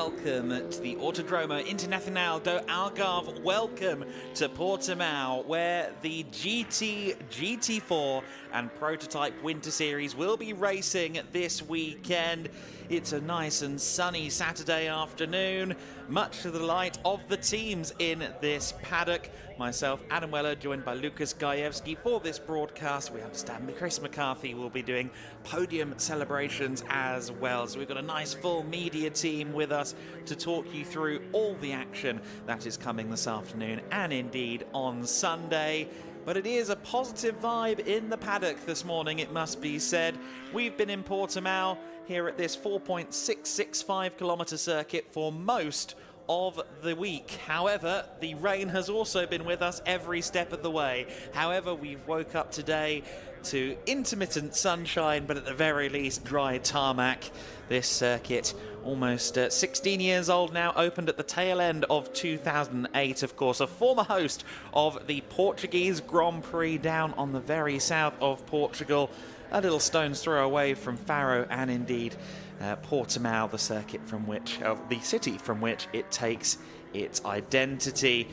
welcome to the Autodromo Internacional do Algarve. Welcome to Portimao, where the GT, GT4 and Prototype Winter Series will be racing this weekend. It's a nice and sunny Saturday afternoon, much to the delight of the teams in this paddock. Myself, Adam Weller, joined by Lucas Gajewski for this broadcast. We understand Chris McCarthy will be doing podium celebrations as well. So we've got a nice full media team with us to talk you through all the action that is coming this afternoon and indeed on Sunday. But it is a positive vibe in the paddock this morning, it must be said. We've been in Portimao here at this 4.665 kilometre circuit for most of the week. However, the rain has also been with us every step of the way. However, we've woke up today to intermittent sunshine, but at the very least dry tarmac. This circuit, almost 16 years old now, opened at the tail end of 2008, of course, a former host of the Portuguese Grand Prix down on the very south of Portugal, a little stone's throw away from Faro and indeed Portimao, the circuit from which, the city from which it takes its identity.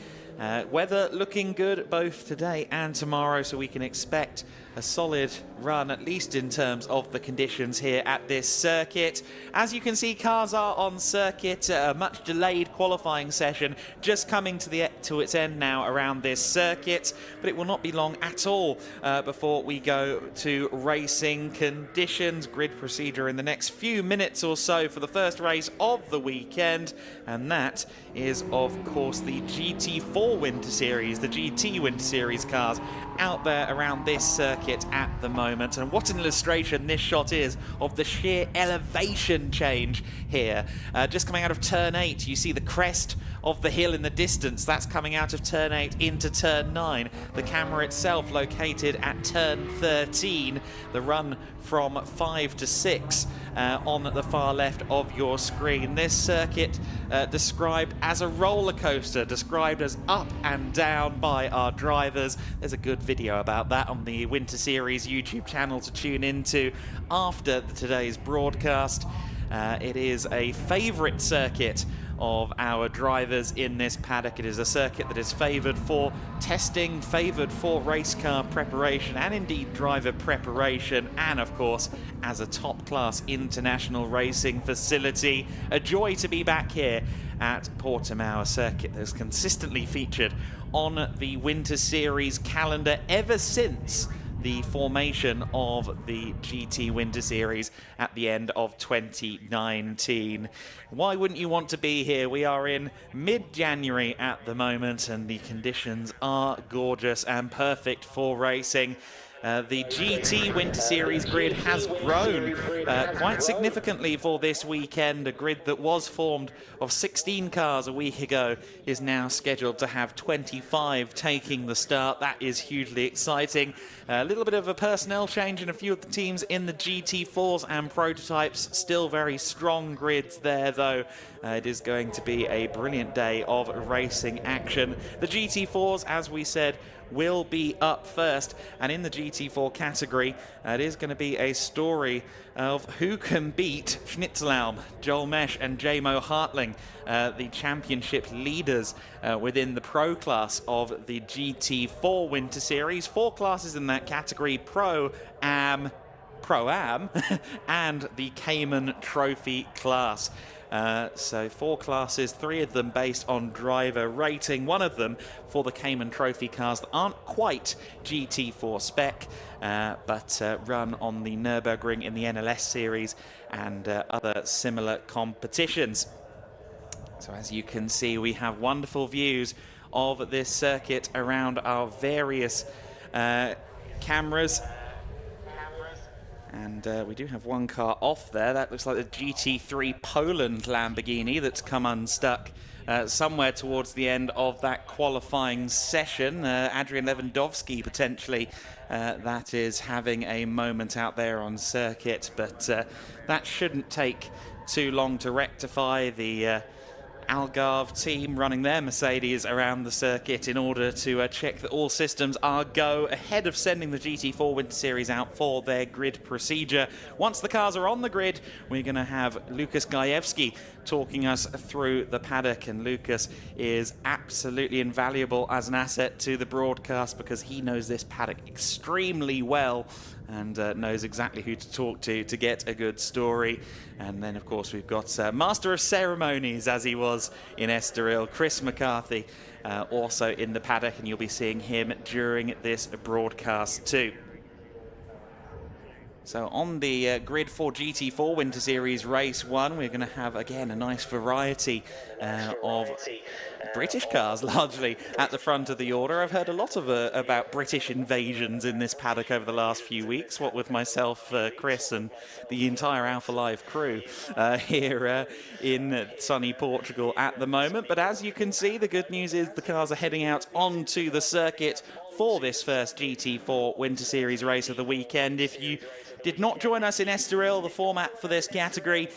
Weather looking good both today and tomorrow, so we can expect a solid run, at least in terms of the conditions here at this circuit. As you can see, cars are on circuit. A much delayed qualifying session just coming to its end now around this circuit, but it will not be long at all before we go to racing conditions. Grid procedure in the next few minutes or so for the first race of the weekend, and that is of course the GT4 Winter Series, the GT Winter Series cars out there around this circuit at the moment. And what an illustration this shot is of the sheer elevation change here. Just coming out of turn 8, you see the crest of the hill in the distance. That's coming out of turn 8 into turn 9. The camera itself located at turn 13. The run from 5 to 6 on the far left of your screen. This circuit described as a roller coaster, described as up and down by our drivers. There's a good video about that on the Winter Series YouTube channel to tune into after today's broadcast. It is a favourite circuit of our drivers in this paddock. It is a circuit that is favoured for testing, favoured for race car preparation and indeed driver preparation, and of course as a top-class international racing facility. A joy to be back here at Portimao, a circuit that's consistently featured on the Winter Series calendar ever since the formation of the GT Winter Series at the end of 2019. Why wouldn't you want to be here? We are in mid-January at the moment and the conditions are gorgeous and perfect for racing. The GT Winter Series grid has grown quite significantly for this weekend. A grid that was formed of 16 cars a week ago is now scheduled to have 25 taking the start. That is hugely exciting. A little bit of a personnel change in a few of the teams in the GT4s and prototypes. Still very strong grids there, though. It is going to be a brilliant day of racing action. The GT4s, as we said, will be up first, and in the GT4 category it is going to be a story of who can beat Schnitzelbaum, Joel Mesh and JMO Hartling, the championship leaders within the pro class of the GT4 Winter Series. 4 classes in that category: Pro-Am and the Cayman Trophy class. So 4 classes, 3 of them based on driver rating, 1 of them for the Cayman Trophy cars that aren't quite GT4 spec, but run on the Nürburgring in the NLS series and other similar competitions. So as you can see, we have wonderful views of this circuit around our various cameras. And we do have 1 car off there. That looks like the GT3 Poland Lamborghini that's come unstuck somewhere towards the end of that qualifying session. Adrian Lewandowski potentially that is having a moment out there on circuit, but that shouldn't take too long to rectify. The Algarve team running their Mercedes around the circuit in order to check that all systems are go ahead of sending the GT4 Winter Series out for their grid procedure. Once the cars are on the grid, we're going to have Lucas Gajewski talking us through the paddock, and Lucas is absolutely invaluable as an asset to the broadcast because he knows this paddock extremely well and knows exactly who to talk to get a good story. And then, of course, we've got Master of Ceremonies, as he was in Estoril, Chris McCarthy, also in the paddock, and you'll be seeing him during this broadcast too. So on the grid for GT4 Winter Series Race 1, we're going to have, again, a nice variety of British cars, largely, at the front of the order. I've heard a lot about British invasions in this paddock over the last few weeks, what with myself, Chris, and the entire Alpha Live crew here in sunny Portugal at the moment. But as you can see, the good news is the cars are heading out onto the circuit for this first GT4 Winter Series race of the weekend. If you did not join us in Estoril, the format for this category,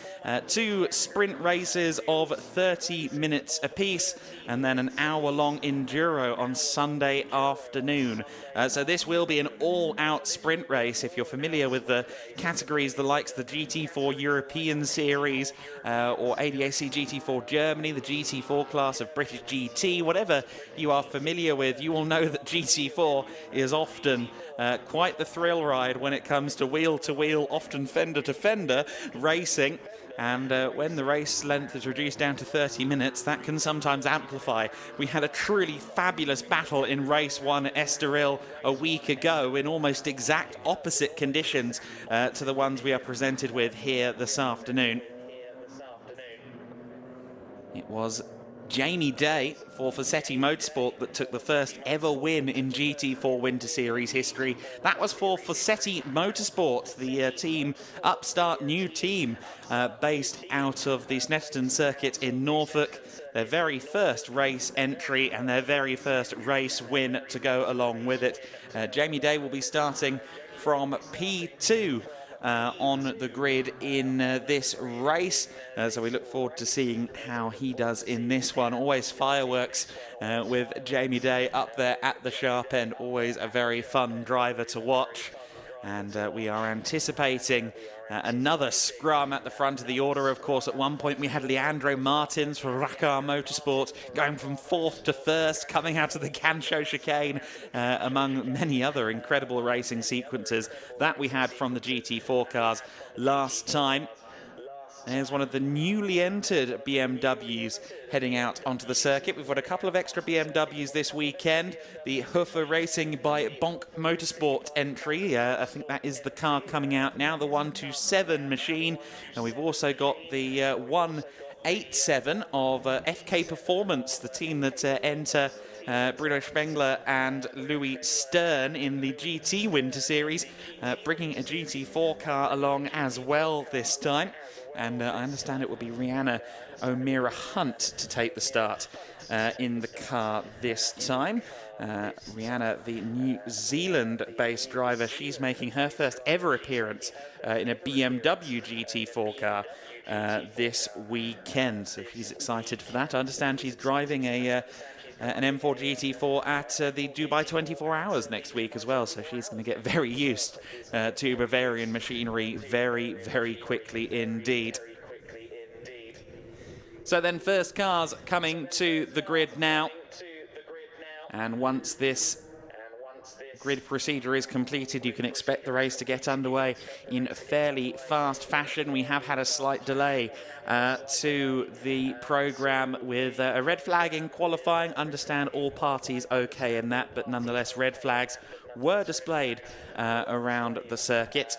2 sprint races of 30 minutes apiece, and then an hour-long enduro on Sunday afternoon. So this will be an all-out sprint race. If you're familiar with the categories, the likes of the GT4 European Series or ADAC GT4 Germany, the GT4 class of British GT, whatever you are familiar with, you will know that GT4 is often quite the thrill ride when it comes to wheel-to-wheel, often fender-to-fender racing. And when the race length is reduced down to 30 minutes, that can sometimes amplify. We had a truly fabulous battle in race 1 at Estoril a week ago in almost exact opposite conditions to the ones we are presented with here this afternoon. It was Jamie Day for Fawcetti Motorsport that took the first ever win in GT4 Winter Series history. That was for Fawcetti Motorsport, the team, upstart new team based out of the Snetterton circuit in Norfolk. Their very first race entry and their very first race win to go along with it. Jamie Day will be starting from P2 on the grid in this race. So we look forward to seeing how he does in this one. Always fireworks with Jamie Day up there at the sharp end. Always a very fun driver to watch. And we are anticipating another scrum at the front of the order. Of course, at one point we had Leandro Martins for Racar Motorsport going from 4th to 1st, coming out of the Gancho chicane, among many other incredible racing sequences that we had from the GT4 cars last time. There's one of the newly entered BMWs heading out onto the circuit. We've got a couple of extra BMWs this weekend. The Hofer Racing by Bonk Motorsport entry. I think that is the car coming out now, the 127 machine. And we've also got the 187 of FK Performance, the team that enter Bruno Spengler and Louis Stern in the GT Winter Series, bringing a GT4 car along as well this time. And I understand it will be Rihanna O'Meara Hunt to take the start in the car this time. Rihanna, the New Zealand-based driver, she's making her first ever appearance in a BMW GT4 car this weekend. So she's excited for that. I understand she's driving an M4 GT4 at the Dubai 24 Hours next week as well, so she's going to get very used to Bavarian machinery very, very quickly indeed. So then first cars coming to the grid now, and once this grid procedure is completed, you can expect the race to get underway in fairly fast fashion. We have had a slight delay to the program with a red flag in qualifying. Understand all parties okay in that, but nonetheless red flags were displayed around the circuit.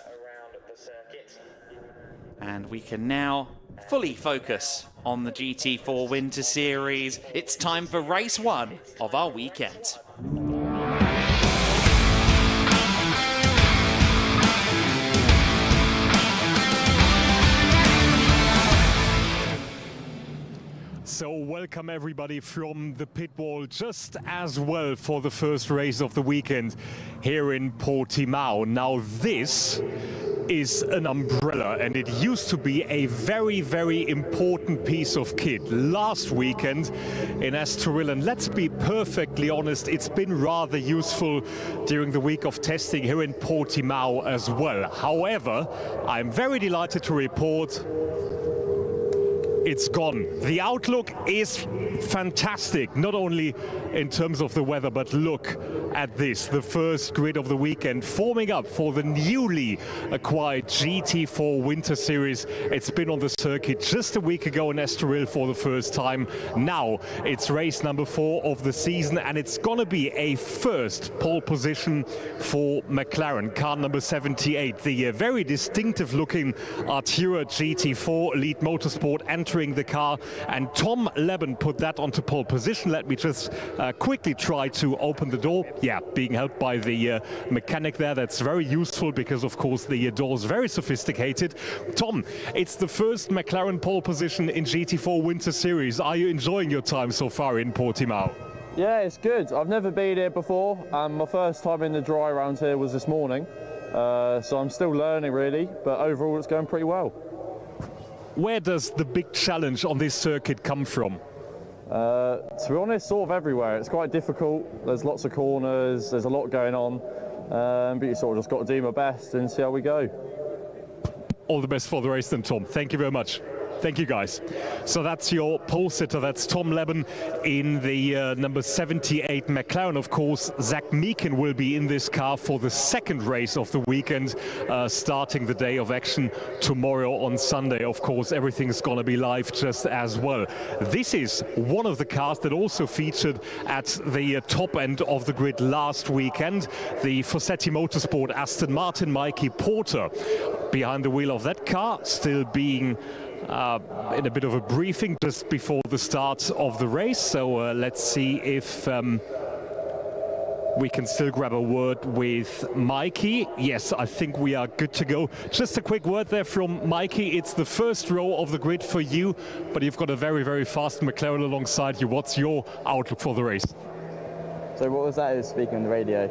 And we can now fully focus on the GT4 Winter Series. It's time for race 1 of our weekend. So welcome everybody from the pit wall just as well for the first race of the weekend here in Portimao. Now this is an umbrella and it used to be a very, very important piece of kit last weekend in Estoril, and let's be perfectly honest, it's been rather useful during the week of testing here in Portimao as well. However, I'm very delighted to report it's gone. The outlook is fantastic, not only in terms of the weather, but look at this, the first grid of the weekend forming up for the newly acquired GT4 Winter Series. It's been on the circuit just a week ago in Estoril for the first time. Now it's race number 4 of the season, and it's gonna be a first pole position for McLaren, car number 78, the very distinctive looking Artura GT4 Elite Motorsport entering the car, and Tom Leben put that onto pole position. Let me just quickly try to open the door. Yeah, being helped by the mechanic there. That's very useful because of course the door is very sophisticated. Tom, it's the first McLaren pole position in GT4 Winter Series. Are you enjoying your time so far in Portimao? Yeah, it's good. I've never been here before. My first time in the dry round here was this morning. So I'm still learning really, but overall it's going pretty well. Where does the big challenge on this circuit come from? To be honest, sort of everywhere. It's quite difficult. There's lots of corners, there's a lot going on, but you sort of just got to do my best and see how we go. All the best for the race then, Tom. Thank you very much. Thank you, guys. So that's your pole sitter. That's Tom Leben in the number 78 McLaren. Of course, Zach Meekin will be in this car for the second race of the weekend, starting the day of action tomorrow on Sunday. Of course, everything's going to be live just as well. This is one of the cars that also featured at the top end of the grid last weekend. The Fossetti Motorsport Aston Martin Mikey Porter behind the wheel of that car, still being in a bit of a briefing just before the start of the race. So let's see if we can still grab a word with Mikey. Yes, I think we are good to go. Just a quick word there from Mikey. It's the first row of the grid for you, but you've got a very, very fast McLaren alongside you. What's your outlook for the race? So what was that he was speaking on the radio?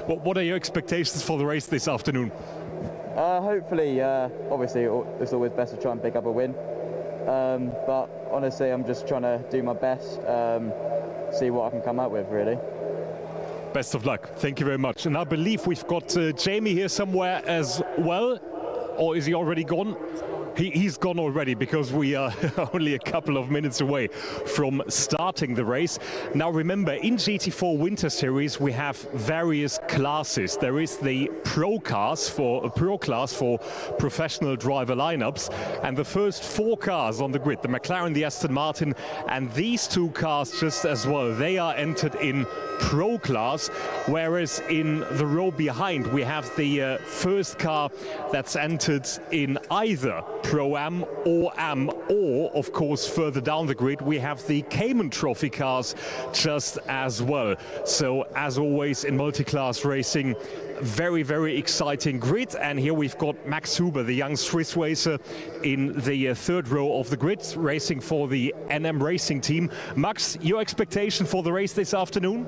What are your expectations for the race this afternoon? Hopefully, obviously it's always best to try and pick up a win, but honestly I'm just trying to do my best, see what I can come up with really. Best of luck. Thank you very much. And I believe we've got Jamie here somewhere as well, or is he already gone? He's gone already because we are only a couple of minutes away from starting the race. Now remember, in GT4 Winter Series we have various classes. There is the Pro class for professional driver lineups, and the first 4 cars on the grid, the McLaren, the Aston Martin, and these 2 cars just as well, they are entered in Pro class, whereas in the row behind we have the first car that's entered in either Pro-Am or Am, or of course further down the grid we have the Cayman Trophy cars just as well. So as always in multi-class racing, very, very exciting grid. And here we've got Max Huber, the young Swiss racer, in the third row of the grid, racing for the NM Racing team. Max, your expectation for the race this afternoon?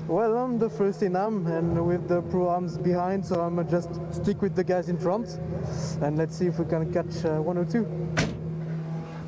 Well, I'm the first in AM and with the Pro-Ams behind, so I'm just stick with the guys in front and let's see if we can catch 1 or 2.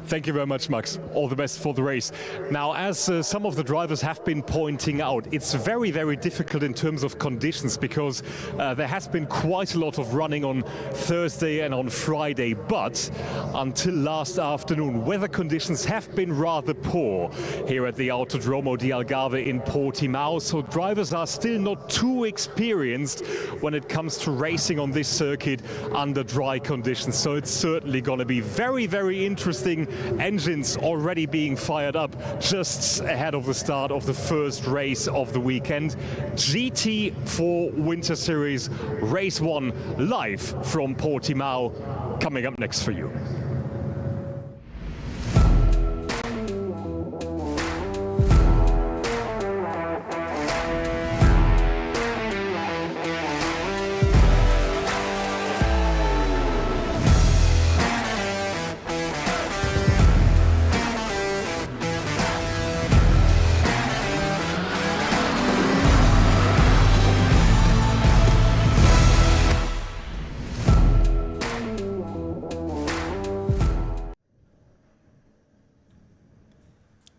Thank you very much, Max. All the best for the race. Now, as some of the drivers have been pointing out, it's very, very difficult in terms of conditions because there has been quite a lot of running on Thursday and on Friday, but until last afternoon, weather conditions have been rather poor here at the Autodromo di Algarve in Portimao, so drivers are still not too experienced when it comes to racing on this circuit under dry conditions. So it's certainly going to be very, very interesting. Engines already being fired up just ahead of the start of the first race of the weekend. GT4 Winter Series Race 1 live from Portimao coming up next for you.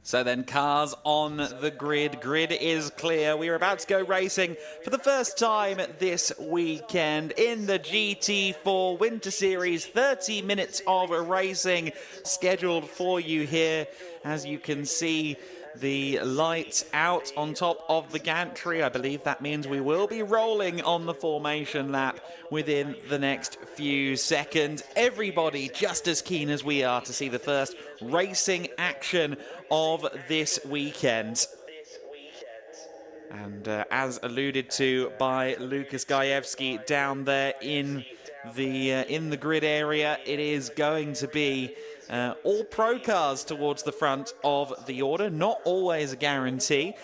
So then cars on the grid. Grid is clear. We are about to go racing for the first time this weekend in the GT4 Winter Series. 30 minutes of racing scheduled for you here. As you can see, the lights out on top of the gantry. I believe that means we will be rolling on the formation lap within the next few seconds. Everybody just as keen as we are to see the first racing action of this weekend. And as alluded to by Lucas Gajewski down there in the grid area, it is going to be all pro cars towards the front of the order. Not always a guarantee.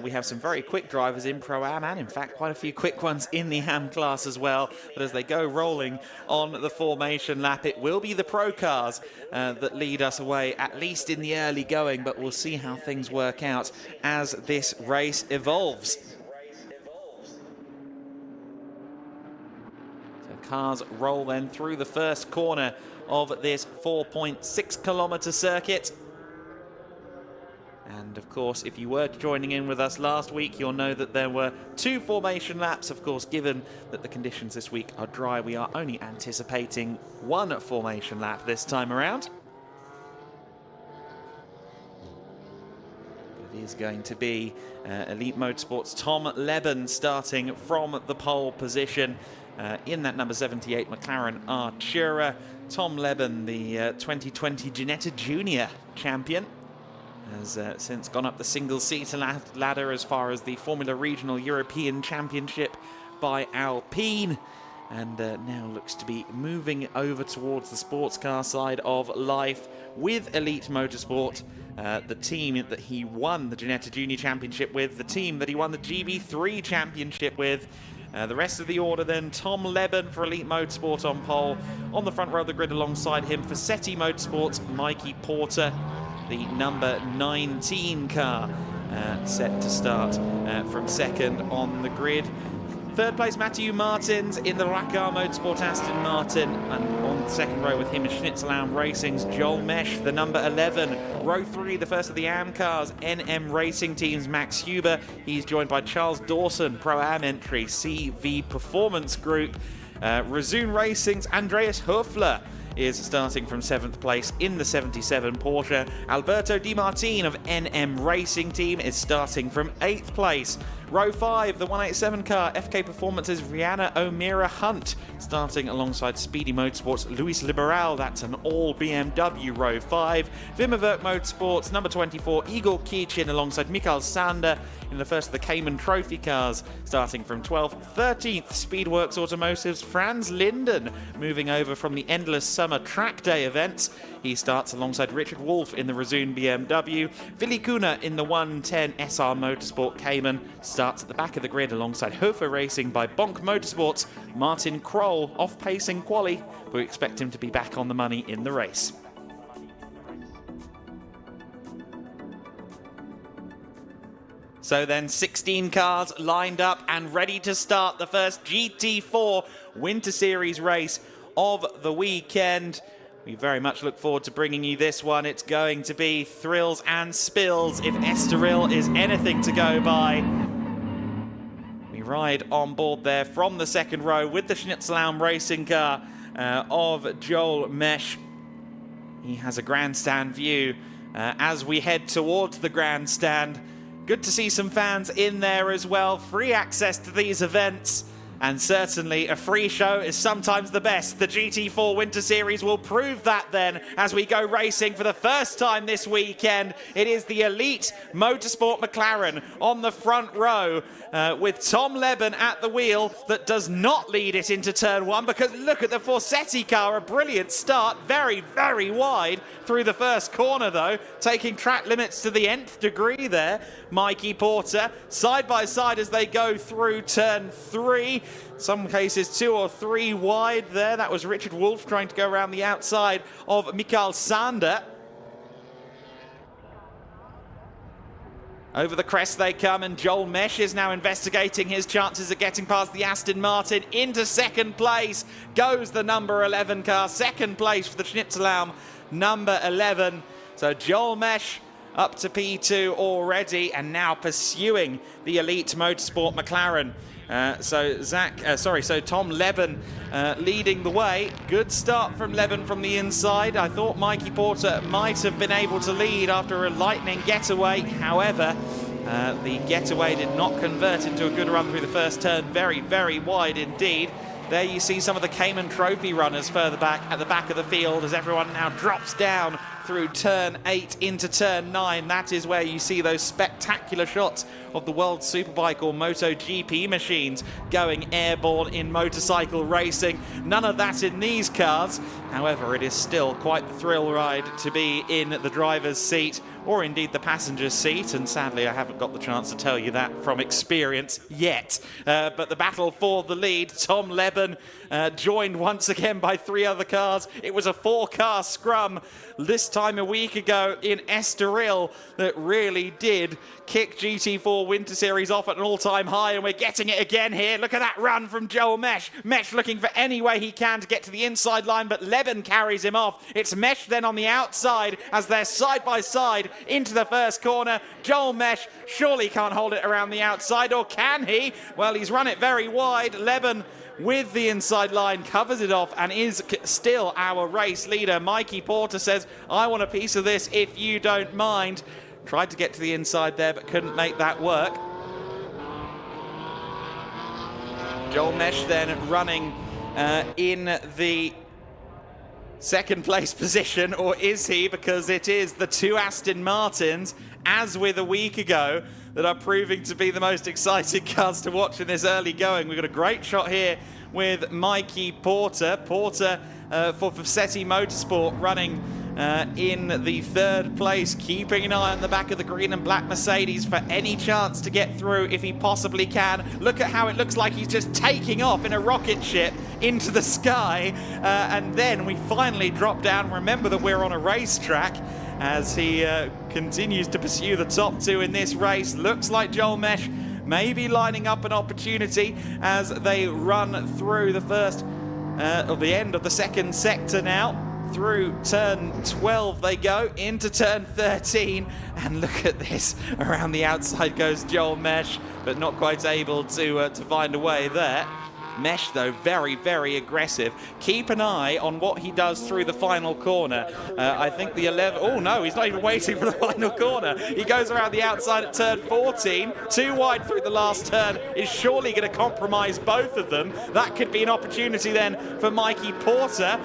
We have some very quick drivers in Pro-Am, and in fact quite a few quick ones in the Am class as well. But as they go rolling on the formation lap, it will be the pro cars that lead us away, at least in the early going. But we'll see how things work out as this race evolves. So cars roll then through the first corner of this 4.6 kilometer circuit. And of course, if you were joining in with us last week, you'll know that there were 2 formation laps. Of course, given that the conditions this week are dry, we are only anticipating 1 formation lap this time around. It is going to be Elite Motorsports' Tom Leben starting from the pole position in that number 78 McLaren Artura. Tom Leben, the 2020 Jänner Junior champion, has since gone up the single-seater ladder as far as the Formula Regional European Championship by Alpine, and now looks to be moving over towards the sports car side of life with Elite Motorsport, the team that he won the Jänner Junior Championship with, the team that he won the GB3 Championship with. The rest of the order then, Tom Leben for Elite Motorsport on pole. On the front row of the grid alongside him, Faceti Motorsports, Mikey Porter, the number 19 car, set to start from second on the grid. Third place, Matthew Martins in the Racar Motorsport Aston Martin. And on the second row with him is Schnitzelam Racing's Joel Mesh, the number 11. Row 3, the first of the AM cars, NM Racing Team's Max Huber. He's joined by Charles Dawson, Pro-Am entry, CV Performance Group. Rezoon Racing's Andreas Höfler is starting from 7th place in the 77 Porsche. Alberto Di Martin of NM Racing Team is starting from 8th place. Row 5, the 187 car, FK Performance's Rihanna O'Meara Hunt, starting alongside Speedy Motorsports' Luis Liberal. That's an all BMW Row 5. Vimmerwerk Motorsports, number 24, Igor Kichin alongside Mikael Sander in the first of the Cayman Trophy cars, starting from 12th. 13th, Speedworks Automotive's Franz Linden, moving over from the Endless Summer Track Day events. He starts alongside Richard Wolff in the Rezoon BMW. Vili Kuna in the 110 SR Motorsport Cayman starts at the back of the grid alongside Hofer Racing by Bonk Motorsports. Martin Kroll off-pacing quali. We expect him to be back on the money in the race. So then 16 cars lined up and ready to start the first GT4 Winter Series race of the weekend. We very much look forward to bringing you this one. It's going to be thrills and spills if Estoril is anything to go by. We ride on board there from the second row with the Schnitzelam racing car of Joel Mesh. He has a grandstand view as we head towards the grandstand. Good to see some fans in there as well. Free access to these events. And certainly a free show is sometimes the best. The GT4 Winter Series will prove that then as we go racing for the first time this weekend. It is the Elite Motorsport McLaren on the front row with Tom Leben at the wheel that does not lead it into turn 1, because look at the Forsetti car, a brilliant start, very, very wide through the first corner though, taking track limits to the nth degree there. Mikey Porter side by side as they go through turn 3. Some cases 2 or 3 wide there. That was Richard Wolff trying to go around the outside of Mikael Sander. Over the crest they come, and Joel Mesh is now investigating his chances of getting past the Aston Martin. Into second place goes the number 11 car. Second place for the Schnitzelam number 11. So Joel Mesh up to P2 already, and now pursuing the Elite Motorsport McLaren. So Tom Leben leading the way. Good start from Leben from the inside. I thought Mikey Porter might have been able to lead after a lightning getaway. However, the getaway did not convert into a good run through the first turn. Very, very wide indeed. There you see some of the Cayman Trophy runners further back at the back of the field as everyone now drops down through turn 8 into turn 9. That is where you see those spectacular shots of the World Superbike or MotoGP machines going airborne in motorcycle racing. None of that in these cars. However, it is still quite the thrill ride to be in the driver's seat or indeed the passenger's seat, and sadly I haven't got the chance to tell you that from experience yet. But the battle for the lead, Tom Leben joined once again by 3 other cars. It was a 4-car scrum this time a week ago in Estoril that really did kick GT4 Winter Series off at an all-time high, and we're getting it again here. Look at that run from Joel Mesh. Mesh looking for any way he can to get to the inside line, but Leben carries him off. It's Mesh then on the outside as they're side by side into the first corner. Joel Mesh surely can't hold it around the outside, or can he? Well, he's run it very wide. Leben with the inside line covers it off and is still our race leader. Mikey Porter says, I want a piece of this if you don't mind. Tried to get to the inside there but couldn't make that work. Joel Mesh then running in the second place position, or is he? Because it is the 2 Aston Martins, as with a week ago, that are proving to be the most exciting cars to watch in this early going. We've got a great shot here with Mikey Porter. Porter for Fassetti Motorsport running in the 3rd place, keeping an eye on the back of the green and black Mercedes for any chance to get through if he possibly can. Look at how it looks like he's just taking off in a rocket ship into the sky, and then we finally drop down. Remember that we're on a racetrack as he continues to pursue the top 2 in this race. Looks like Joel Mesh may be lining up an opportunity as they run through the first of the end of the 2nd sector now. Through turn 12 they go, into turn 13, and look at this. Around the outside goes Joel Mesh, but not quite able to find a way there. Mesh, though, very, very aggressive. Keep an eye on what he does through the final corner. I think the 11... Oh, no, he's not even waiting for the final corner. He goes around the outside at turn 14. Too wide through the last turn is surely going to compromise both of them. That could be an opportunity then for Mikey Porter.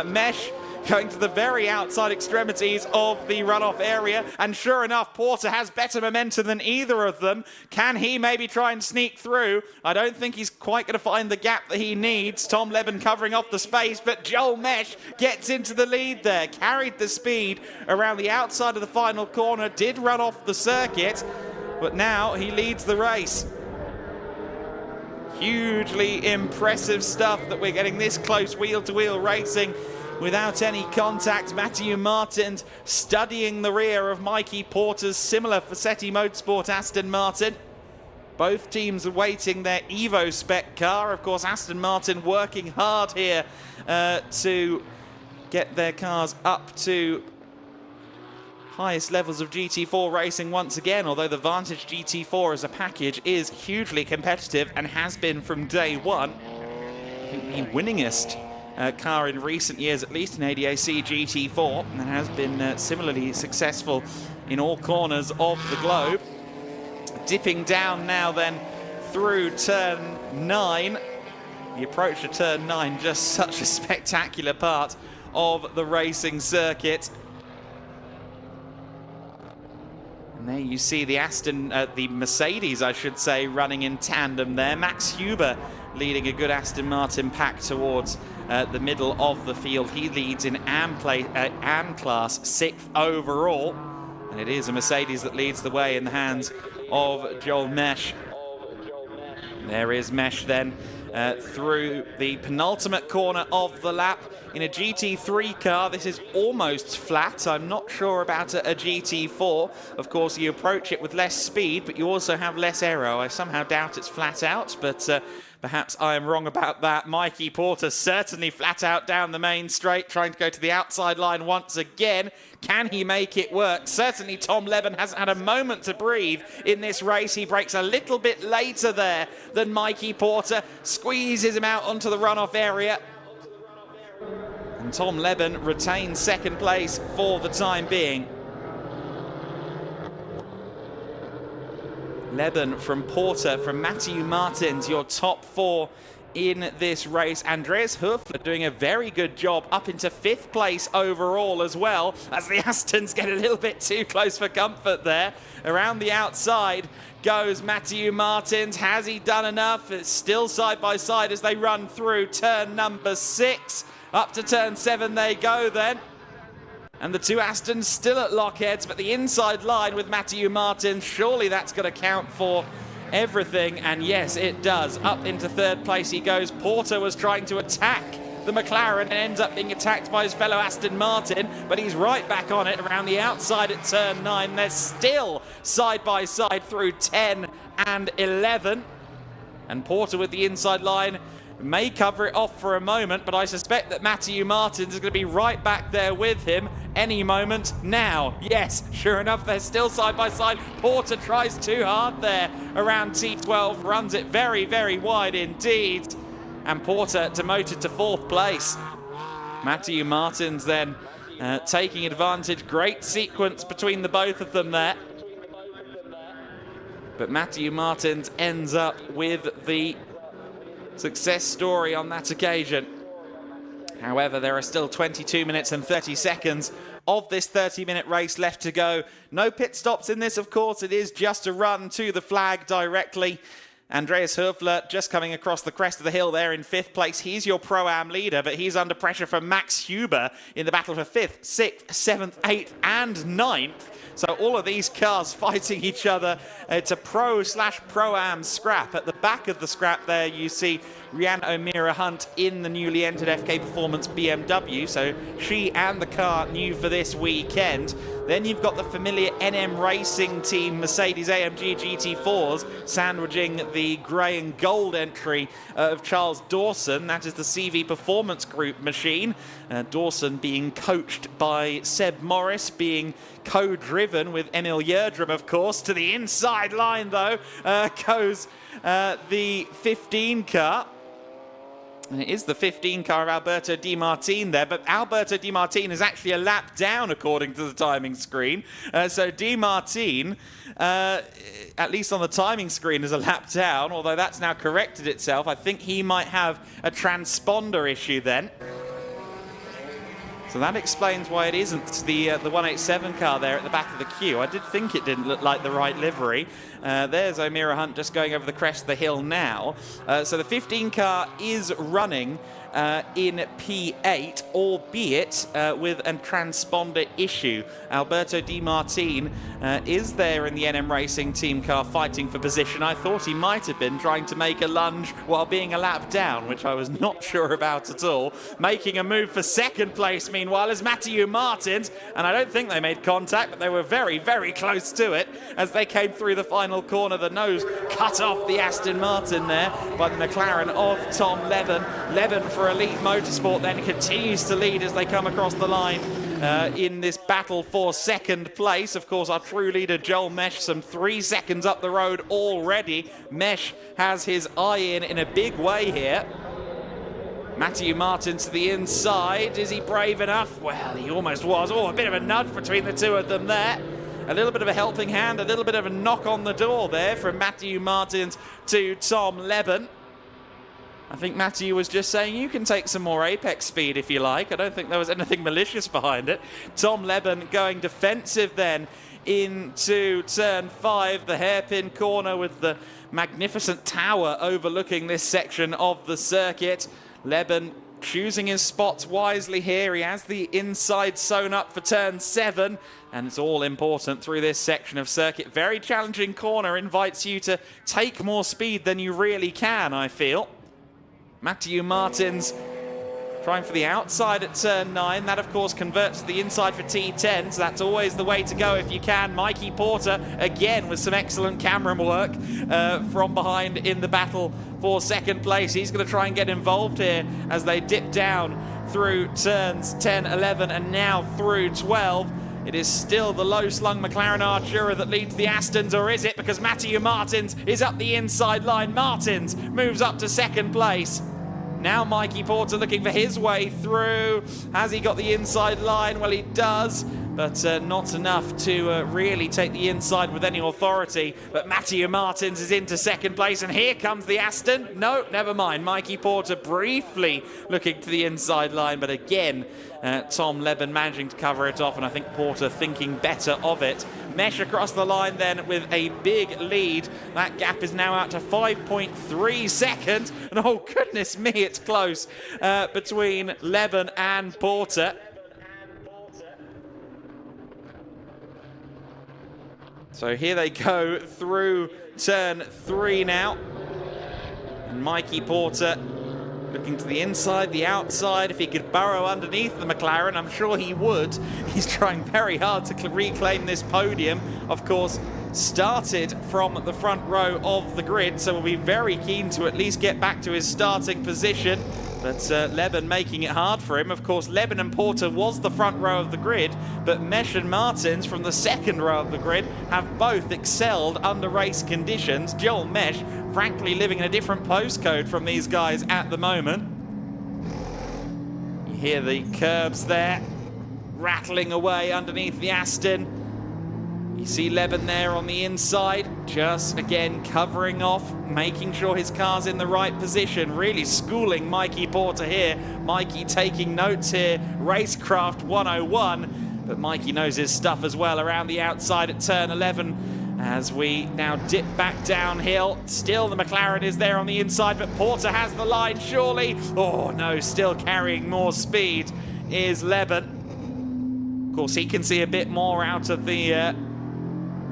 Mesh going to the very outside extremities of the runoff area, and sure enough, Porter has better momentum than either of them. Can he maybe try and sneak through? I don't think he's quite going to find the gap that he needs. Tom Leben covering off the space, but Joel Mesh gets into the lead there, carried the speed around the outside of the final corner, did run off the circuit, but now he leads the race. Hugely impressive stuff that we're getting this close wheel-to-wheel racing without any contact. Matthew Martin studying the rear of Mikey Porter's similar Fassetti Motorsport Aston Martin. Both teams awaiting their Evo spec car. Of course, Aston Martin working hard here to get their cars up to highest levels of GT4 racing once again, although the Vantage GT4 as a package is hugely competitive and has been from day one. I think the winningest car in recent years, at least in ADAC GT4, and has been similarly successful in all corners of the globe. Dipping down now then through turn 9. The approach to turn 9, just such a spectacular part of the racing circuit. And there you see the Mercedes, I should say, running in tandem there. Max Huber leading a good Aston Martin pack towards the middle of the field. He leads in AM class, 6th overall. And it is a Mercedes that leads the way in the hands of Joel Mesh. There is Mesh then through the penultimate corner of the lap in a GT3 car. This is almost flat. I'm not sure about a GT4. Of course, you approach it with less speed, but you also have less aero. I somehow doubt it's flat out, but Perhaps I am wrong about that. Mikey Porter certainly flat out down the main straight, trying to go to the outside line once again. Can he make it work? Certainly Tom Leben hasn't had a moment to breathe in this race. He breaks a little bit later there than Mikey Porter, squeezes him out onto the runoff area. And Tom Leben retains second place for the time being. Leben from Porter, from Matthew Martins, your top four in this race. Andreas Höfler doing a very good job up into 5th place overall as well, as the Astons get a little bit too close for comfort there. Around the outside goes Matthew Martins. Has he done enough? It's still side by side as they run through turn number 6. Up to turn 7 they go then. And the two Astons still at lockheads, but the inside line with Matthew Martins, surely that's going to count for everything. And yes, it does. Up into 3rd place he goes. Porter was trying to attack the McLaren and ends up being attacked by his fellow Aston Martin, but he's right back on it around the outside at turn 9. They're still side by side through 10 and 11. And Porter with the inside line may cover it off for a moment, but I suspect that Matthew Martins is going to be right back there with him any moment now. Yes, sure enough, they're still side by side. Porter tries too hard there around T12, runs it very, very wide indeed. And Porter demoted to 4th place. Matthew Martins then taking advantage. Great sequence between the both of them there. But Matthew Martins ends up with the success story on that occasion. However, there are still 22 minutes and 30 seconds of this 30-minute race left to go. No pit stops in this, of course. It is just a run to the flag directly. Andreas Höfler just coming across the crest of the hill there in 5th place. He's your Pro-Am leader, but he's under pressure from Max Huber in the battle for 5th, 6th, 7th, 8th and 9th. So all of these cars fighting each other. It's a Pro/Pro-Am scrap. At the back of the scrap there you see Rianne O'Meara Hunt in the newly entered FK Performance BMW. So she and the car new for this weekend. Then you've got the familiar NM Racing Team Mercedes-AMG GT4s sandwiching the grey and gold entry of Charles Dawson. That is the CV Performance Group machine. Dawson being coached by Seb Morris, being co-driven with Emil Yerdrum, of course. To the inside line, though, goes the 15 car. And it is the 15 car of Alberto Di Martin there, but Alberto Di Martin is actually a lap down according to the timing screen. So Di Martin, at least on the timing screen, is a lap down, although that's now corrected itself. I think he might have a transponder issue then. So that explains why it isn't the 187 car there at the back of the queue. I did think it didn't look like the right livery. There's O'Meara Hunt just going over the crest of the hill now. So the 15 car is running in P8, albeit with a transponder issue. Alberto Di Martin is there in the NM Racing Team car fighting for position. I thought he might have been trying to make a lunge while being a lap down, which I was not sure about at all. Making a move for 2nd place, meanwhile, is Matthew Martins, and I don't think they made contact, but they were very, very close to it as they came through the final corner. The nose cut off the Aston Martin there by the McLaren of Tom Leben. Leben for Elite Motorsport then continues to lead as they come across the line in this battle for 2nd place. Of course, our true leader Joel Mesh some 3 seconds up the road already. Mesh has his eye in a big way here. Matthew Martin to the inside. Is he brave enough? Well, he almost was. Oh, a bit of a nudge between the two of them there. A little bit of a helping hand, a little bit of a knock on the door there from Matthew Martins to Tom Leben. I think Matthew was just saying, you can take some more apex speed if you like. I don't think there was anything malicious behind it. Tom Leben going defensive then into turn 5, the hairpin corner with the magnificent tower overlooking this section of the circuit. Leben choosing his spots wisely here. He has the inside sewn up for turn 7, and it's all important through this section of circuit. Very challenging corner, invites you to take more speed than you really can, I feel. Matthew Martins Trying for the outside at turn 9. That, of course, converts to the inside for T10, so that's always the way to go if you can. Mikey Porter, again, with some excellent camera work from behind in the battle for second place. He's going to try and get involved here as they dip down through turns 10, 11, and now through 12. It is still the low-slung McLaren Artura that leads the Astons, or is it? Because Matthew Martins is up the inside line. Martins moves up to second place. Now Mikey Porter looking for his way through. Has he got the inside line? Well, he does, but not enough to really take the inside with any authority. But Matthew Martins is into second place, and here comes the Aston. No, never mind. Mikey Porter briefly looking to the inside line, but again, Tom Leben managing to cover it off, and I think Porter thinking better of it. Mesh across the line then with a big lead. That gap is now out to 5.3 seconds, and oh goodness me, it's close between Leben and Porter. So here they go through turn 3 now. And Mikey Porter looking to the inside, the outside. If he could burrow underneath the McLaren, I'm sure he would. He's trying very hard to reclaim this podium. Of course, started from the front row of the grid, so we'll be very keen to at least get back to his starting position. But Leben making it hard for him. Of course, Leben and Porter was the front row of the grid, but Mesh and Martins from the second row of the grid have both excelled under race conditions. Joel Mesh, frankly, living in a different postcode from these guys at the moment. You hear the curbs there rattling away underneath the Aston. You see Leben there on the inside, just again covering off, making sure his car's in the right position, really schooling Mikey Porter here. Mikey taking notes here, Racecraft 101, but Mikey knows his stuff as well around the outside at turn 11 as we now dip back downhill. Still the McLaren is there on the inside, but Porter has the line surely. Oh no, still carrying more speed is Leben. Of course, he can see a bit more out of the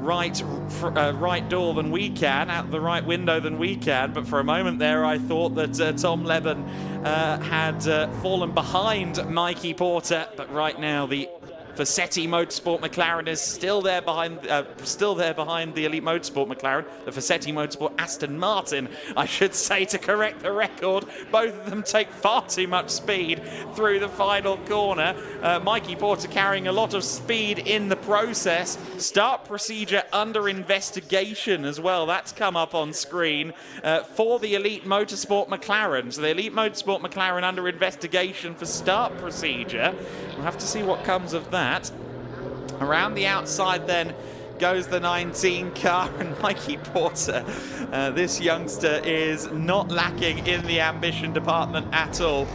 right door than we can, out the right window than we can, but for a moment there I thought that Tom Leben had fallen behind Mikey Porter, but right now the Fassetti Motorsport McLaren is still there behind the Elite Motorsport McLaren. The Fassetti Motorsport Aston Martin, I should say, to correct the record. Both of them take far too much speed through the final corner. Mikey Porter carrying a lot of speed in the process. Start procedure under investigation as well. That's come up on screen for the Elite Motorsport McLaren. So the Elite Motorsport McLaren under investigation for start procedure. We'll have to see what comes of that. Around the outside then goes the 19 car, and Mikey Porter, this youngster, is not lacking in the ambition department at all.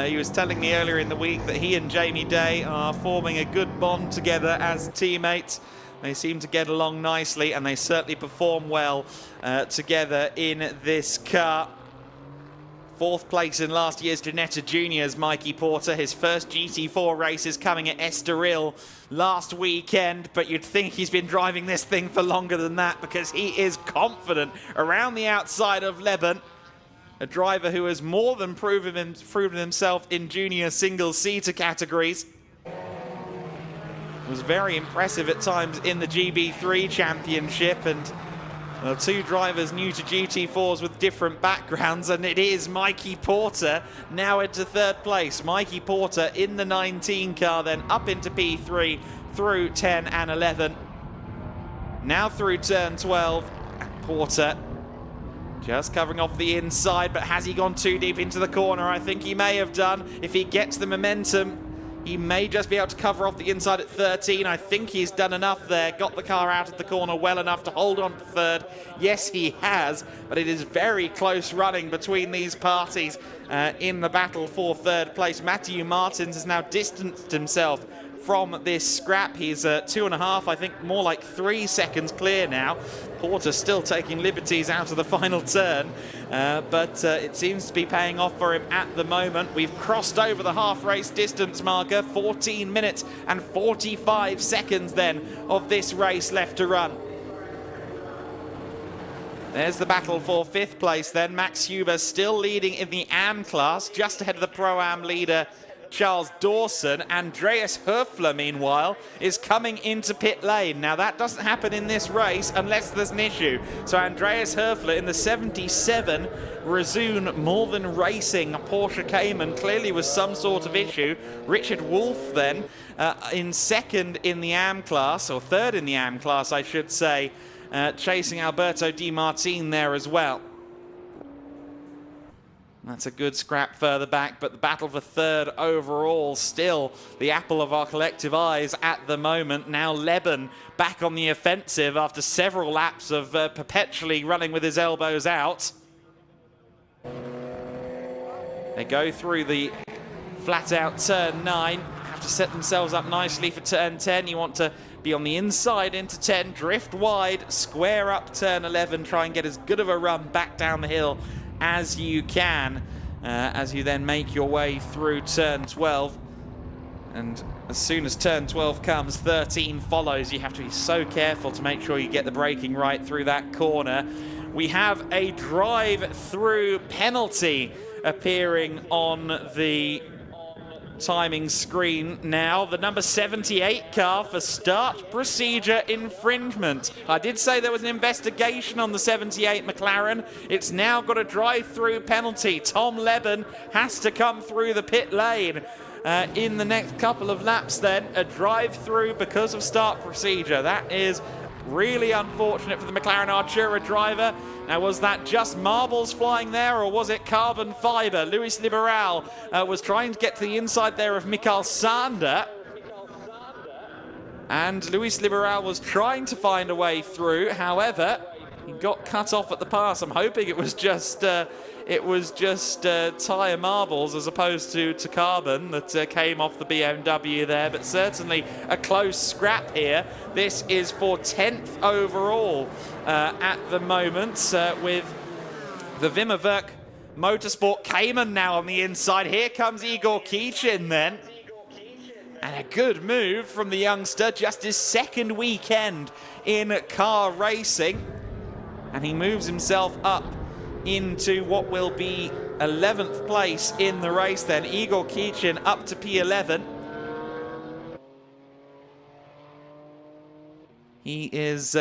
He was telling me earlier in the week that he and Jamie Day are forming a good bond together as teammates. They seem to get along nicely, and they certainly perform well together in this car. Fourth place in last year's Ginetta Juniors, Mikey Porter. His first GT4 race is coming at Estoril last weekend, but you'd think he's been driving this thing for longer than that, because he is confident around the outside of Leben, a driver who has more than proven himself in junior single-seater categories. Was very impressive at times in the GB3 Championship, and well, two drivers new to GT4s with different backgrounds, and it is Mikey Porter now into third place. Mikey Porter in the 19 car, then up into P3 through 10 and 11. Now through turn 12, and Porter just covering off the inside, but has he gone too deep into the corner? I think he may have done. If he gets the momentum, he may just be able to cover off the inside at 13. I think he's done enough there. Got the car out of the corner well enough to hold on to third. Yes, he has, but it is very close running between these parties in the battle for third place. Matthew Martins has now distanced himself from this scrap. He's 2.5, I think more like 3 seconds clear now. Porter still taking liberties out of the final turn, but it seems to be paying off for him at the moment. We've crossed over the half race distance marker, 14 minutes and 45 seconds then of this race left to run. There's the battle for 5th place then. Max Huber still leading in the AM class, just ahead of the Pro-Am leader, Charles Dawson. Andreas Höfler, meanwhile, is coming into pit lane. Now, that doesn't happen in this race unless there's an issue. So Andreas Höfler in the 77 Resoon Malvern Racing Porsche Cayman, clearly was some sort of issue. Richard Wolff then in 2nd in the AM class, or 3rd in the AM class, I should say, chasing Alberto Di Martin there as well. That's a good scrap further back, but the battle for 3rd overall still the apple of our collective eyes at the moment. Now Leben back on the offensive after several laps of perpetually running with his elbows out. They go through the flat out turn 9, have to set themselves up nicely for turn 10. You want to be on the inside into 10, drift wide, square up turn 11, try and get as good of a run back down the hill as you can, as you then make your way through turn 12. And as soon as turn 12 comes, 13 follows. You have to be so careful to make sure you get the braking right through that corner. We have a drive-through penalty appearing on the timing screen now. The number 78 car for start procedure infringement. I did say there was an investigation on the 78 McLaren. It's now got a drive-through penalty. Tom Leben has to come through the pit lane in the next couple of laps then. A drive-through because of start procedure. That is really unfortunate for the McLaren Artura driver. Now, was that just marbles flying there, or was it carbon fibre? Luis Liberal was trying to get to the inside there of Mikael Sander. And Luis Liberal was trying to find a way through. However, he got cut off at the pass. I'm hoping it was just tyre marbles as opposed to carbon that came off the BMW there, but certainly a close scrap here. This is for 10th overall at the moment, with the Wimmerwerk Motorsport Cayman now on the inside. Here comes Igor Kichin then. And a good move from the youngster, just his 2nd weekend in car racing. And he moves himself up into what will be 11th place in the race then. Igor Kichin up to P11. He is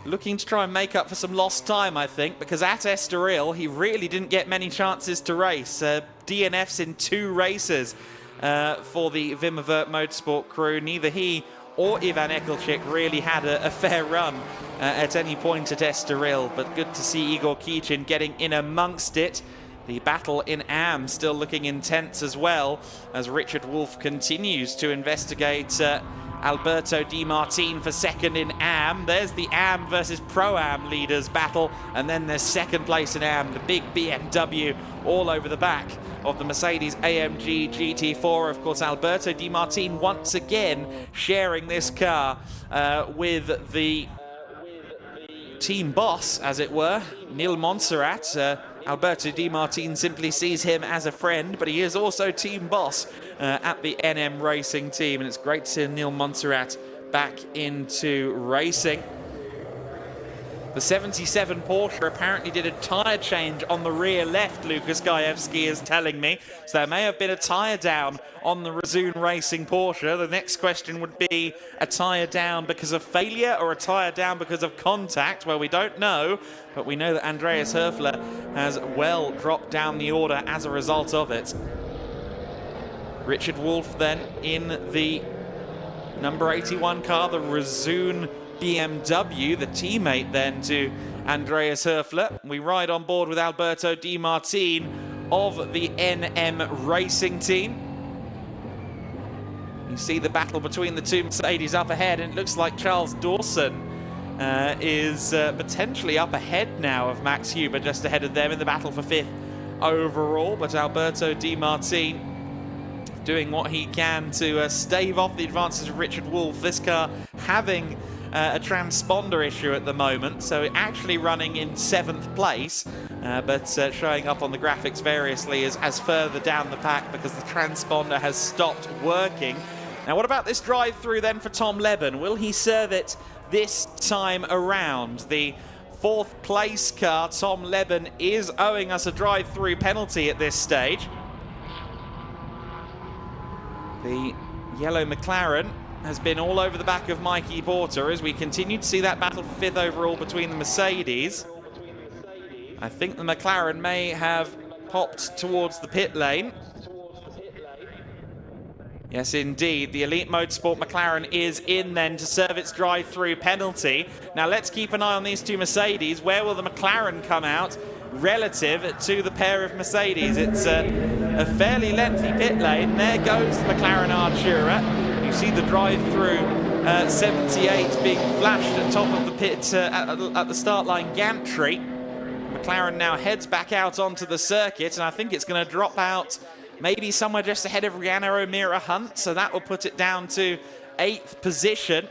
looking to try and make up for some lost time, I think, because at Estoril he really didn't get many chances to race. DNFs in 2 races for the Wimmerwerk Motorsport crew. Neither he or Ivan Ekelchik really had a fair run at any point at Estoril, but good to see Igor Kichin getting in amongst it. The battle in AM still looking intense as well, as Richard Wolff continues to investigate Alberto Di Martin for 2nd in AM. There's the AM versus Pro-Am leaders battle, and then there's 2nd place in AM, the big BMW all over the back of the Mercedes AMG GT4. Of course, Alberto Di Martin once again sharing this car with the team boss, as it were, Neil Montserrat. Alberto Di Martin simply sees him as a friend, but he is also team boss at the NM Racing team, and it's great to see Neil Montserrat back into racing. The 77 Porsche apparently did a tyre change on the rear left, Lucas Gajewski is telling me. So there may have been a tyre down on the Resoon Racing Porsche. The next question would be a tyre down because of failure or a tyre down because of contact? Well, we don't know, but we know that Andreas Höfler has well dropped down the order as a result of it. Richard Wolff then in the number 81 car, the Resoon BMW, the teammate then to Andreas Höfler. We ride on board with Alberto Di Martin of the NM Racing team. You see the battle between the 2 Mercedes up ahead, and it looks like Charles Dawson is potentially up ahead now of Max Huber, just ahead of them in the battle for 5th overall. But Alberto Di Martin doing what he can to stave off the advances of Richard Wolff. This car having a transponder issue at the moment, so actually running in 7th place, but showing up on the graphics variously as further down the pack because the transponder has stopped working. Now, what about this drive-through then for Tom Leben? Will he serve it this time around? The fourth place car, Tom Leben, is owing us a drive-through penalty at this stage. The yellow McLaren has been all over the back of Mikey Porter as we continue to see that battle for fifth overall between the Mercedes. I think the McLaren may have popped towards the pit lane. Yes, indeed. The Elite Motorsport McLaren is in then to serve its drive-through penalty. Now let's keep an eye on these two Mercedes. Where will the McLaren come out relative to the pair of Mercedes? It's a fairly lengthy pit lane. There goes the McLaren Artura. You see the drive-through 78 being flashed at top of the pit at the start line gantry. McLaren now heads back out onto the circuit, and I think it's going to drop out maybe somewhere just ahead of Rihanna O'Meara Hunt, so that will put it down to 8th position.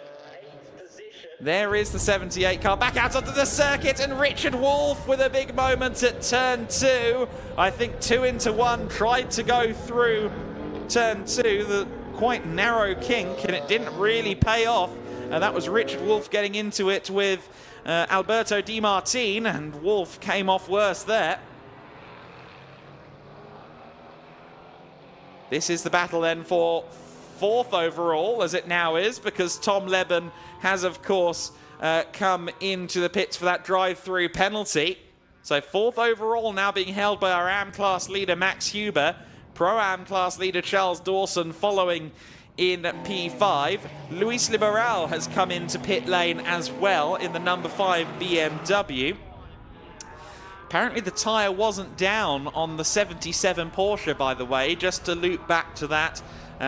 There is the 78 car back out onto the circuit, and Richard Wolff with a big moment at turn 2. I think 2 into 1 tried to go through turn 2, the quite narrow kink, and it didn't really pay off. That was Richard Wolff getting into it with Alberto Di Martin, and Wolff came off worse there. This is the battle then for 4th overall, as it now is, because Tom Leben has, of course, come into the pits for that drive-through penalty. So 4th overall now being held by our AM class leader, Max Huber. Pro-Am class leader, Charles Dawson, following in P5. Luis Liberal has come into pit lane as well in the number 5 BMW. Apparently the tyre wasn't down on the 77 Porsche, by the way, just to loop back to that.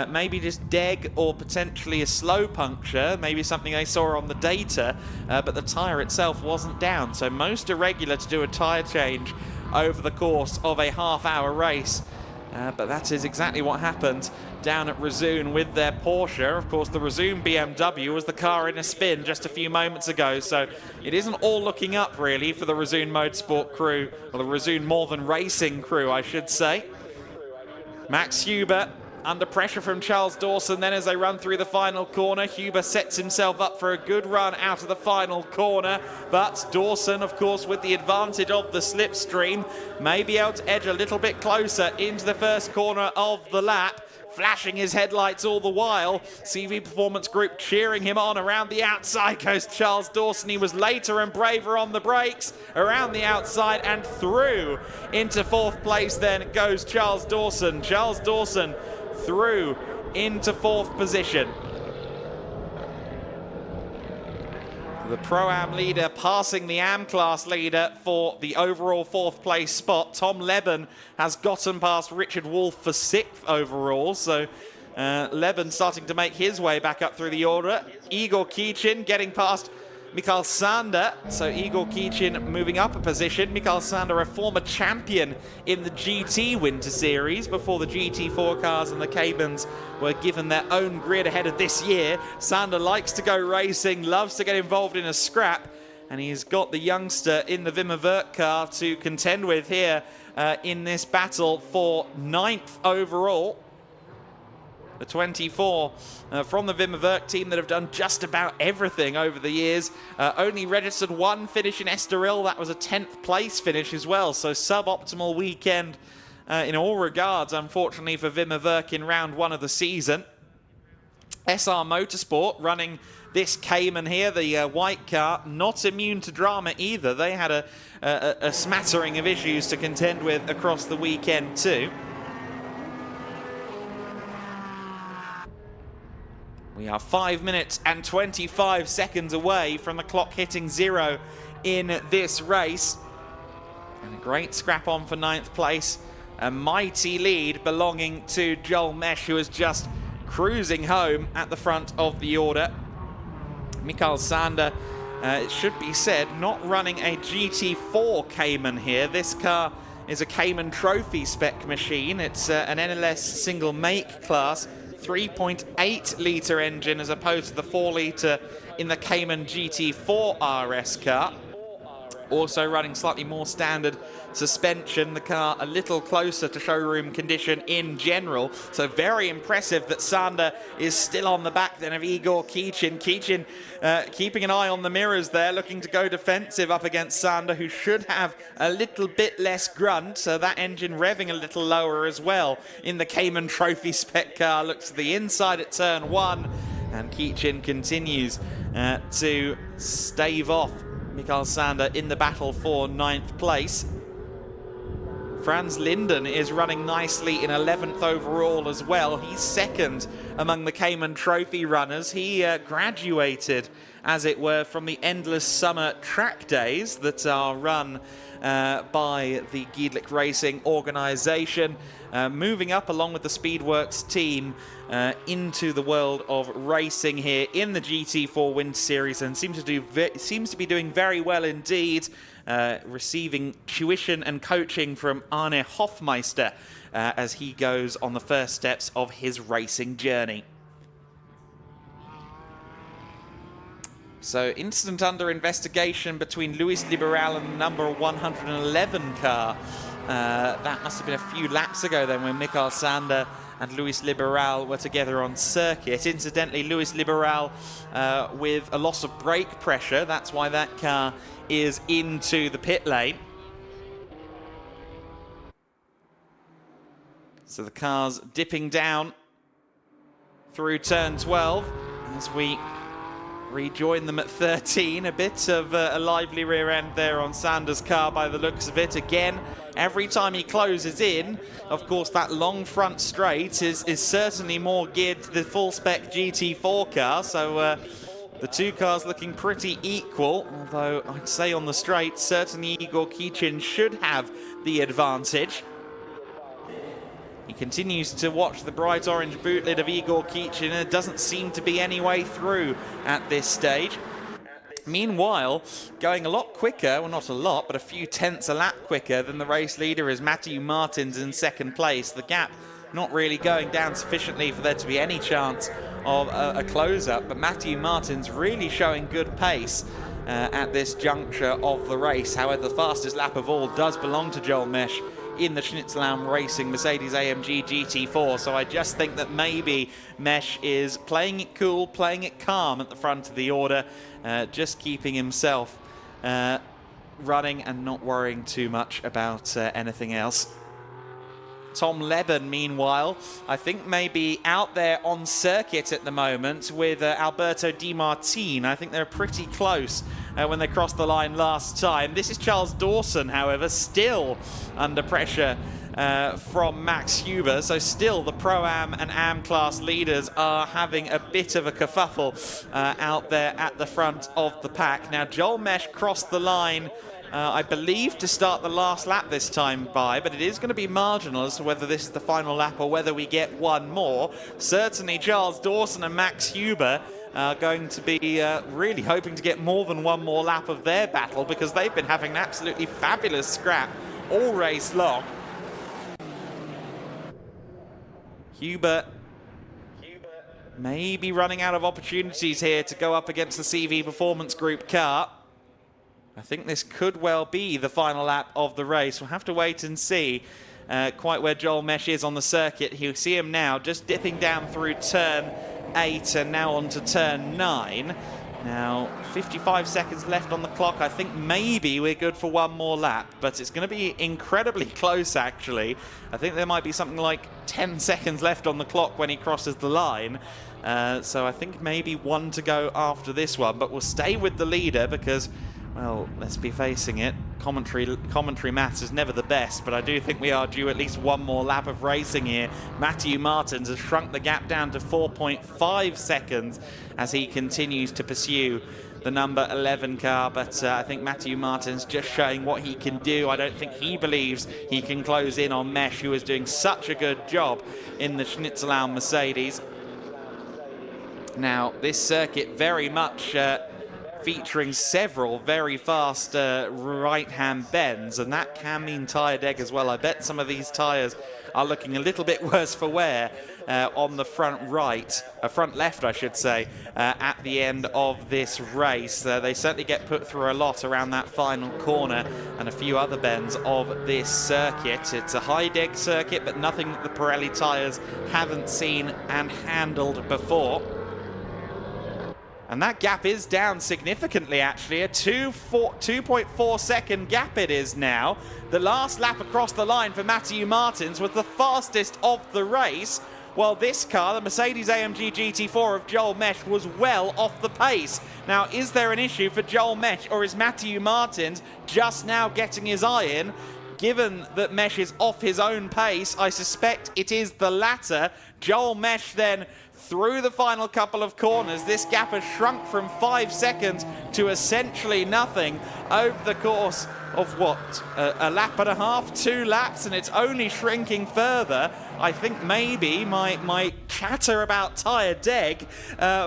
Maybe just deg or potentially a slow puncture, maybe something I saw on the data, but the tyre itself wasn't down. So most irregular to do a tyre change over the course of a half-hour race. But that is exactly what happened down at Rezoon with their Porsche. Of course, the Rezoon BMW was the car in a spin just a few moments ago, so it isn't all looking up, really, for the Rezoon Motorsport crew, or the Rezoon More Than Racing crew, I should say. Max Huber under pressure from Charles Dawson. Then as they run through the final corner, Huber sets himself up for a good run out of the final corner. But Dawson, of course, with the advantage of the slipstream, may be able to edge a little bit closer into the first corner of the lap, flashing his headlights all the while. CV Performance Group cheering him on. Around the outside goes Charles Dawson. He was later and braver on the brakes. Around the outside and through into 4th place then goes Charles Dawson. Charles Dawson through into 4th position. The Pro-Am leader passing the Am class leader for the overall 4th place spot. Tom Leben has gotten past Richard Wolff for 6th overall, so Leben starting to make his way back up through the order. Igor Kichin getting past Mikael Sander, so Igor Kichin moving up a position. Mikael Sander, a former champion in the GT Winter Series before the GT4 cars and the Caymans were given their own grid ahead of this year. Sander likes to go racing, loves to get involved in a scrap, and he's got the youngster in the Wimmer Werk car to contend with here in this battle for 9th overall. The 24 from the Wimmer Werk team that have done just about everything over the years. Only registered 1 finish in Estoril. That was a 10th place finish as well. So suboptimal weekend in all regards, unfortunately, for Wimmer Werk in round 1 of the season. SR Motorsport running this Cayman here, the white car, not immune to drama either. They had a smattering of issues to contend with across the weekend too. We are 5 minutes and 25 seconds away from the clock hitting 0 in this race. And a great scrap on for 9th place. A mighty lead belonging to Joel Mesh, who is just cruising home at the front of the order. Mikael Sander, it should be said, not running a GT4 Cayman here. This car is a Cayman Trophy spec machine. It's an NLS single make class. 3.8 litre engine as opposed to the 4 litre in the Cayman GT4 RS car. Also running slightly more standard suspension, the car a little closer to showroom condition in general. So very impressive that Sander is still on the back then of Igor Kichin. Kichin keeping an eye on the mirrors there, looking to go defensive up against Sander, who should have a little bit less grunt. So that engine revving a little lower as well in the Cayman Trophy spec car. Looks to the inside at turn 1, and Kichin continues to stave off Mikael Sander in the battle for 9th place. Franz Linden is running nicely in 11th overall as well. He's second among the Cayman Trophy runners. He graduated, as it were, from the endless summer track days that are run by the Giedlich Racing organisation, moving up along with the Speedworks team into the world of racing here in the GT4 Winter Series, and seems to be doing very well indeed, receiving tuition and coaching from Arne Hofmeister as he goes on the first steps of his racing journey. So, incident under investigation between Luis Liberal and the number 111 car. That must have been a few laps ago then, when Mikael Sander and Luis Liberal were together on circuit. Incidentally, Luis Liberal with a loss of brake pressure. That's why that car is into the pit lane. So the car's dipping down through turn 12 as we rejoin them at 13. A bit of a lively rear end there on Sanders' car by the looks of it. Again, every time he closes in, of course, that long front straight is certainly more geared to the full-spec GT4 car. So the two cars looking pretty equal, although I'd say on the straight, certainly Igor Kichin should have the advantage. He continues to watch the bright orange boot lid of Igor Kichin, and it doesn't seem to be any way through at this stage. Meanwhile, going a lot quicker, well, not a lot, but a few tenths a lap quicker than the race leader is Matthew Martins in second place. The gap not really going down sufficiently for there to be any chance of a close-up, but Matthew Martins really showing good pace at this juncture of the race. However, the fastest lap of all does belong to Joel Mesh in the Schnitzelam Racing Mercedes-AMG GT4, so I just think that maybe Mesh is playing it cool, playing it calm at the front of the order, just keeping himself running and not worrying too much about anything else. Tom Leben, meanwhile, I think maybe out there on circuit at the moment with Alberto Di Martine. I think they're pretty close when they crossed the line last time. This is Charles Dawson, however, still under pressure from Max Huber. So still the Pro-Am and Am class leaders are having a bit of a kerfuffle out there at the front of the pack. Now, Joel Mesh crossed the line I believe to start the last lap this time by, but it is going to be marginal as to whether this is the final lap or whether we get one more. Certainly Charles Dawson and Max Huber are going to be really hoping to get more than one more lap of their battle, because they've been having an absolutely fabulous scrap all race long. Huber may be running out of opportunities here to go up against the CV Performance Group car. I think this could well be the final lap of the race. We'll have to wait and see quite where Joel Mesh is on the circuit. You'll see him now just dipping down through turn 8 and now on to turn 9. Now, 55 seconds left on the clock. I think maybe we're good for one more lap, but it's going to be incredibly close, actually. I think there might be something like 10 seconds left on the clock when he crosses the line. So I think maybe one to go after this one, but we'll stay with the leader because, well, let's be facing it. Commentary maths is never the best, but I do think we are due at least one more lap of racing here. Matthew Martins has shrunk the gap down to 4.5 seconds as he continues to pursue the number 11 car, but I think Matthew Martins just showing what he can do. I don't think he believes he can close in on Mesh, who is doing such a good job in the Schnitzelau Mercedes. Now, this circuit very much featuring several very fast right-hand bends, and that can mean tyre deg as well. I bet some of these tyres are looking a little bit worse for wear on the front left, I should say, at the end of this race. They certainly get put through a lot around that final corner and a few other bends of this circuit. It's a high deg circuit, but nothing that the Pirelli tyres haven't seen and handled before. And that gap is down significantly, actually. A 2.4 second gap it is now. The last lap across the line for Matthew Martins was the fastest of the race, while this car, the Mercedes-AMG GT4 of Joel Mesh, was well off the pace. Now, is there an issue for Joel Mesh, or is Matthew Martins just now getting his eye in? Given that Mesh is off his own pace, I suspect it is the latter. Joel Mesh then through the final couple of corners. This gap has shrunk from 5 seconds to essentially nothing over the course of what, a lap and a half, 2 laps, and it's only shrinking further. I think maybe my chatter about tyre deg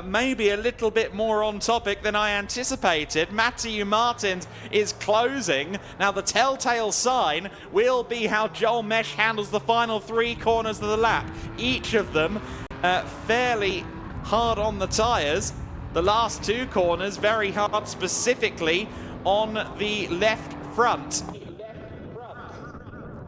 may be a little bit more on topic than I anticipated. Matthew Martins is closing. Now the telltale sign will be how Joel Mesh handles the final 3 corners of the lap. Each of them fairly hard on the tyres. The last 2 corners very hard, specifically on the left front.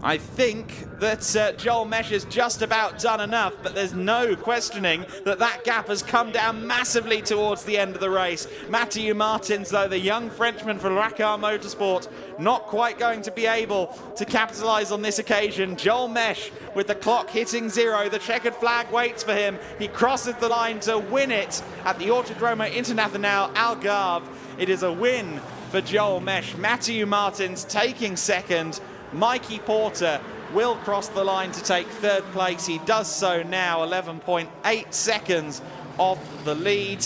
I think that Joel Mesh has just about done enough, but there's no questioning that that gap has come down massively towards the end of the race. Matthew Martins, though, the young Frenchman for Racar Motorsport, not quite going to be able to capitalise on this occasion. Joel Mesh with the clock hitting 0. The checkered flag waits for him. He crosses the line to win it at the Autodromo Internacional Algarve. It is a win for Joel Mesh. Matthew Martins taking second. Mikey Porter will cross the line to take 3rd place. He does so now, 11.8 seconds off the lead.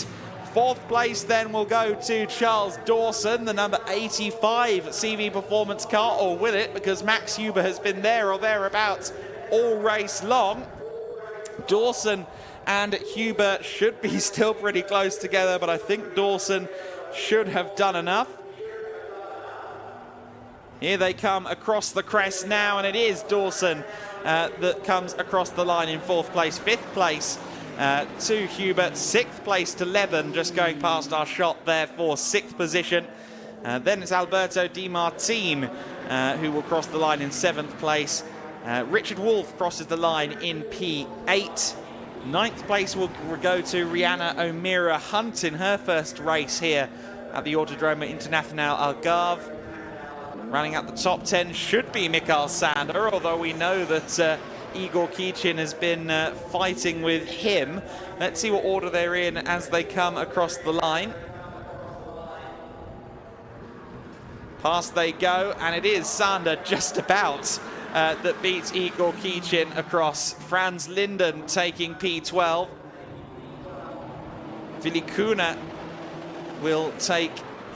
4th place then will go to Charles Dawson, the number 85 CV Performance car, or will it? Because Max Huber has been there or thereabouts all race long. Dawson and Huber should be still pretty close together, but I think Dawson should have done enough. Here they come across the crest now, and it is Dawson that comes across the line in 4th place. 5th place to Hubert, 6th place to Leben, just going past our shot there for 6th position. Then it's Alberto Di Martin who will cross the line in 7th place. Richard Wolff crosses the line in P8. 9th place will go to Rihanna O'Meara Hunt in her first race here at the Autodromo Internacional Algarve. Running out the top 10 should be Mikael Sander, although we know that Igor Kichin has been fighting with him. Let's see what order they're in as they come across the line. Past they go, and it is Sander just about that beats Igor Kichin across. Franz Linden taking P12. Vilikuna will take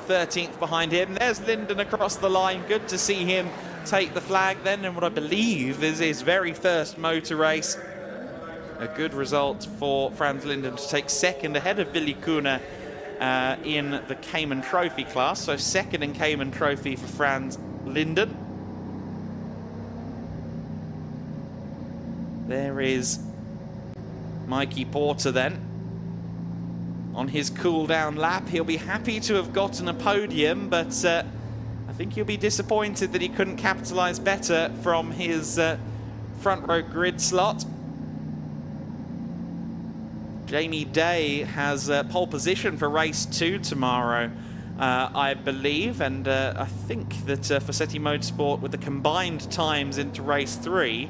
13th behind him. There's Linden across the line. Good to see him take the flag then in what I believe is his very first motor race. A good result for Franz Linden to take 2nd ahead of Vilikuna in the Cayman Trophy class. So 2nd in Cayman Trophy for Franz Linden. There is Mikey Porter then. On his cool-down lap, he'll be happy to have gotten a podium, but I think he'll be disappointed that he couldn't capitalise better from his front row grid slot. Jamie Day has pole position for race 2 tomorrow, I believe, and I think that Facchetti Motorsport, with the combined times into race 3,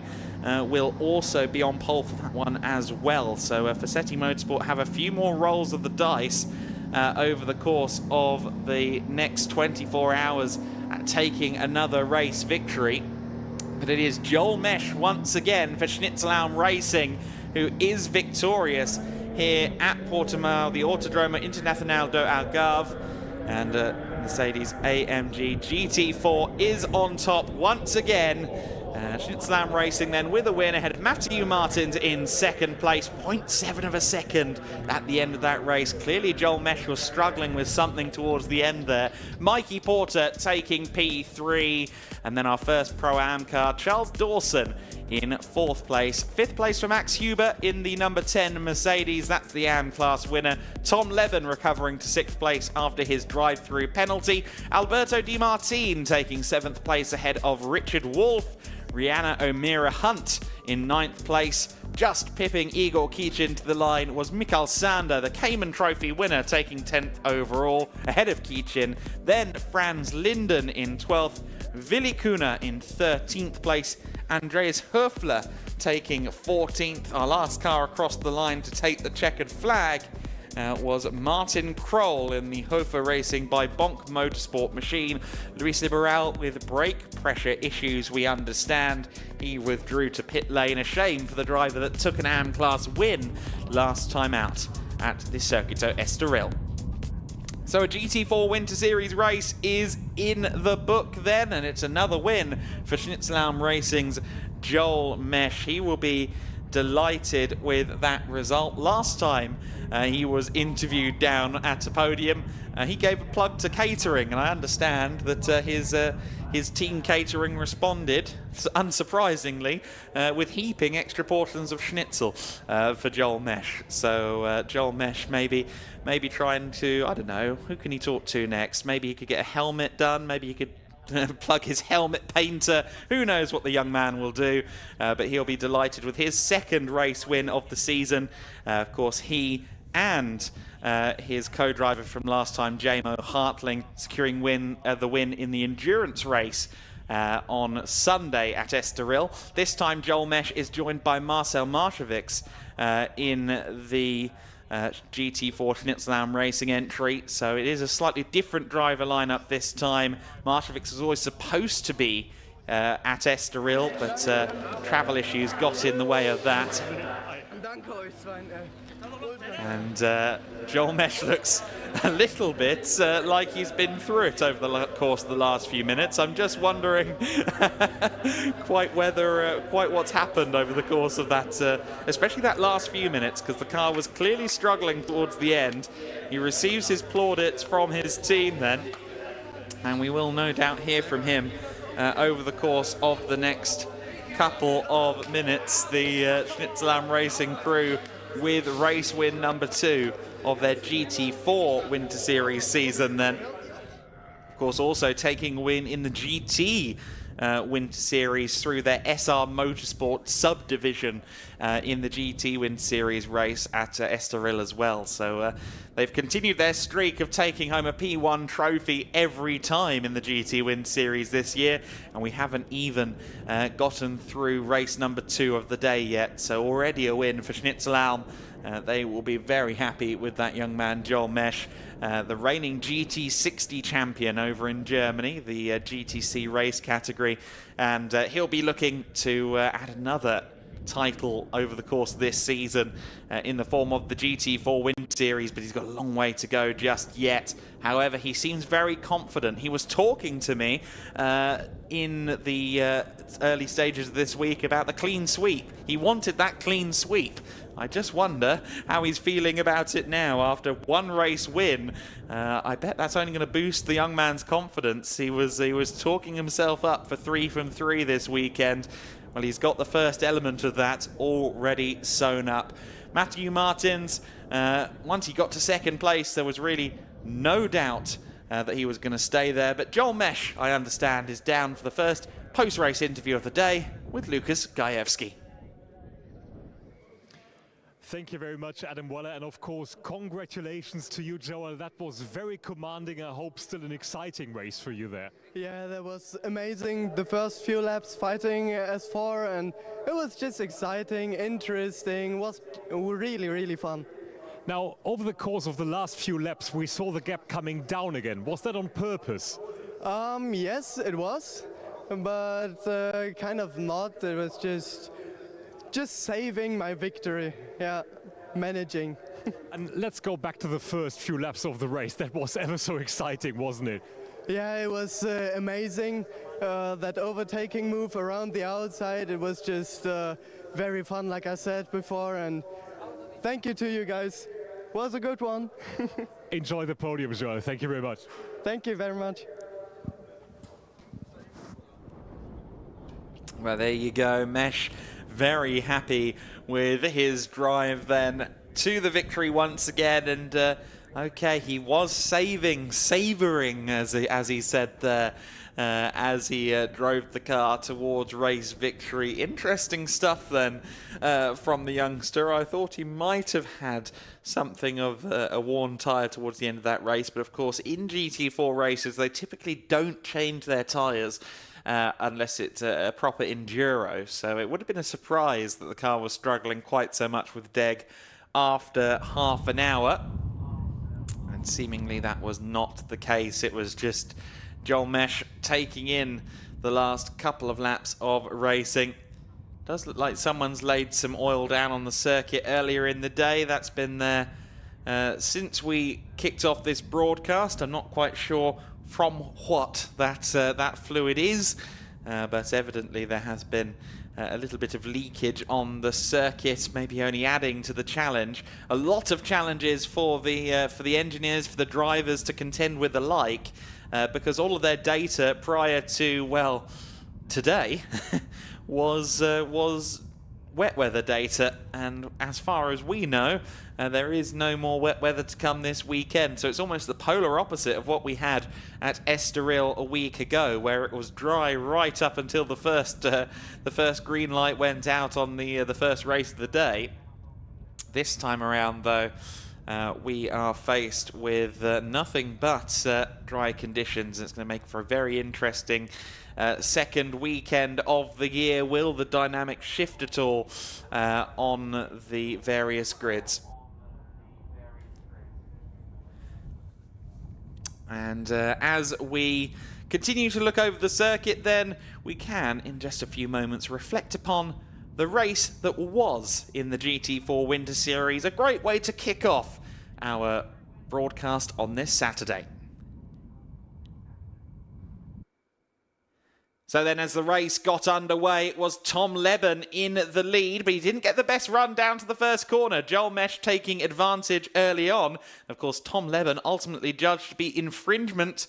will also be on pole for that one as well. So Facchetti Motorsport have a few more rolls of the dice over the course of the next 24 hours at taking another race victory. But it is Joel Mesh once again for Schnitzelhelm Racing, who is victorious here at Portimao, the Autodromo Internacional do Algarve, and Mercedes-AMG GT4 is on top once again. Schnitzelam Racing then with a win ahead of Matthew Martins in second place, 0.7 of a second at the end of that race. Clearly Joel Mesh was struggling with something towards the end there. Mikey Porter taking P3, and then our first Pro-Am car, Charles Dawson in fourth place. Fifth place for Max Huber in the number 10 Mercedes. That's the AM class winner. Tom Levin recovering to sixth place after his drive-through penalty. Alberto Di Martin taking seventh place ahead of Richard Wolff. Rihanna O'Meara Hunt in ninth place. Just pipping Igor Kichin to the line was Mikael Sander, the Cayman Trophy winner, taking 10th overall ahead of Kichin. Then Franz Linden in 12th. Willi Kuna in 13th place. Andreas Höfler taking 14th. Our last car across the line to take the checkered flag was Martin Kroll in the Hofer Racing by Bonk Motorsport machine. Luis Liberal with brake pressure issues, we understand. He withdrew to pit lane. A shame for the driver that took an AM class win last time out at the Circuito Estoril. So a GT4 Winter Series race is in the book then, and it's another win for Schnitzelam Racing's Joel Mesh. He will be delighted with that result. Last time he was interviewed down at a podium, he gave a plug to catering, and I understand that his team catering responded, unsurprisingly, with heaping extra portions of schnitzel for Joel Mesh. So Joel Mesh maybe trying to, I don't know, who can he talk to next? Maybe he could get a helmet done, maybe he could plug his helmet painter. Who knows what the young man will do, but he'll be delighted with his second race win of the season. Of course, he and his co-driver from last time, Jamo Hartling, securing the win in the endurance race on Sunday at Estoril. This time Joel Mesh is joined by Marcel Maršovics in the GT4 Schnitzelam Racing entry, so it is a slightly different driver lineup this time. Maršovics was always supposed to be at Estoril, but travel issues got in the way of that. And Joel Mesh looks a little bit like he's been through it over the course of the last few minutes. I'm just wondering quite what's happened over the course of that, especially that last few minutes, because the car was clearly struggling towards the end. He receives his plaudits from his team then, and we will no doubt hear from him over the course of the next couple of minutes. The Schnitzelam Racing crew with race win number 2 of their GT4 Winter Series season then. Of course, also taking a win in the GT Winter Series through their SR Motorsport subdivision in the GT Winter Series race at Estoril as well. So they've continued their streak of taking home a P1 trophy every time in the GT Winter Series this year, and we haven't even gotten through race number 2 of the day yet. So already a win for Schnitzelam. They will be very happy with that young man, Joel Mesh, the reigning GT60 champion over in Germany, the GTC race category, and he'll be looking to add another title over the course of this season in the form of the GT4 Winter Series, but he's got a long way to go just yet. However, he seems very confident. He was talking to me in the early stages of this week about the clean sweep. He wanted that clean sweep. I just wonder how he's feeling about it now after one race win. I bet that's only going to boost the young man's confidence. He was talking himself up for 3 from 3 this weekend. Well, he's got the first element of that already sewn up. Matthew Martins, once he got to second place, there was really no doubt that he was going to stay there. But Joel Mesh, I understand, is down for the first post-race interview of the day with Lukas Gajewski. Thank you very much, Adam Weller, and of course, congratulations to you, Joel. That was very commanding. I hope still an exciting race for you there. Yeah, that was amazing. The first few laps fighting S4, and it was just exciting, interesting, was really, really fun. Now, over the course of the last few laps, we saw the gap coming down again. Was that on purpose? Yes, it was, but kind of not. It was just saving my victory, yeah, managing. And let's go back to the first few laps of the race. That was ever so exciting, wasn't it? Yeah, it was amazing. that overtaking move around the outside. It was just very fun, like I said before, and thank you to you guys. Was a good one. Enjoy the podium as well. Thank you very much. Thank you very much. Well, there you go. Mesh very happy with his drive then to the victory once again. And okay, he was savouring, as he said there, as he drove the car towards race victory. Interesting stuff then from the youngster. I thought he might have had something of a worn tyre towards the end of that race, but of course in GT4 races they typically don't change their tyres unless it's a proper enduro, so it would have been a surprise that the car was struggling quite so much with DEG after half an hour, and seemingly that was not the case. It was just Joel Mesh taking in the last couple of laps of racing. Does look like someone's laid some oil down on the circuit earlier in the day. That's been there since we kicked off this broadcast. I'm not quite sure from what that fluid is, but evidently there has been a little bit of leakage on the circuit, maybe only adding to the challenge. A lot of challenges for the engineers, for the drivers to contend with alike, because all of their data prior to, well, today was wet weather data, and as far as we know, there is no more wet weather to come this weekend. So it's almost the polar opposite of what we had at Estoril a week ago, where it was dry right up until the first green light went out on the first race of the day. This time around, though, we are faced with nothing but dry conditions. It's going to make for a very interesting second weekend of the year. Will the dynamics shift at all on the various grids? And as we continue to look over the circuit, then we can, in just a few moments, reflect upon the race that was in the GT4 Winter Series. A great way to kick off our broadcast on this Saturday. So then as the race got underway, it was Tom Leben in the lead, but he didn't get the best run down to the first corner. Joel Mesh taking advantage early on. Of course, Tom Leben ultimately judged to be in infringement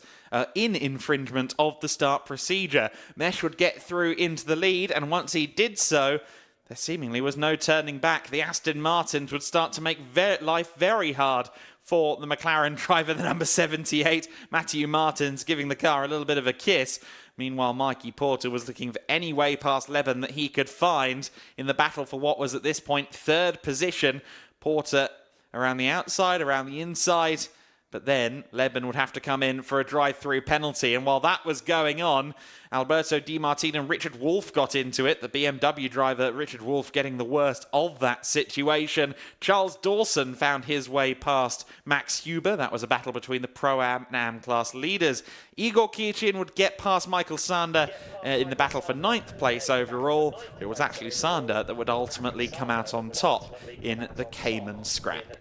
of the start procedure. Mesh would get through into the lead, and once he did so, there seemingly was no turning back. The Aston Martins would start to make life very hard for the McLaren driver, the number 78, Matthew Martins, giving the car a little bit of a kiss. Meanwhile, Mikey Porter was looking for any way past Leben that he could find in the battle for what was at this point third position. Porter around the outside, around the inside, but then Leben would have to come in for a drive-through penalty. And while that was going on, Alberto Di Martino and Richard Wolff got into it. The BMW driver, Richard Wolff, getting the worst of that situation. Charles Dawson found his way past Max Huber. That was a battle between the Pro-Am class leaders. Igor Kirchin would get past Michael Sander in the battle for 9th place overall. It was actually Sander that would ultimately come out on top in the Cayman scrap.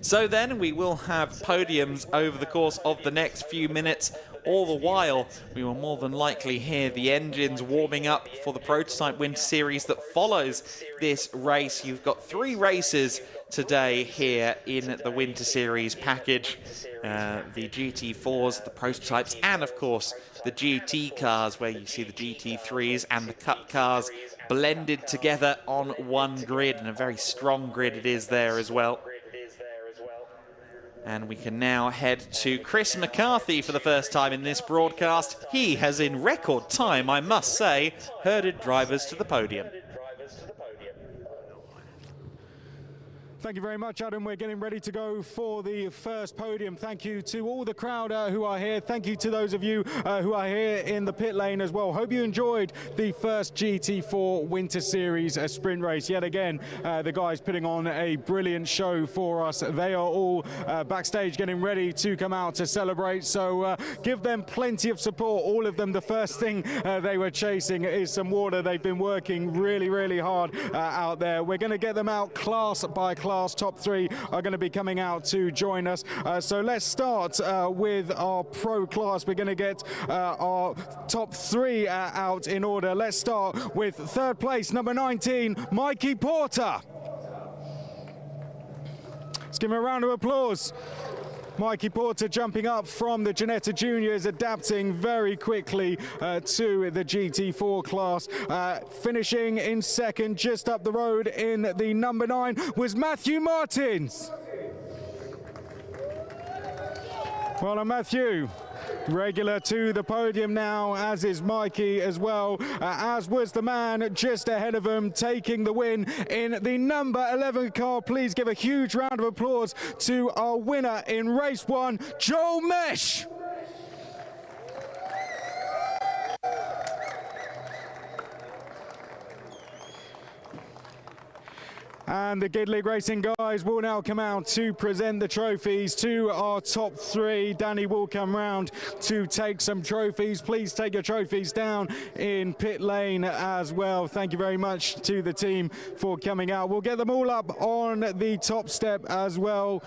So then we will have podiums over the course of the next few minutes. All the while, we will more than likely hear the engines warming up for the Prototype Winter Series that follows this race. You've got 3 races today here in the Winter Series package. The GT4s, the prototypes, and of course the GT cars, where you see the GT3s and the Cup cars blended together on one grid, and a very strong grid it is there as well. And we can now head to Chris McCarthy for the first time in this broadcast. He has, in record time, I must say, herded drivers to the podium. Thank you very much, Adam. We're getting ready to go for the first podium. Thank you to all the crowd who are here. Thank you to those of you who are here in the pit lane as well. Hope you enjoyed the first GT4 Winter Series sprint race. Yet again, the guys putting on a brilliant show for us. They are all backstage getting ready to come out to celebrate. So give them plenty of support. All of them, the first thing they were chasing is some water. They've been working really, really hard out there. We're going to get them out class by class. class top 3 are going to be coming out to join us. So let's start with our pro class. We're going to get our top 3 out in order. Let's start with third place, number 19, Mikey Porter. Let's give him a round of applause. Mikey Porter jumping up from the Jänner Juniors, adapting very quickly to the GT4 class. Finishing in second, just up the road in the number 9, was Matthew Martins. Well done, Matthew. Regular to the podium now, as is Mikey as well, as was the man just ahead of him taking the win in the number 11 car. Please give a huge round of applause to our winner in race 1, Joel Mesh. And the Gid League Racing guys will now come out to present the trophies to our top 3. Danny will come round to take some trophies. Please take your trophies down in pit lane as well. Thank you very much to the team for coming out. We'll get them all up on the top step as well.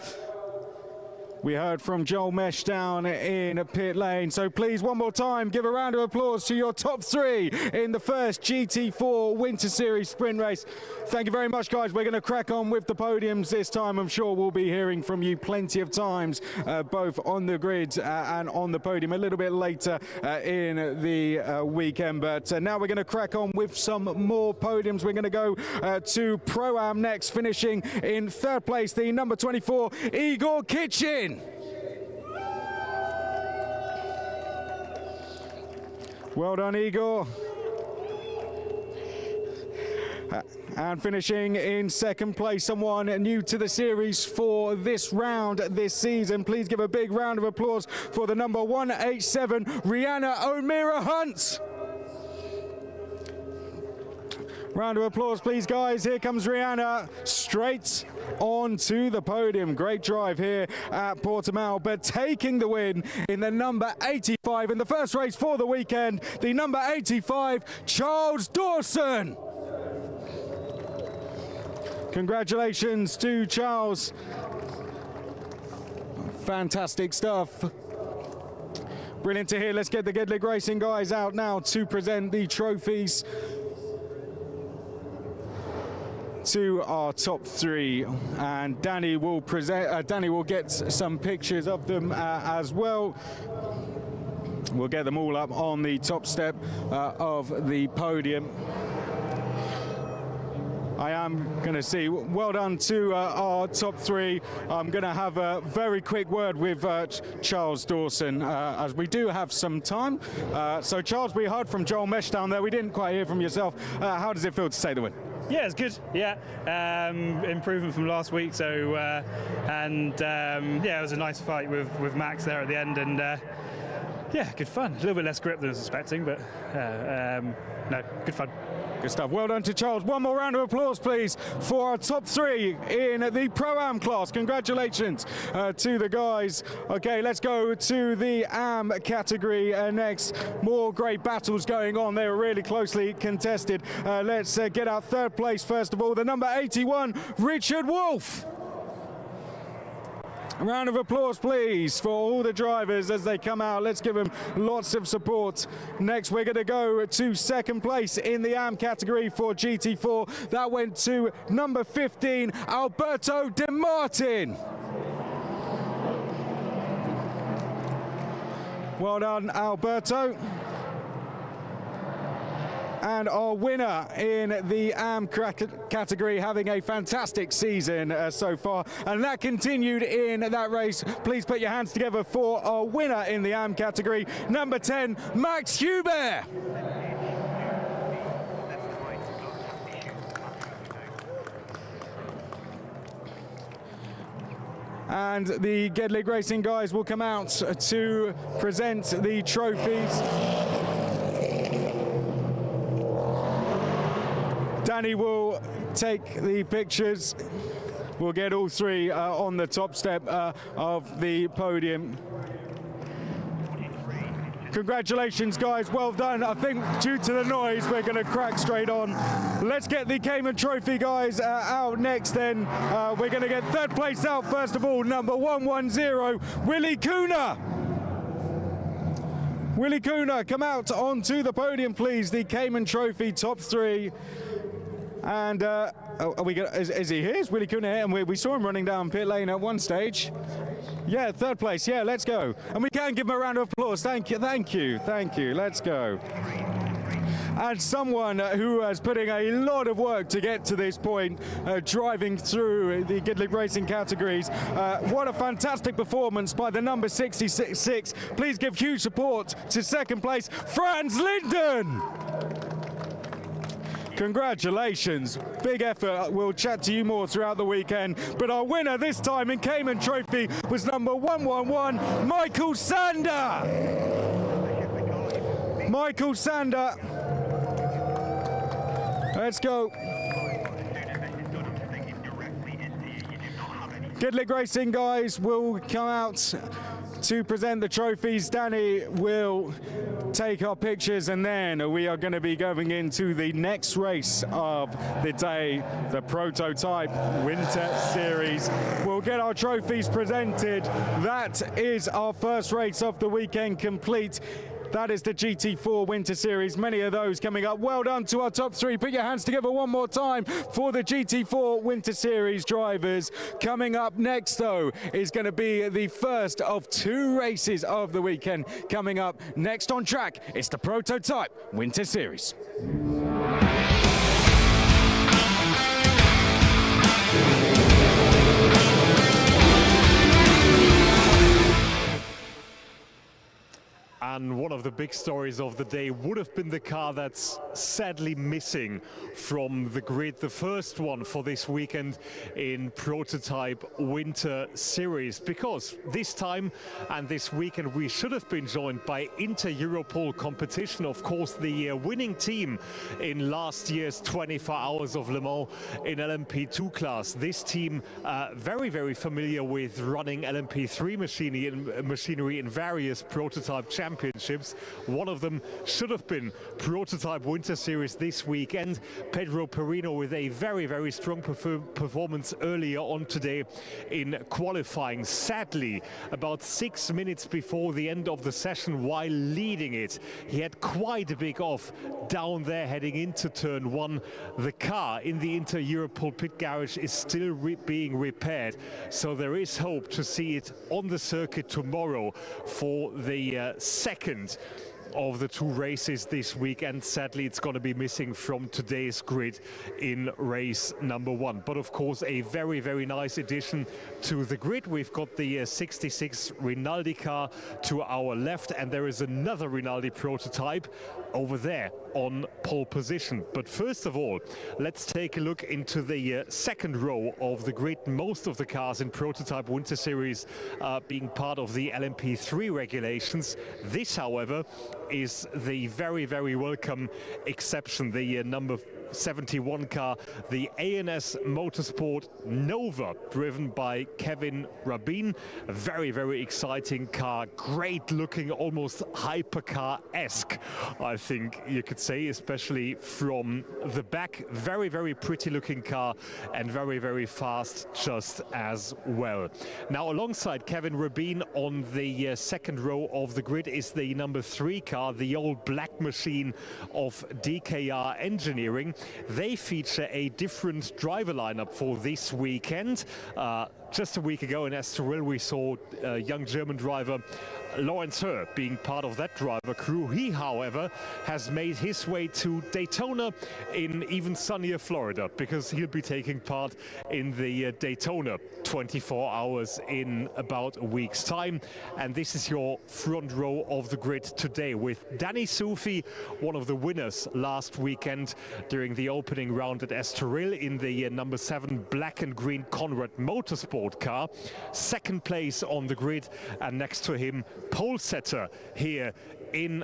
We heard from Joel Mesh down in pit lane. So please, one more time, give a round of applause to your top 3 in the first GT4 Winter Series sprint race. Thank you very much, guys. We're going to crack on with the podiums this time. I'm sure we'll be hearing from you plenty of times, both on the grid and on the podium a little bit later in the weekend. But now we're going to crack on with some more podiums. We're going to go to Pro-Am next, finishing in third place, the number 24, Igor Kitchen. Well done, Igor. And finishing in second place, someone new to the series for this round this season. Please give a big round of applause for the number 187, Rihanna O'Meara Hunt. Round of applause, please, guys. Here comes Rihanna, straight onto the podium. Great drive here at Portimao, but taking the win in the number 85 in the first race for the weekend, the number 85, Charles Dawson. Congratulations to Charles. Fantastic stuff. Brilliant to hear. Let's get the Gid League Racing guys out now to present the trophies to our top 3, and Danny will present. Danny will get some pictures of them as well. We'll get them all up on the top step of the podium. I am going to see. Well done to our top 3. I'm going to have a very quick word with Charles Dawson, as we do have some time. So Charles, we heard from Joel Mesh down there. We didn't quite hear from yourself. How does it feel to take the win? Yeah, it's good. Yeah, improvement from last week. So, yeah, it was a nice fight with Max there at the end, and yeah, good fun. A little bit less grip than I was expecting, but no, good fun. Good stuff. Well done to Charles. One more round of applause, please, for our top 3 in the Pro-Am class. Congratulations to the guys. Okay, let's go to the Am category next. More great battles going on. They were really closely contested. Let's get our third place, first of all. The number 81, Richard Wolf. A round of applause, please, for all the drivers as they come out. Let's give them lots of support. Next, we're going to go to second place in the AM category for GT4. That went to number 15, Alberto De Martin. Well done, Alberto. And our winner in the AM category, having a fantastic season so far. And that continued in that race. Please put your hands together for our winner in the AM category, number 10, Max Hubert. And the Gid League Racing guys will come out to present the trophies. Danny will take the pictures. We'll get all 3 on the top step of the podium. Congratulations, guys. Well done. I think due to the noise, we're going to crack straight on. Let's get the Cayman Trophy, guys, out next then. We're going to get third place out, first of all, number 110, Willie Kuna. Willie Kuna, come out onto the podium, please. The Cayman Trophy top 3. And are we gonna, is he here? Is Willie Kuna here? And we saw him running down pit lane at one stage. Yeah, third place. Yeah, let's go. And we can give him a round of applause. Thank you, thank you, thank you. Let's go. And someone who is putting a lot of work to get to this point, driving through the Gid League Racing categories. What a fantastic performance by the number 66. Please give huge support to second place, Franz Linden. Congratulations, big effort. We'll chat to you more throughout the weekend. But our winner this time in Cayman Trophy was number 111, Michael Sander. Michael Sander. Let's go. Gid League Racing guys will come out to present the trophies. Danny will take our pictures, and then we are going to be going into the next race of the day, the Prototype Winter Series. We'll get our trophies presented. That is our first race of the weekend complete. That is the GT4 Winter Series. Many of those coming up. Well done to our top 3. Put your hands together one more time for the GT4 Winter Series drivers. Coming up next, though, is going to be the first of 2 races of the weekend. Coming up next on track, it's the Prototype Winter Series. And one of the big stories of the day would have been the car that's sadly missing from the grid. The first one for this weekend in Prototype Winter Series. Because this time and this weekend we should have been joined by Inter-Europol competition. Of course, the winning team in last year's 24 Hours of Le Mans in LMP2 class. This team very, very familiar with running LMP3 machinery in various prototype championships. One of them should have been Prototype Winter Series this weekend. Pedro Perino with a very, very strong performance earlier on today in qualifying. Sadly, about 6 minutes before the end of the session, while leading it, he had quite a big off down there heading into turn 1. The car in the Inter-Europol pit garage is still being repaired, so there is hope to see it on the circuit tomorrow for the second of the 2 races this week, and sadly it's going to be missing from today's grid in race number 1. But of course, a very, very nice addition to the grid. We've got the 66 Rinaldi car to our left, and there is another Rinaldi prototype over there on pole position. But first of all, let's take a look into the second row of the grid. Most of the cars in Prototype Winter Series being part of the LMP3 regulations. This, however, is the very, very welcome exception. The number 71 car, the ANS Motorsport Nova, driven by Kevin Rabin. A very, very exciting car, great looking, almost hypercar-esque, I think you could say, especially from the back. Very, very pretty looking car and very, very fast just as well. Now, alongside Kevin Rabin on the second row of the grid is the number 3 car, the old black machine of DKR Engineering. They feature a different driver lineup for this weekend. Just a week ago in Estoril, we saw a young German driver Lorenz Herr being part of that driver crew. He, however, has made his way to Daytona in even sunnier Florida, because he'll be taking part in the Daytona 24 Hours in about a week's time. And this is your front row of the grid today, with Danny Soufi, one of the winners last weekend during the opening round at Estoril in the number 7 black and green Conrad Motorsport car. Second place on the grid, and next to him, pole setter here in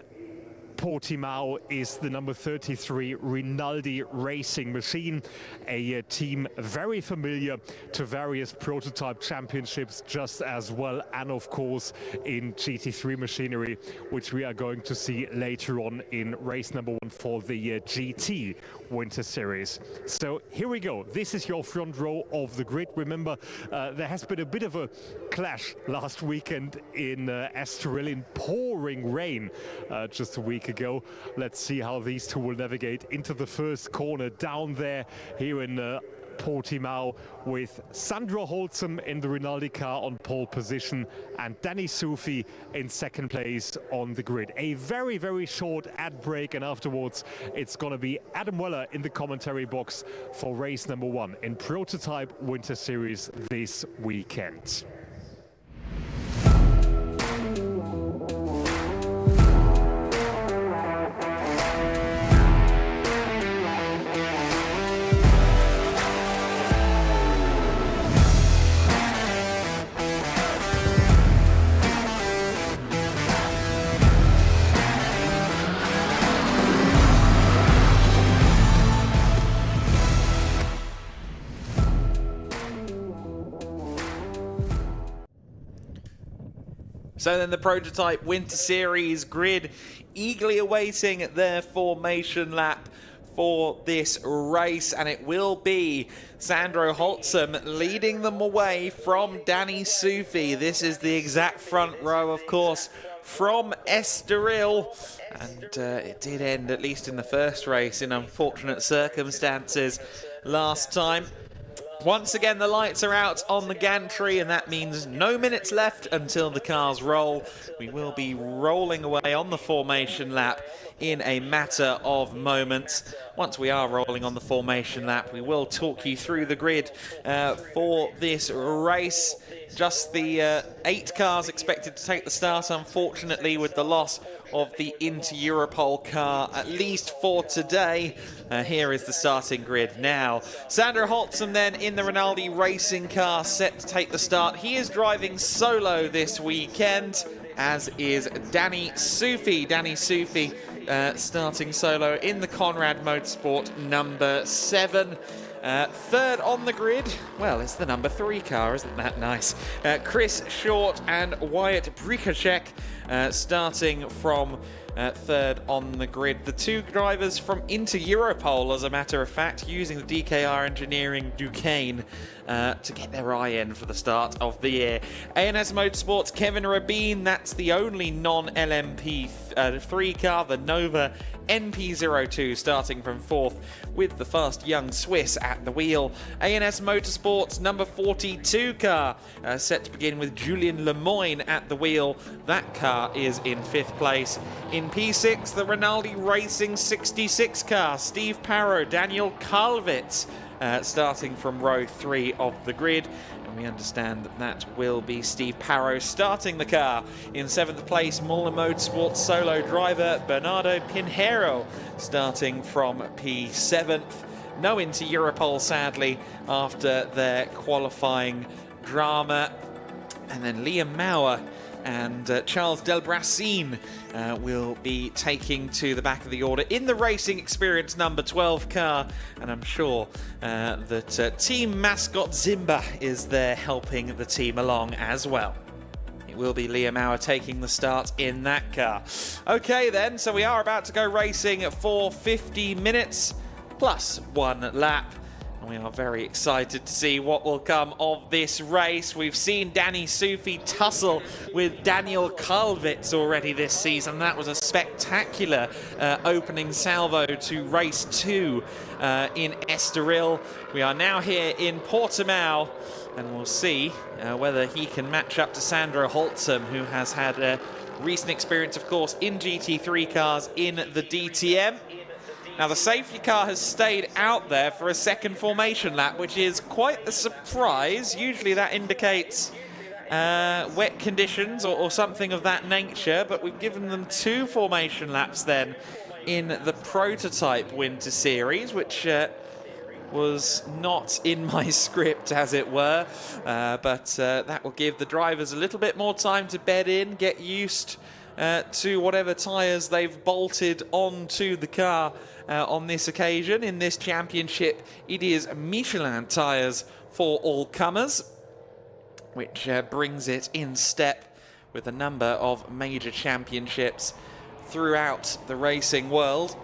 Portimao is the number 33 Rinaldi racing machine, a team very familiar to various prototype championships just as well, and of course in GT3 machinery, which we are going to see later on in race number 1 for the GT Winter Series. So here we go. This is your front row of the grid. Remember, there has been a bit of a clash last weekend in Estoril in pouring rain just a week ago. Let's see how these two will navigate into the first corner down there here in Portimao, with Sandro Holzem in the Rinaldi car on pole position and Danny Sufi in second place on the grid. A very, very short ad break, and afterwards it's going to be Adam Weller in the commentary box for race number 1 in Prototype Winter Series this weekend. So then the Prototype Winter Series grid eagerly awaiting their formation lap for this race, and it will be Sandro Holzem leading them away from Danny Sufi. This is the exact front row, of course, from Estoril, and it did end, at least in the first race, in unfortunate circumstances last time. Once again, the lights are out on the gantry, and that means no minutes left until the cars roll. We will be rolling away on the formation lap in a matter of moments. Once we are rolling on the formation lap, we will talk you through the grid for this race. Just the 8 cars expected to take the start, unfortunately, with the loss of the Inter-Europol car, at least for today. Here is the starting grid now. Sandro Holzem then in the Rinaldi racing car, set to take the start. He is driving solo this weekend, as is Danny Sufi. Danny Sufi starting solo in the Conrad Motorsport number 7. Third on the grid, well, it's the number 3 car, isn't that nice? Chris Short and Wyatt Brikacek starting from third on the grid. The 2 drivers from Inter-Europol, as a matter of fact, using the DKR Engineering Duquesne to get their eye in for the start of the year. ANS Motorsports, Kevin Rabin, that's the only non-LMP 3 car, the Nova NP02, starting from 4th with the fast young Swiss at the wheel. ANS Motorsports number 42 car, set to begin with Julien Lemoyne at the wheel. That car is in 5th place. In P6, the Rinaldi Racing 66 car, Steve Parrow, Daniel Kalvitz, starting from row 3 of the grid. And we understand that that will be Steve Parrow starting the car. In 7th place, Muller Motorsports solo driver Bernardo Pinheiro, starting from P7th. No Inter-Europol, sadly, after their qualifying drama. And then Liam Maurer and Charles Delbracin will be taking to the back of the order in the Racing Experience number 12 car, and I'm sure that team mascot Zimba is there helping the team along as well. It will be Liam Maurer taking the start in that car. Okay then, so we are about to go racing for 50 minutes plus 1 lap. We are very excited to see what will come of this race. We've seen Danny Sufi tussle with Daniel Kalvitz already this season. That was a spectacular opening salvo to race 2 in Estoril. We are now here in Portimao, and we'll see whether he can match up to Sandro Holzem, who has had a recent experience, of course, in GT3 cars in the DTM. Now, the safety car has stayed out there for a second formation lap, which is quite a surprise. Usually that indicates wet conditions or something of that nature, but we've given them 2 formation laps then in the Prototype Winter Series, which was not in my script, as it were, but that will give the drivers a little bit more time to bed in, get used to whatever tyres they've bolted onto the car on this occasion. In this championship, it is Michelin tyres for all comers, which brings it in step with a number of major championships throughout the racing world.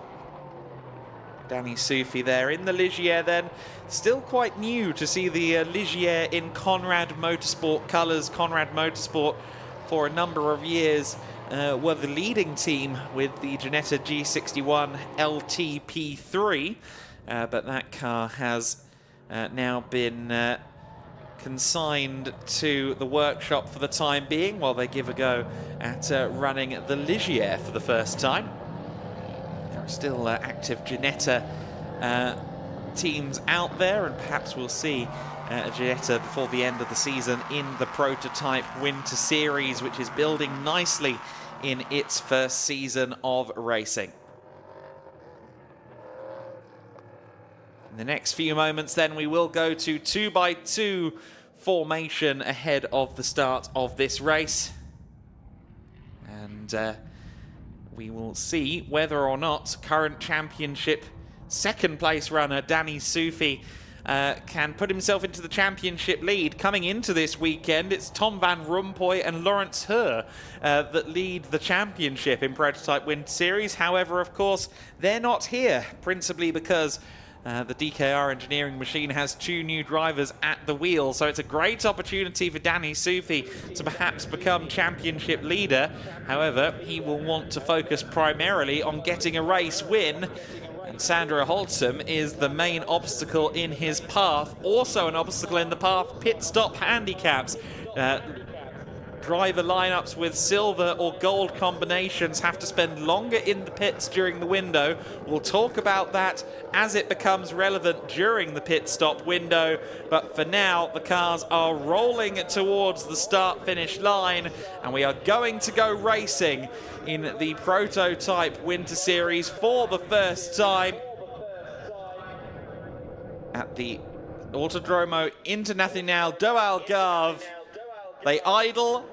Danny Soufi there in the Ligier then. Still quite new to see the Ligier in Conrad Motorsport colours. Conrad Motorsport for a number of years were the leading team with the Ginetta G61 LTP3, but that car has now been consigned to the workshop for the time being while they give a go at running the Ligier for the first time. There are still active Ginetta teams out there, and perhaps we'll see Ginetta before the end of the season in the Prototype Winter Series, which is building nicely in its first season of racing. In the next few moments then we will go to 2x2 formation ahead of the start of this race. And we will see whether or not current championship second place runner Danny Soufi can put himself into the championship lead. Coming into this weekend, it's Tom van Rompuy and Lawrence Herr that lead the championship in Prototype Winter Series. However, of course, they're not here, principally because the DKR engineering machine has 2 new drivers at the wheel, so it's a great opportunity for Danny Soufi to perhaps become championship leader. However, he will want to focus primarily on getting a race win, and Sandro Holtzum is the main obstacle in his path. Also an obstacle in the path, pit stop handicaps. Driver lineups with silver or gold combinations have to spend longer in the pits during the window. We'll talk about that as it becomes relevant during the pit stop window. But for now, the cars are rolling towards the start-finish line, and we are going to go racing in the Prototype Winter Series for the first time at the Autodromo Internacional do Algarve. They idle,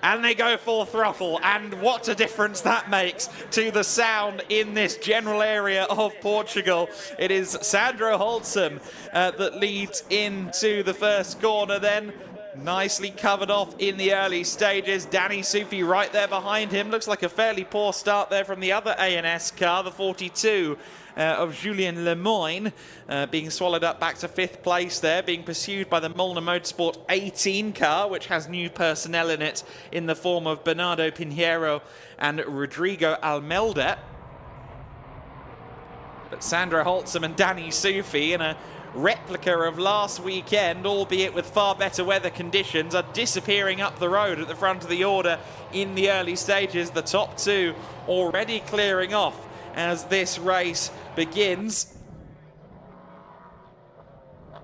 and they go full throttle. And what a difference that makes to the sound in this general area of Portugal. It is Sandro Holtzum that leads into the first corner then. Nicely covered off in the early stages. Danny Soufi right there behind him. Looks like a fairly poor start there from the other ANS car, the 42. Of Julien Lemoyne, being swallowed up back to 5th place there, being pursued by the Molnar Motorsport 18 car, which has new personnel in it in the form of Bernardo Pinheiro and Rodrigo Almeida. But Sandro Holtzum and Danny Soufi, in a replica of last weekend, albeit with far better weather conditions, are disappearing up the road at the front of the order in the early stages. The top 2 already clearing off as this race begins.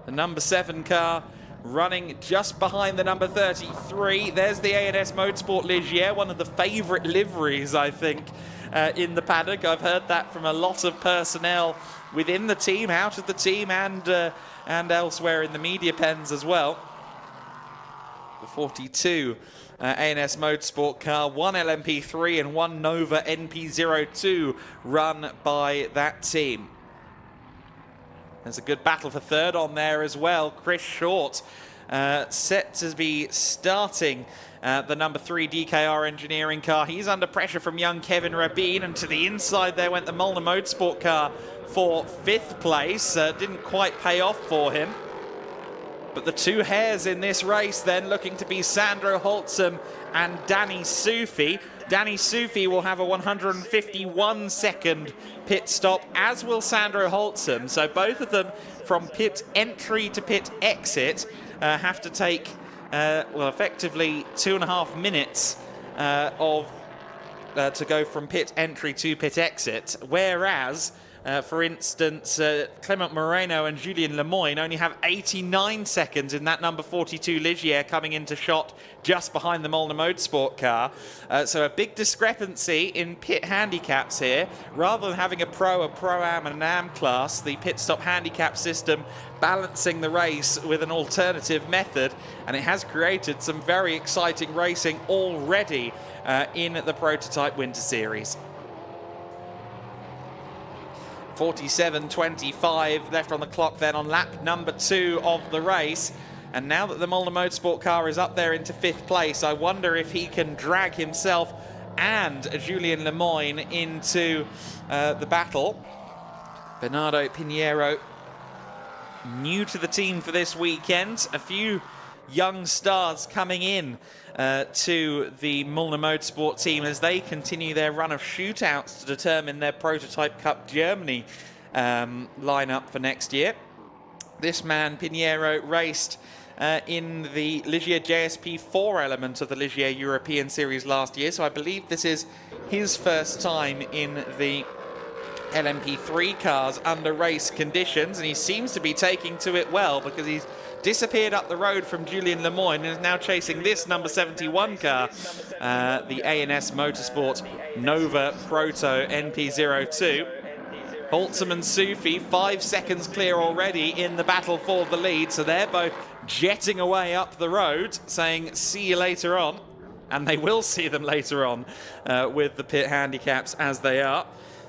The number 7 car running just behind the number 33. There's the ANS Motorsport Ligier, one of the favourite liveries, I think, in the paddock. I've heard that from a lot of personnel within the team, out of the team, and elsewhere in the media pens as well. The 42 ANS Motorsport car, 1 LMP3 and 1 Nova NP02 run by that team. There's a good battle for third on there as well. Chris Short set to be starting the number 3 DKR engineering car. He's under pressure from young Kevin Rabin, and to the inside there went the Molnar Motorsport car for 5th place. Didn't quite pay off for him. But the 2 hairs in this race then looking to be Sandro Holtzum and Danny Soufi. Danny Soufi will have a 151-second pit stop, as will Sandro Holtzum. So both of them from pit entry to pit exit have to take, well, effectively 2.5 minutes to go from pit entry to pit exit. Whereas For instance, Clement Moreno and Julien Lemoyne only have 89 seconds in that number 42 Ligier coming into shot just behind the Molnar Motorsport car. So a big discrepancy in pit handicaps here. Rather than having a Pro-Am and an Am class, the pit stop handicap system balancing the race with an alternative method, and it has created some very exciting racing already in the Prototype Winter Series. 47.25 left on the clock then on lap number 2 of the race. And now that the Molnar Motorsport car is up there into 5th place, I wonder if he can drag himself and Julien Lemoyne into the battle. Bernardo Pinheiro, new to the team for this weekend. A few young stars coming in to the Molnar Motorsport team as they continue their run of shootouts to determine their Prototype Cup Germany lineup for next year. This man, Pinheiro, raced in the Ligier JSP4 element of the Ligier European Series last year, so I believe this is his first time in the LMP3 cars under race conditions, and he seems to be taking to it well because he's disappeared up the road from Julien Lemoyne and is now chasing this number 71 car, the ANS Motorsport Nova Proto NP02. Holtzem and Sufi 5 seconds clear already in the battle for the lead, so they're both jetting away up the road saying see you later on, and they will see them later on with the pit handicaps as they are.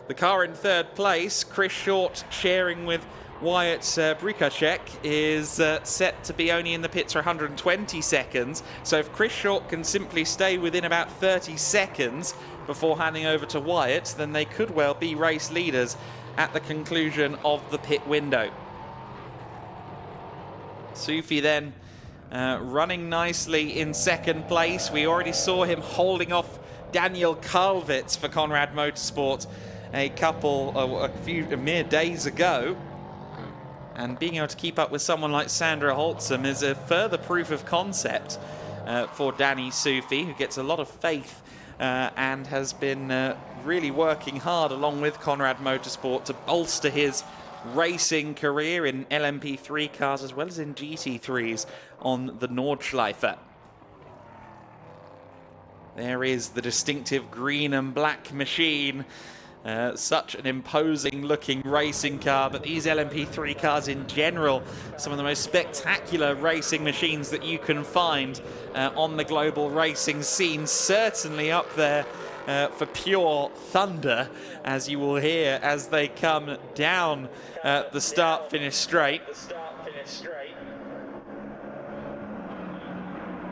The car in 3rd place, Chris Short sharing with Wyatt Brikacek, is set to be only in the pits for 120 seconds. So if Chris Short can simply stay within about 30 seconds before handing over to Wyatt, then they could well be race leaders at the conclusion of the pit window. Sufi then running nicely in 2nd place. We already saw him holding off Daniel Karlwitz for Conrad Motorsport a few mere days ago. And being able to keep up with someone like Sandra Holtzem is a further proof of concept for Danny Sufi, who gets a lot of faith and has been really working hard along with Conrad Motorsport to bolster his racing career in LMP3 cars as well as in GT3s on the Nordschleife. There is the distinctive green and black machine. Such an imposing looking racing car, but these LMP3 cars in general, some of the most spectacular racing machines that you can find on the global racing scene, certainly up there for pure thunder, as you will hear as they come down the start-finish straight.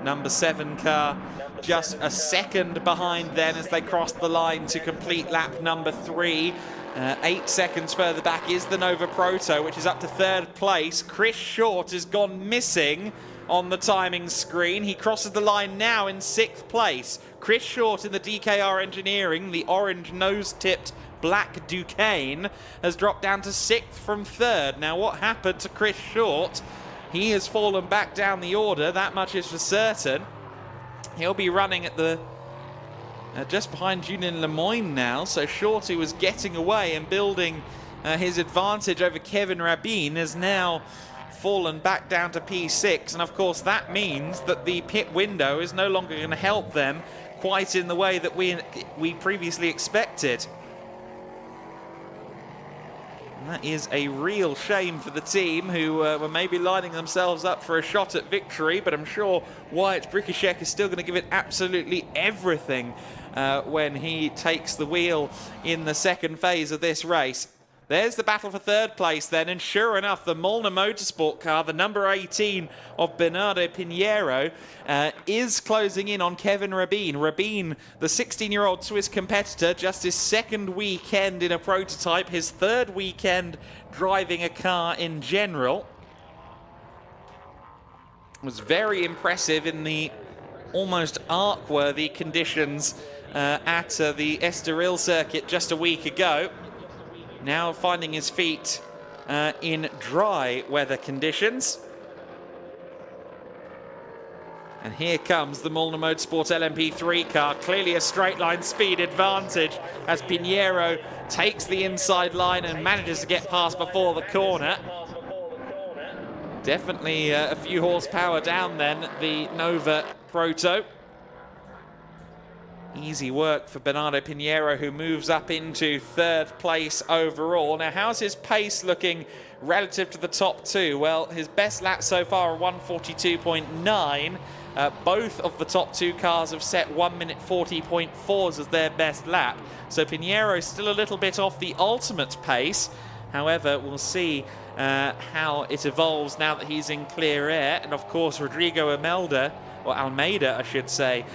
Number 7 car just a second behind then as they cross the line to complete lap number 3. 8 seconds further back is the Nova Proto, which is up to 3rd place. Chris Short has gone missing on the timing screen. He crosses the line now in 6th place. Chris Short in the DKR Engineering, the orange nose-tipped black Duquesne, has dropped down to 6th from 3rd. Now what happened to Chris Short? He has fallen back down the order, that much is for certain. He'll be running at the just behind Julien Lemoyne now, so Short, who was getting away and building his advantage over Kevin Rabin, has now fallen back down to P6, and of course that means that the pit window is no longer going to help them quite in the way that we previously expected. And that is a real shame for the team, who were maybe lining themselves up for a shot at victory, but I'm sure Wyatt Brikacek is still going to give it absolutely everything when he takes the wheel in the 2nd phase of this race. There's the battle for 3rd place then, and sure enough, the Molnar Motorsport car, the number 18 of Bernardo Pinheiro, is closing in on Kevin Rabin. Rabin, the 16-year-old Swiss competitor, just his 2nd weekend in a prototype, his 3rd weekend driving a car in general. Was very impressive in the almost arc-worthy conditions at the Estoril circuit just a week ago. Now finding his feet in dry weather conditions. And here comes the Molnar Motorsport LMP3 car. Clearly a straight line speed advantage as Pinheiro takes the inside line and manages to get past before the corner. Definitely a few horsepower down then, the Nova Proto. Easy work for Bernardo Pinheiro, who moves up into third place overall. Now, how's his pace looking relative to the top two? Well, his best lap so far are 1:42.9. Both of the top two cars have set 1:40.4 as their best lap. So Pinheiro still a little bit off the ultimate pace. However, we'll see how it evolves now that he's in clear air. And of course, Rodrigo Almeida, I should say,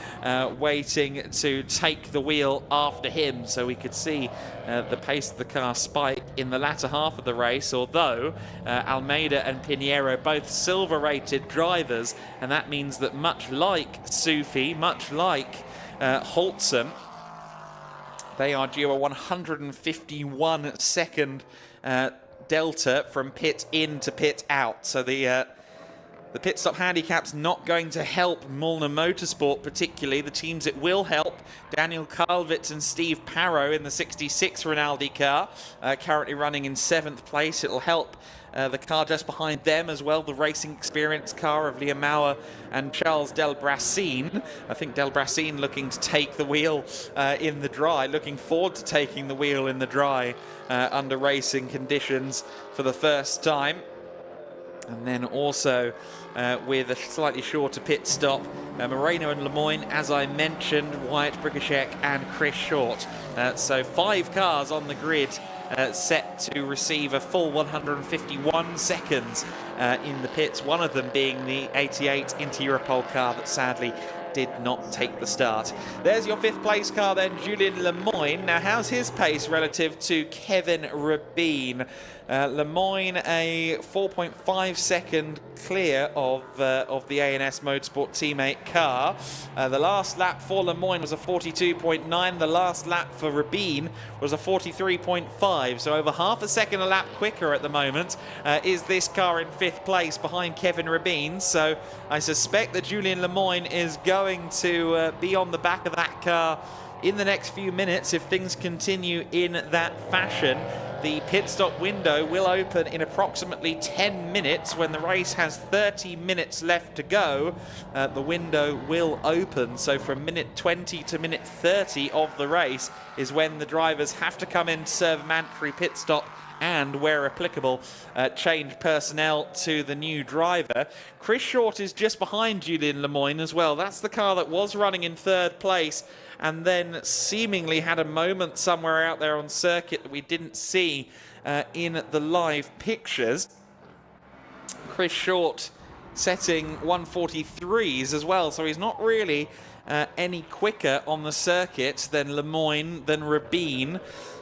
waiting to take the wheel after him. So we could see the pace of the car spike in the latter half of the race, although Almeida and Pinheiro both silver-rated drivers, and that means that much like Sufi, much like Holtzum, they are due a 151-second delta from pit in to pit out. So the pit stop handicap's not going to help Molnar Motorsport particularly. The teams it will help, Daniel Kalvitz and Steve Parrow in the 66 Rinaldi car, currently running in 7th place. It'll help the car just behind them as well, the racing experience car of Liam Mauer and Charles Delbracine. I think Delbracine looking to take the wheel in the dry, looking forward to taking the wheel in the dry under racing conditions for the first time. And then also with a slightly shorter pit stop, Moreno and Lemoyne, as I mentioned, Wyatt Brigashek and Chris Short. So 5 cars on the grid set to receive a full 151 seconds in the pits, one of them being the 88 Inter-Europol car that sadly did not take the start. There's your 5th place car then, Julien Lemoyne. Now, how's his pace relative to Kevin Rabin? Lemoyne a 4.5 second clear of the ANS Motorsport teammate car. The last lap for Lemoyne was a 42.9. The last lap for Rabin was a 43.5. So over half a second a lap quicker at the moment is this car in 5th place behind Kevin Rabin. So I suspect that Julien Lemoyne is going to be on the back of that car in the next few minutes if things continue in that fashion. The pit stop window will open in approximately 10 minutes. When the race has 30 minutes left to go, the window will open. So from minute 20 to minute 30 of the race is when the drivers have to come in to serve a mandatory pit stop and, where applicable, change personnel to the new driver. Chris Short is just behind Julien Lemoyne as well. That's the car that was running in 3rd place and then seemingly had a moment somewhere out there on circuit that we didn't see in the live pictures. Chris Short setting 143s as well, so he's not really any quicker on the circuit than Lemoyne, than Rabin.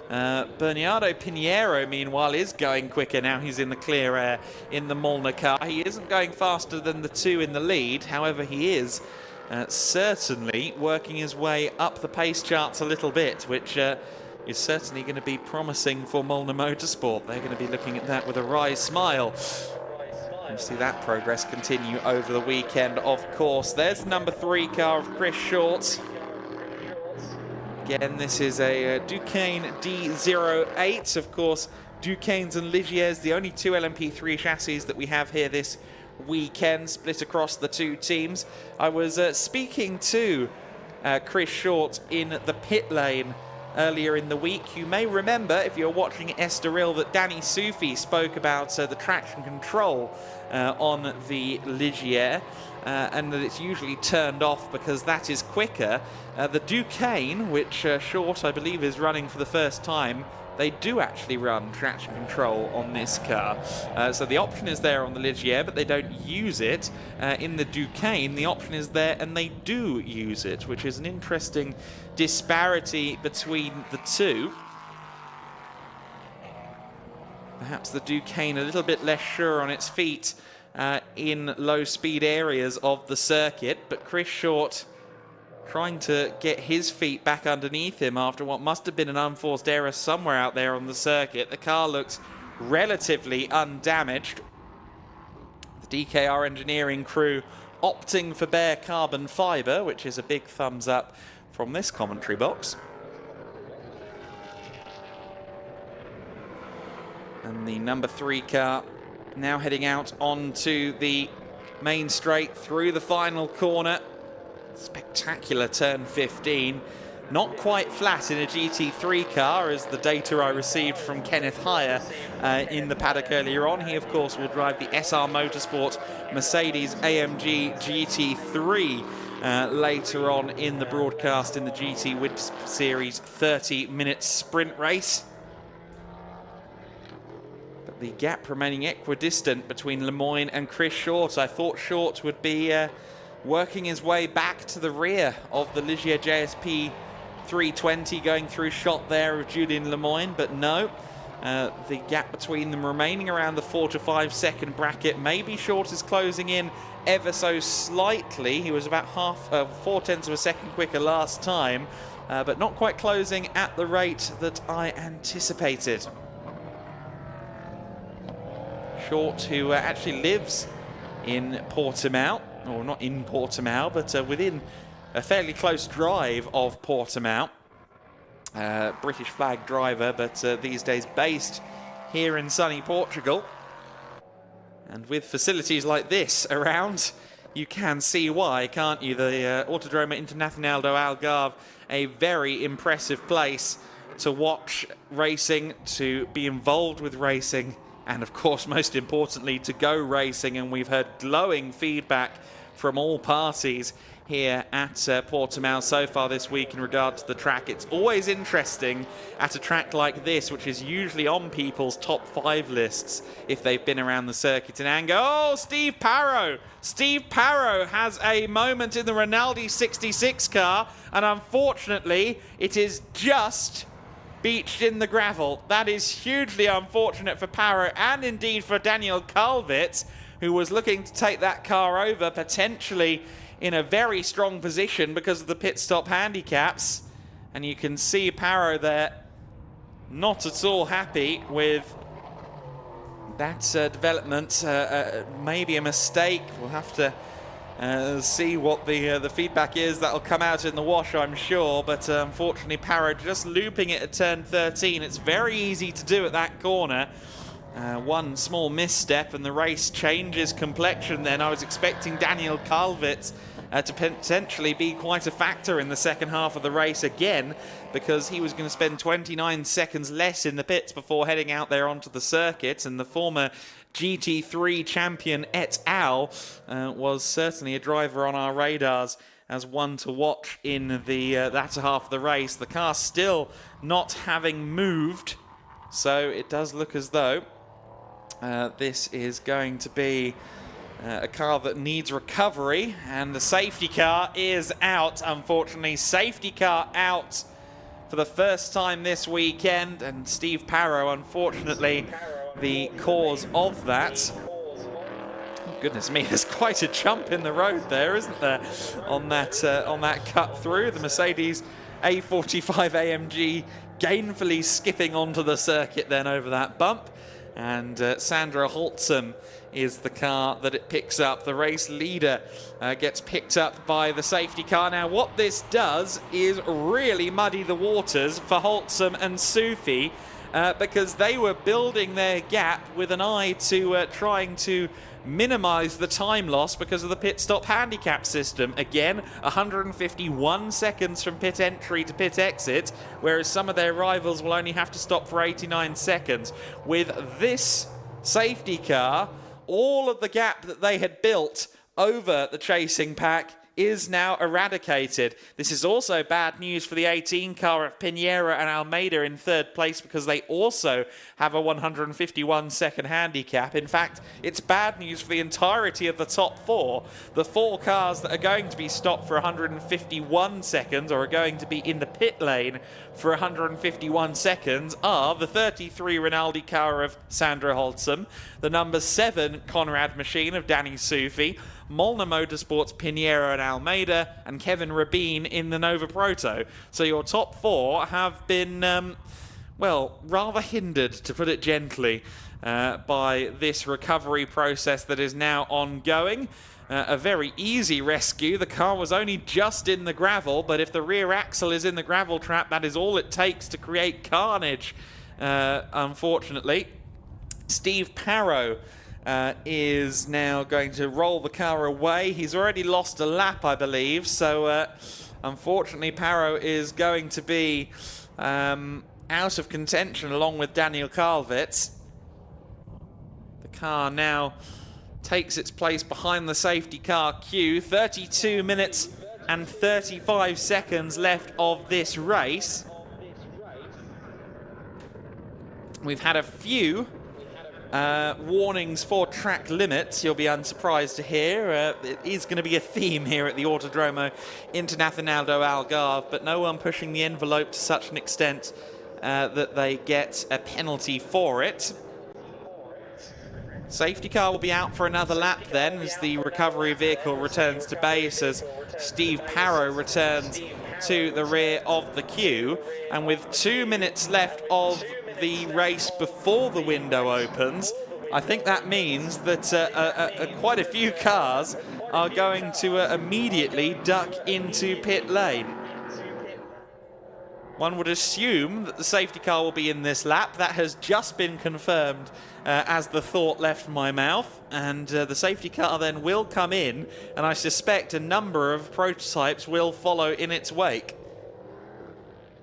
Bernardo Pinheiro, meanwhile, is going quicker now. He's in the clear air in the Molnar car. He isn't going faster than the 2 in the lead. However, he is certainly working his way up the pace charts a little bit, which is certainly going to be promising for Molnar Motorsport. They're going to be looking at that with a wry smile. We'll see that progress continue over the weekend, of course. There's the number 3 car of Chris Short. Again, this is a Duqueine D08. Of course, Duqueines and Ligiers, the only 2 LMP3 chassis that we have here this weekend, split across the 2 teams. I was speaking to Chris Short in the pit lane earlier in the week. You may remember, if you're watching Estoril, that Danny Sufi spoke about the traction control on the Ligier, and that it's usually turned off because that is quicker. The Duqueine, which Short, I believe, is running for the first time, they do actually run traction control on this car. So the option is there on the Ligier, but they don't use it. In the Duqueine, the option is there and they do use it, which is an interesting disparity between the 2. Perhaps the Duqueine a little bit less sure on its feet in low speed areas of the circuit, but Chris Short trying to get his feet back underneath him after what must have been an unforced error somewhere out there on the circuit. The car looks relatively undamaged. The DKR engineering crew opting for bare carbon fibre, which is a big thumbs up from this commentary box. And the number 3 car now heading out onto the main straight through the final corner. Spectacular turn 15. Not quite flat in a GT3 car, as the data I received from Kenneth Heyer in the paddock earlier on. He, of course, will drive the SR Motorsport Mercedes AMG GT3 later on in the broadcast in the GT Winter Series 30-minute sprint race. But the gap remaining equidistant between Lemoyne and Chris Short. I thought Short would be working his way back to the rear of the Ligier JSP 320, going through shot there of Julien Lemoyne, but no. The gap between them remaining around the 4 to 5 second bracket. Maybe Short is closing in ever so slightly. He was about 0.4 of a second quicker last time, but not quite closing at the rate that I anticipated. Short, who actually lives in Portimao, or not in Portimao, but within a fairly close drive of Portimao. British flag driver, but these days based here in sunny Portugal. And with facilities like this around, you can see why, can't you? The Autodromo Internacional do Algarve, a very impressive place to watch racing, to be involved with racing, and of course, most importantly, to go racing. And we've heard glowing feedback from all parties here at Portimao so far this week in regard to the track. It's always interesting at a track like this, which is usually on people's top 5 lists if they've been around the circuit in anger. Oh, Steve Parrow! Steve Parrow has a moment in the Rinaldi 66 car, and unfortunately, it is just beached in the gravel. That is hugely unfortunate for Parrow, and indeed for Daniel Calvet, who was looking to take that car over, potentially in a very strong position because of the pit stop handicaps. And you can see Parrow there not at all happy with that development. Maybe a mistake. We'll have to see what the feedback is. That'll come out in the wash, I'm sure. But unfortunately, Parrow just looping it at turn 13. It's very easy to do at that corner. One small misstep and the race changes complexion then. I was expecting Daniel Calvet to potentially be quite a factor in the second half of the race again, because he was going to spend 29 seconds less in the pits before heading out there onto the circuit. And the former GT3 champion et al. Was certainly a driver on our radars as one to watch in the latter half of the race. The car still not having moved, so it does look as though this is going to be a car that needs recovery, and the safety car is out, unfortunately. Safety car out for the first time this weekend, and Steve Parrow, unfortunately, the cause of that. Oh, goodness me, there's quite a jump in the road there, isn't there, on that cut through. The Mercedes A45 AMG gainfully skipping onto the circuit then over that bump. And Sandra Holtzum is the car that it picks up. The race leader gets picked up by the safety car. Now, what this does is really muddy the waters for Holtzum and Sufi, because they were building their gap with an eye to trying to minimize the time loss because of the pit stop handicap system. Again, 151 seconds from pit entry to pit exit, whereas some of their rivals will only have to stop for 89 seconds. With this safety car, all of the gap that they had built over the chasing pack is now eradicated. This is also bad news for the 18 car of Pinheiro and Almeida in third place, because they also have a 151 second handicap. In fact, it's bad news for the entirety of the top 4. The 4 cars that are going to be stopped for 151 seconds or are going to be in the pit lane for 151 seconds are the 33 Rinaldi car of Sandra Holtzum, the number 7 Conrad machine of Danny Sufi, Molnar Motorsports, Pinheiro and Almeida, and Kevin Rabin in the Nova Proto. So your top 4 have been, well, rather hindered, to put it gently, by this recovery process that is now ongoing. a very easy rescue. The car was only just in the gravel, but if the rear axle is in the gravel trap, that is all it takes to create carnage, unfortunately. Steve Parrow is now going to roll the car away. He's already lost a lap, I believe, so unfortunately Parrow is going to be out of contention along with Daniel Kalvitz. The car now takes its place behind the safety car queue. 32 minutes and 35 seconds left of this race. We've had a few warnings for track limits, you'll be unsurprised to hear. It is going to be a theme here at the Autodromo Internacional do Algarve, but no one pushing the envelope to such an extent that they get a penalty for it. Safety car will be out for another lap then as the recovery vehicle returns to base, as Steve Parrow returns to the rear of the queue. And with 2 minutes left of the race before the window opens, I think that means that quite a few cars are going to immediately duck into pit lane. One would assume that the safety car will be in this lap. That has just been confirmed as the thought left my mouth. And the safety car then will come in, and I suspect a number of prototypes will follow in its wake.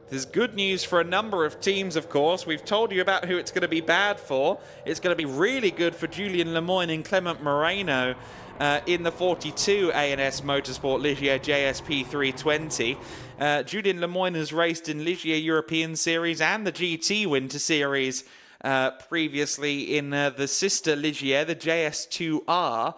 There's good news for a number of teams, of course. We've told you about who it's going to be bad for. It's going to be really good for Julian Lemoyne and Clement Moreno in the 42 ANS Motorsport Ligier JSP 320. Julian Lemoyne has raced in Ligier European Series and the GT Winter Series previously in the sister Ligier, the JS2R,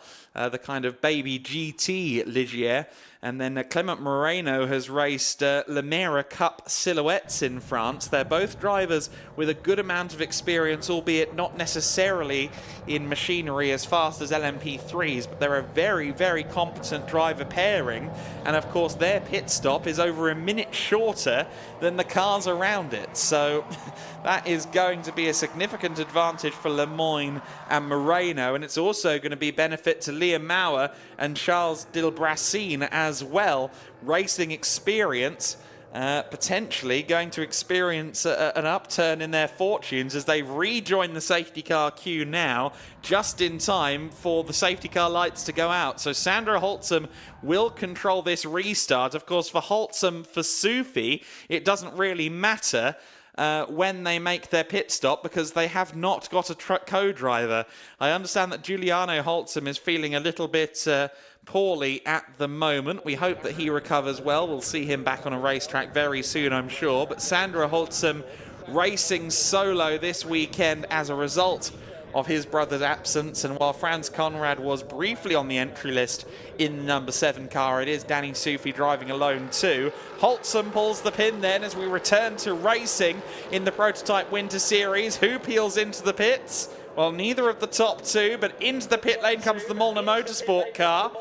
the kind of baby GT Ligier. And then Clement Moreno has raced Le Mera Cup Silhouettes in France. They're both drivers with a good amount of experience, albeit not necessarily in machinery as fast as LMP3s, but they're a very, very competent driver pairing. And of course, their pit stop is over a minute shorter than the cars around it. So that is going to be a significant advantage for Lemoyne and Moreno. And it's also going to be benefit to Liam Maurer and Charles Dilbrasine as well. Racing experience, potentially going to experience an upturn in their fortunes as they rejoin the safety car queue now, just in time for the safety car lights to go out. So Sandro Holtzum will control this restart. Of course, for Holtzum, for Sufi, it doesn't really matter when they make their pit stop, because they have not got a co-driver. I understand that Giuliano Holtzum is feeling a little bit poorly at the moment. We hope that he recovers well. We'll see him back on a racetrack very soon, I'm sure. But Sandro Holtzum racing solo this weekend as a result of his brother's absence. And while Franz Conrad was briefly on the entry list in the number 7 car, it is Danny Sufi driving alone too. Holtzum pulls the pin then as we return to racing in the Prototype Winter Series. Who peels into the pits? Well, neither of the top two, but into the pit lane comes the Molnar Motorsport car.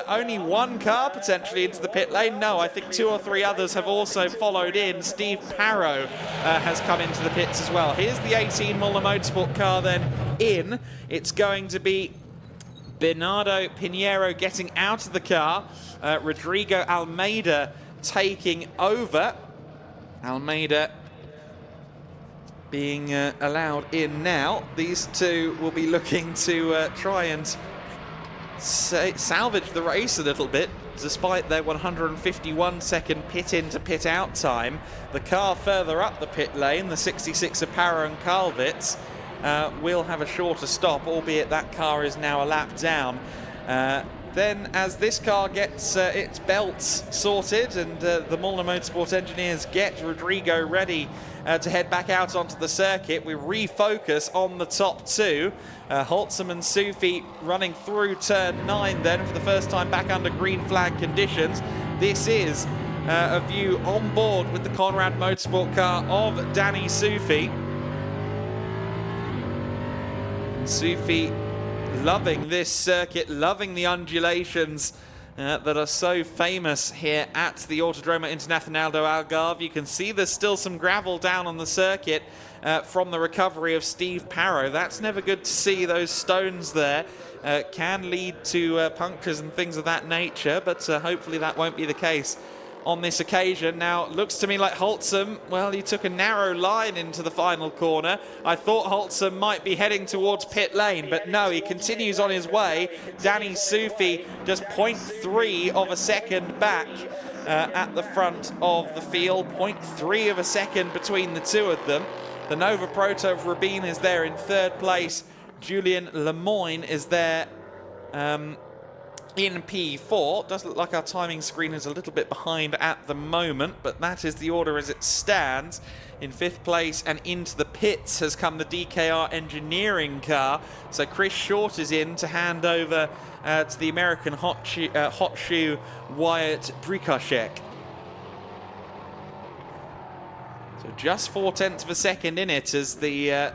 Only one car potentially into the pit lane. No, I think 2 or 3 others have also followed in. Steve Parrow has come into the pits as well. Here's the 18 Molnar Motorsport car then in. It's going to be Bernardo Pinheiro getting out of the car. Rodrigo Almeida taking over. Almeida being allowed in now. These two will be looking to try and salvage the race a little bit, despite their 151-second pit in to pit out time. The car further up the pit lane, the 66 of Parra and Kalvitz, will have a shorter stop, albeit that car is now a lap down. Then as this car gets its belts sorted and the Molnar Motorsport engineers get Rodrigo ready to head back out onto the circuit, we refocus on the top two. Holtzum and Sufi running through turn 9 then for the first time back under green flag conditions. This is a view on board with the Conrad Motorsport car of Danny Sufi. Sufi loving this circuit, loving the undulations that are so famous here at the Autodromo Internacional do Algarve. You can see there's still some gravel down on the circuit from the recovery of Steve Parrow. That's never good to see. Those stones there can lead to punctures and things of that nature, but hopefully that won't be the case on this occasion. Now, looks to me like Holtzum, well, he took a narrow line into the final corner. I thought Holtzum might be heading towards pit lane, but no, he continues on his way. Danny Sufi just 0.3 of a second back at the front of the field. 0.3 of a second between the two of them. The Nova Proto of Rubin is there in third place. Julien Lemoyne is there in P4. Does look like our timing screen is a little bit behind at the moment, but that is the order as it stands. In fifth place and into the pits has come the DKR engineering car. So Chris Short is in to hand over to the American hot shoe Wyatt Brikashek. So just 0.4 of a second in it as the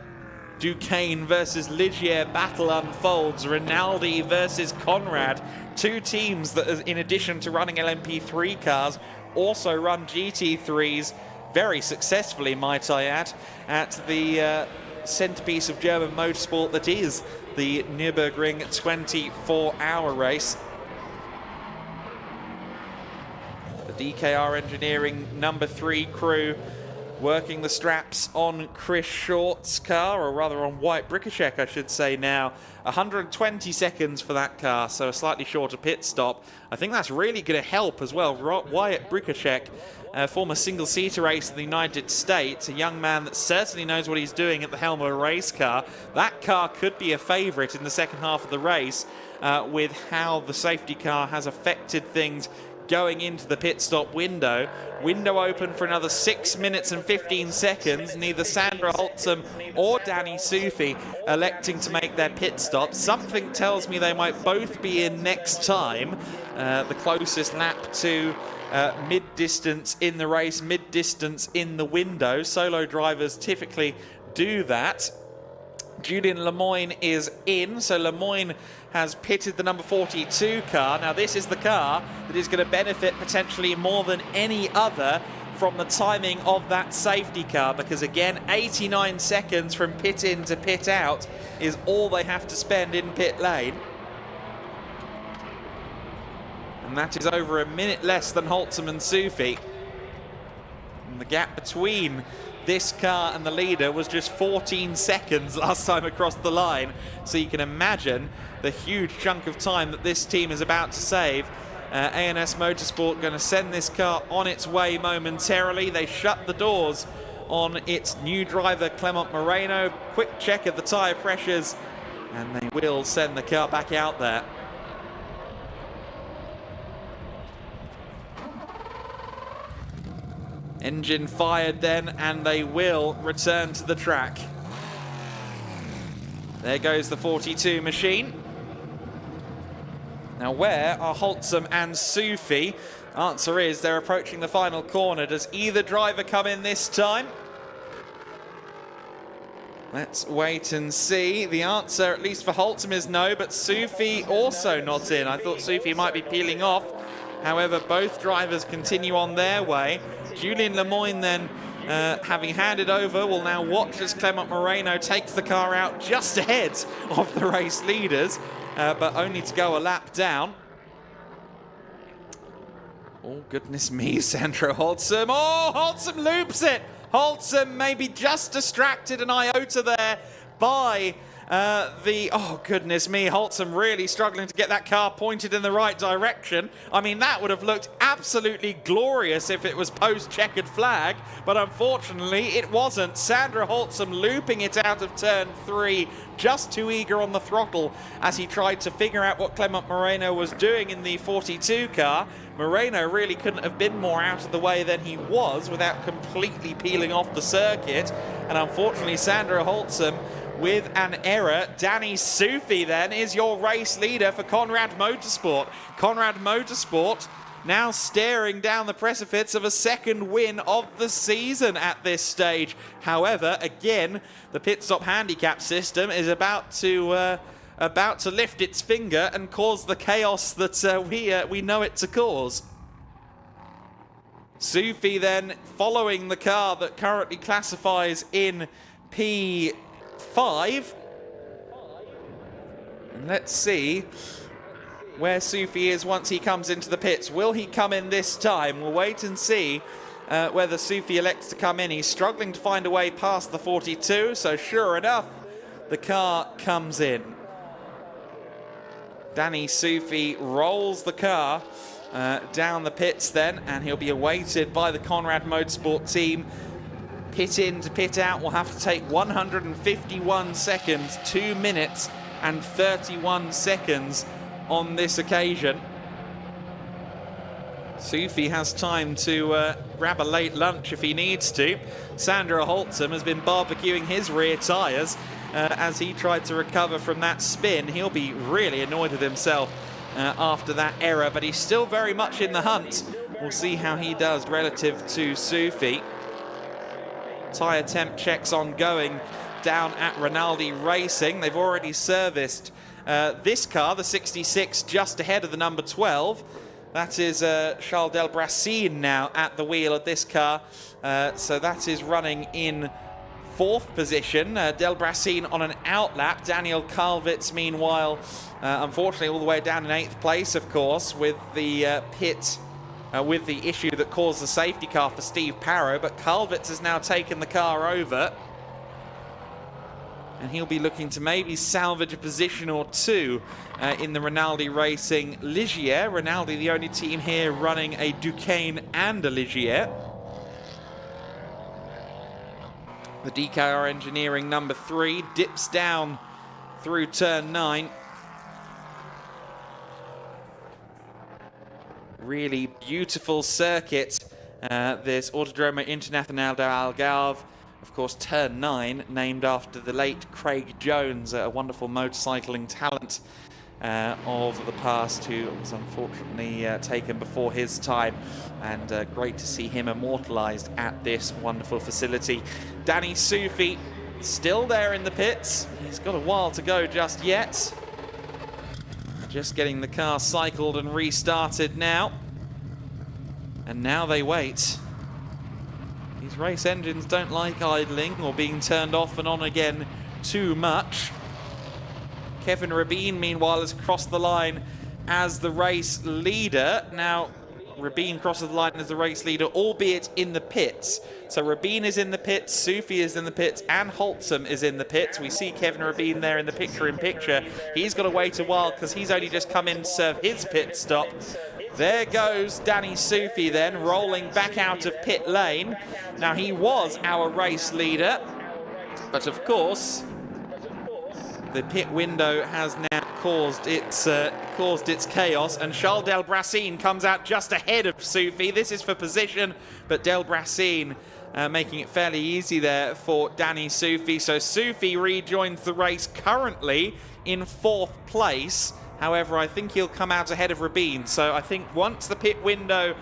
Duquesne versus Ligier battle unfolds. Rinaldi versus Conrad. Two teams that, in addition to running LMP3 cars, also run GT3s very successfully, might I add, at the centerpiece of German motorsport that is the Nürburgring 24-hour race. The DKR Engineering number 3 crew working the straps on Chris Short's car, or rather on Wyatt Brikashek, I should say now. 120 seconds for that car, so a slightly shorter pit stop. I think that's really going to help as well. Wyatt Brikashek, former single-seater racer in the United States, a young man that certainly knows what he's doing at the helm of a race car. That car could be a favourite in the second half of the race with how the safety car has affected things going into the pit stop window. Window open for another 6 minutes and 15 seconds. Neither Sandra Holtzum or Danny Sufi electing to make their pit stop. Something tells me they might both be in next time. The closest lap to mid-distance in the race, mid-distance in the window. Solo drivers typically do that. Julien Lemoyne is in, so Lemoyne has pitted the number 42 car. Now this is the car that is going to benefit potentially more than any other from the timing of that safety car, because again, 89 seconds from pit in to pit out is all they have to spend in pit lane. And that is over a minute less than Holtzum and Sufi. And the gap between this car and the leader was just 14 seconds last time across the line. So you can imagine the huge chunk of time that this team is about to save. ANS Motorsport going to send this car on its way momentarily. They shut the doors on its new driver, Clement Moreno. Quick check of the tyre pressures, and they will send the car back out there. Engine fired then, and they will return to the track. There goes the 42 machine. Now, where are Holtzum and Sufi? Answer is they're approaching the final corner. Does either driver come in this time? Let's wait and see. The answer, at least for Holtzum, is no, but Sufi also not in. I thought Sufi might be peeling off. However, both drivers continue on their way. Julien Lemoyne then, having handed over, will now watch as Clement Moreno takes the car out just ahead of the race leaders, but only to go a lap down. Oh, goodness me, Sandro Holtzum. Oh, Holtzum loops it. Holtzum maybe just distracted an iota there by oh, goodness me, Holtzum really struggling to get that car pointed in the right direction. I mean, that would have looked absolutely glorious if it was post-checkered flag, but unfortunately it wasn't. Sandra Holtzum looping it out of turn 3, just too eager on the throttle as he tried to figure out what Clement Moreno was doing in the 42 car. Moreno really couldn't have been more out of the way than he was without completely peeling off the circuit. And unfortunately, Sandra Holtzum with an error. Danny Sufi then is your race leader for Conrad Motorsport. Conrad Motorsport now staring down the precipice of a second win of the season at this stage. However, again, the pit stop handicap system is about to about to lift its finger and cause the chaos that we know it to cause. Sufi then following the car that currently classifies in P5. And let's see where Sufi is once he comes into the pits. Will he come in this time? We'll wait and see whether Sufi elects to come in. He's struggling to find a way past the 42, so sure enough, the car comes in. Danny Sufi rolls the car down the pits then, and he'll be awaited by the Conrad Motorsport team. Pit in to pit out will have to take 151 seconds, 2 minutes and 31 seconds on this occasion. Sufi has time to grab a late lunch if he needs to. Sandra Holtzum has been barbecuing his rear tyres as he tried to recover from that spin. He'll be really annoyed with himself after that error, but he's still very much in the hunt. We'll see how he does relative to Sufi. Tyre temp checks ongoing down at Rinaldi Racing. They've already serviced this car, the 66, just ahead of the number 12. That is Charles Delbrassin now at the wheel of this car. So that is running in 4th position. Delbrassin on an outlap. Daniel Kalvitz, meanwhile, unfortunately all the way down in 8th place, of course, with the with the issue that caused the safety car for Steve Parrow. But Kalvitz has now taken the car over, and he'll be looking to maybe salvage a position or two in the Rinaldi Racing Ligier. Rinaldi, the only team here running a Duquesne and a Ligier. The DKR Engineering number 3 dips down through turn 9. Really beautiful circuit, this Autodromo Internacional de Algarve. Of course, turn 9, named after the late Craig Jones, a wonderful motorcycling talent of the past, who was unfortunately taken before his time, and great to see him immortalised at this wonderful facility. Danny Sufi still there in the pits. He's got a while to go just yet. Just getting the car cycled and restarted now. And now they wait. These race engines don't like idling or being turned off and on again too much. Kevin Rabin, meanwhile, has crossed the line as the race leader. Now, Rabin crosses the line as the race leader, albeit in the pits. So Rabin is in the pits, Sufi is in the pits, and Holtzum is in the pits. We see Kevin Rabin there in the picture-in-picture. He's got to wait a while because he's only just come in to serve his pit stop. There goes Danny Sufi then, rolling back out of pit lane. Now, he was our race leader, but of course, the pit window has now caused its chaos, and Charles Delbrassin comes out just ahead of Sufi. This is for position, but Delbrassin making it fairly easy there for Danny Sufi. So Sufi rejoins the race currently in 4th place. However, I think he'll come out ahead of Rabin. So I think once the pit window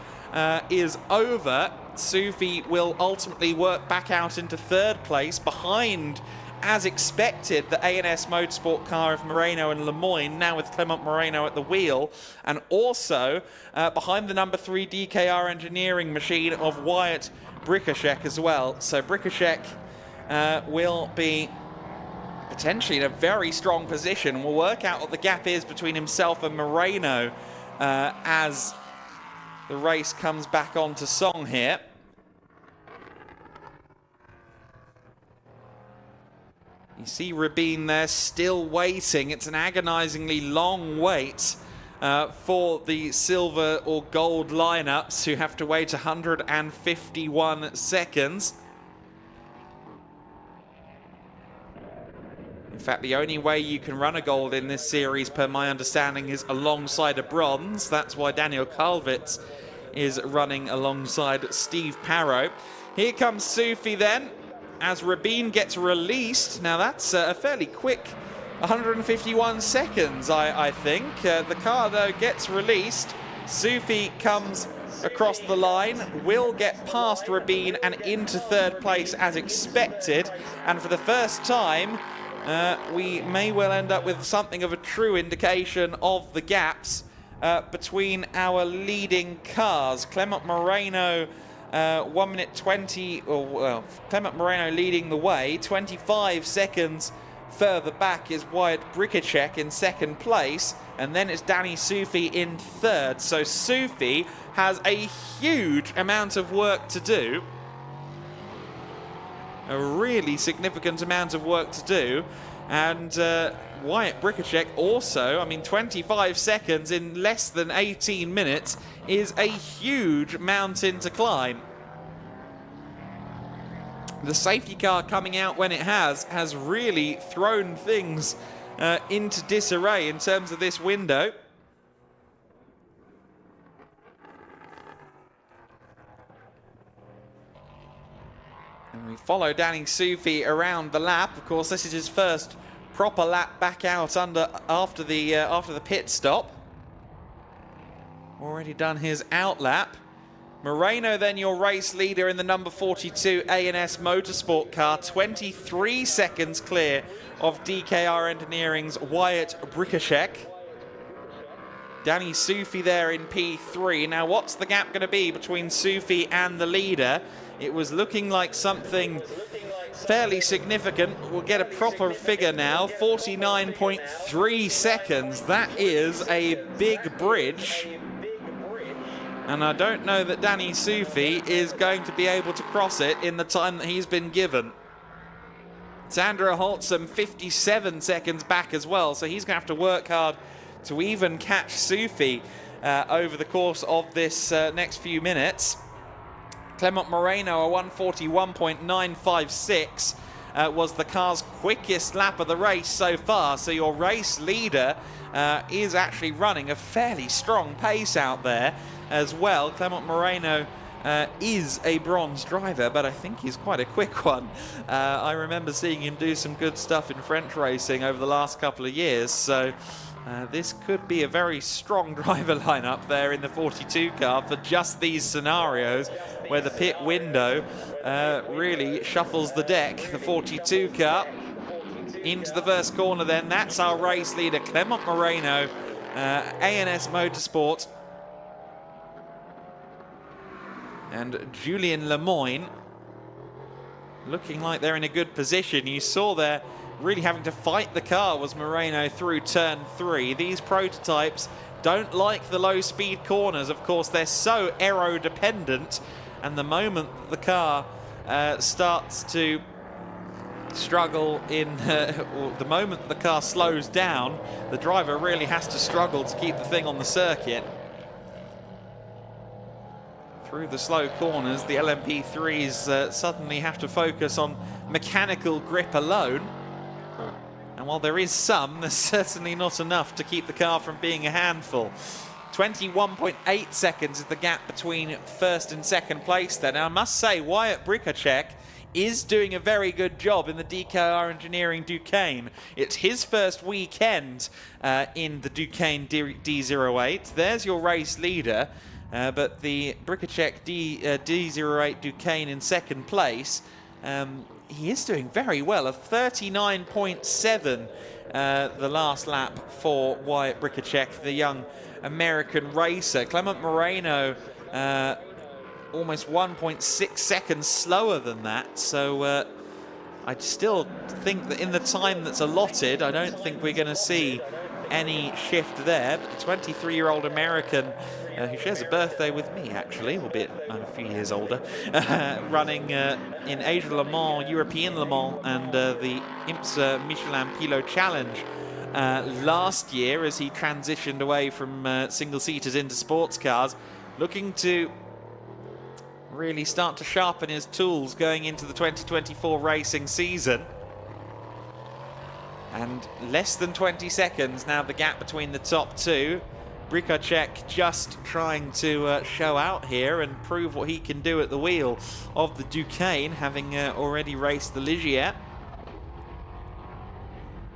is over, Sufi will ultimately work back out into 3rd place behind, as expected, the ANS Motorsport car of Moreno and Lemoyne, now with Clement Moreno at the wheel, and also behind the number 3 DKR Engineering machine of Wyatt Brickoshek as well. So Brickoshek will be potentially in a very strong position. We'll work out what the gap is between himself and Moreno as the race comes back onto song here. You see Rabin there still waiting. It's an agonizingly long wait for the silver or gold lineups, who have to wait 151 seconds. In fact, the only way you can run a gold in this series, per my understanding, is alongside a bronze. That's why Daniel Kalvitz is running alongside Steve Parrow. Here comes Sufi then, as Rabin gets released. Now that's a fairly quick 151 seconds, I think. The car, though, gets released. Sufi comes across the line, will get past Rabin and into 3rd place as expected. And for the first time, we may well end up with something of a true indication of the gaps between our leading cars. Clement Moreno 1 minute 20, well, Clement Moreno leading the way. 25 seconds further back is Wyatt Brikacek in second place, and then it's Danny Sufi in third. So Sufi has a huge amount of work to do. A really significant amount of work to do. And Wyatt Brikacek also, I mean, 25 seconds in less than 18 minutes is a huge mountain to climb. The safety car coming out when it has really thrown things into disarray in terms of this window. And we follow Danny Sufi around the lap. Of course, this is his first proper lap back out after the pit stop. Already done his out lap. Moreno then your race leader in the number 42 A&S Motorsport car, 23 seconds clear of DKR Engineering's Wyatt Brikacek. Danny Sufi there in P3. Now what's the gap going to be between Sufi and the leader? It was looking like something fairly significant. We'll get a proper figure now. 49.3 seconds. That is a big bridge. And I don't know that Danny Sufi is going to be able to cross it in the time that he's been given. Sandra Holtzum 57 seconds back as well, so he's going to have to work hard to even catch Sufi over the course of this next few minutes. Clement Moreno, a 141.956, was the car's quickest lap of the race so far. So your race leader is actually running a fairly strong pace out there as well. Clement Moreno is a bronze driver, but I think he's quite a quick one. I remember seeing him do some good stuff in French racing over the last couple of years, so this could be a very strong driver lineup there in the 42 car for just these scenarios where the pit window really shuffles the deck. The 42 car into the first corner then. That's our race leader, Clement Moreno, A&S Motorsport. And Julien Lemoyne looking like they're in a good position. You saw there really having to fight the car was Moreno through turn 3. These prototypes don't like the low speed corners. Of course, they're so aero dependent, and the moment the car starts to struggle or the moment the car slows down, the driver really has to struggle to keep the thing on the circuit. Through the slow corners, the LMP3s suddenly have to focus on mechanical grip alone. And while there is some, there's certainly not enough to keep the car from being a handful. 21.8 seconds is the gap between first and second place then. And I must say, Wyatt Brikacek is doing a very good job in the DKR Engineering Duqueine. It's his first weekend in the Duqueine D08. There's your race leader. But the Brikacek D08 Duqueine in second place, he is doing very well. A 39.7 the last lap for Wyatt Brikacek, the young American racer. Clement Moreno almost 1.6 seconds slower than that. So I still think that in the time that's allotted, I don't think we're going to see any shift there. But the 23-year-old American who shares a birthday with me, actually, albeit I'm a few years older, running in Asia Le Mans, European Le Mans, and the IMSA Michelin Pilot Challenge last year as he transitioned away from single-seaters into sports cars, looking to really start to sharpen his tools going into the 2024 racing season. And less than 20 seconds now the gap between the top two. Brikacek just trying to show out here and prove what he can do at the wheel of the Duqueine, having already raced the Ligier.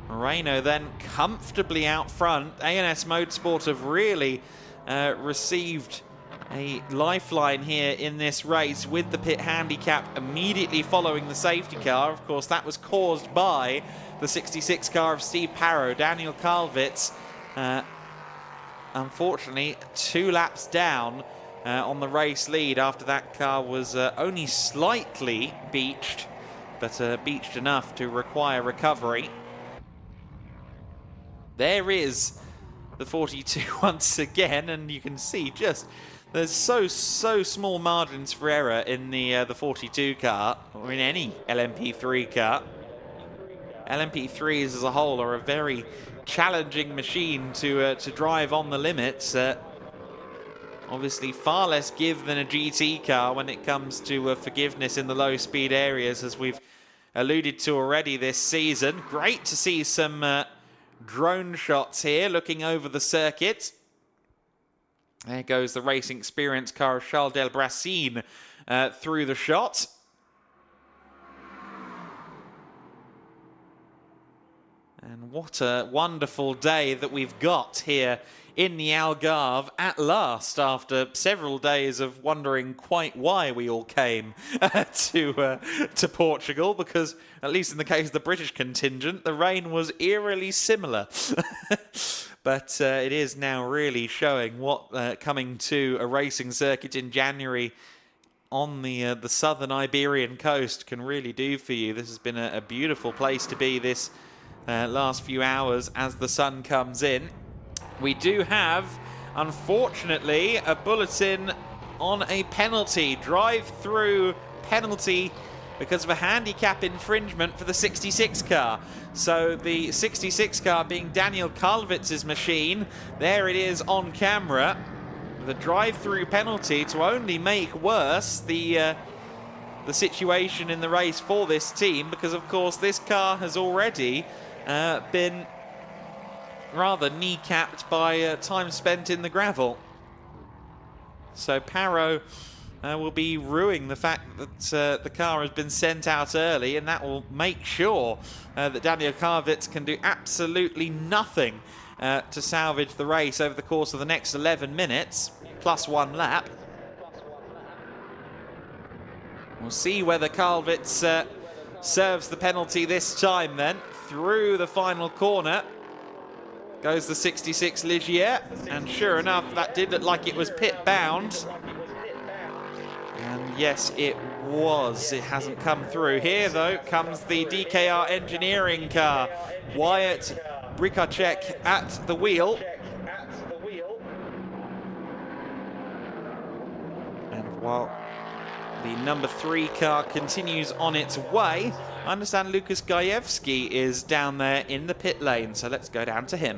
Moreno then comfortably out front. A&S Motorsport have really received a lifeline here in this race with the pit handicap immediately following the safety car. Of course, that was caused by the 66 car of Steve Parrow. Daniel Kalvitz, unfortunately, 2 laps down on the race lead after that car was only slightly beached, but beached enough to require recovery. There is the 42 once again, and you can see just there's so small margins for error in the 42 car, or in any LMP3 car. LMP3s as a whole are a very challenging machine to drive on the limits. Obviously far less give than a GT car when it comes to forgiveness in the low speed areas, as we've alluded to already this season. Great to see some drone shots here looking over the circuit. There goes the racing experience car of Charles Delbracine through the shot. And what a wonderful day that we've got here in the Algarve at last, after several days of wondering quite why we all came to Portugal, because at least in the case of the British contingent, the rain was eerily similar. But it is now really showing what coming to a racing circuit in January on the southern Iberian coast can really do for you. This has been a beautiful place to be this last few hours as the sun comes in. We do have, unfortunately, a bulletin on a penalty, drive-through penalty, because of a handicap infringement for the 66 car. So the 66 car being Daniel Kalvitz's machine, there it is on camera. The drive-through penalty to only make worse the situation in the race for this team, because of course this car has already been rather kneecapped by time spent in the gravel. So Parrow will be ruining the fact that the car has been sent out early, and that will make sure that Daniel Kalvitz can do absolutely nothing to salvage the race over the course of the next 11 minutes, plus 1 lap. We'll see whether Kalvitz serves the penalty this time then. Through the final corner goes the 66 Ligier, and sure enough, that did look like it was pit bound. And yes, it was. It hasn't come through. Here, though, comes the DKR engineering car. Wyatt Brikacek at the wheel. And while the number 3 car continues on its way, I understand Lukas Gajewski is down there in the pit lane, so let's go down to him.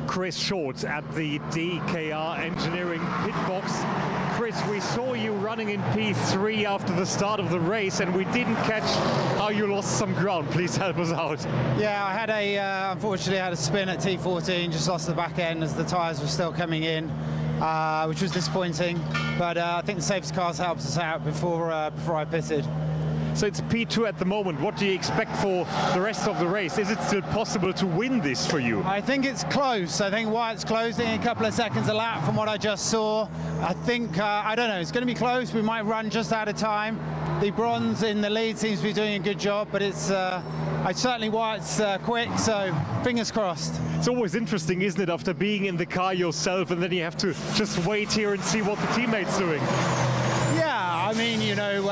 Chris Short at the DKR Engineering pit box. Chris, we saw you running in P3 after the start of the race, and we didn't catch how you lost some ground. Please help us out. Yeah, I had unfortunately I had a spin at T14, just lost the back end as the tyres were still coming in, which was disappointing. But I think the safety cars helped us out before I pitted. So it's P2 at the moment. What do you expect for the rest of the race? Is it still possible to win this for you? I think it's close. I think Wyatt's closing a couple of seconds a lap from what I just saw. I think, I don't know, it's going to be close. We might run just out of time. The bronze in the lead seems to be doing a good job, but it's certainly Wyatt's quick, so fingers crossed. It's always interesting, isn't it, after being in the car yourself, and then you have to just wait here and see what the teammate's doing. Yeah, I mean, you know,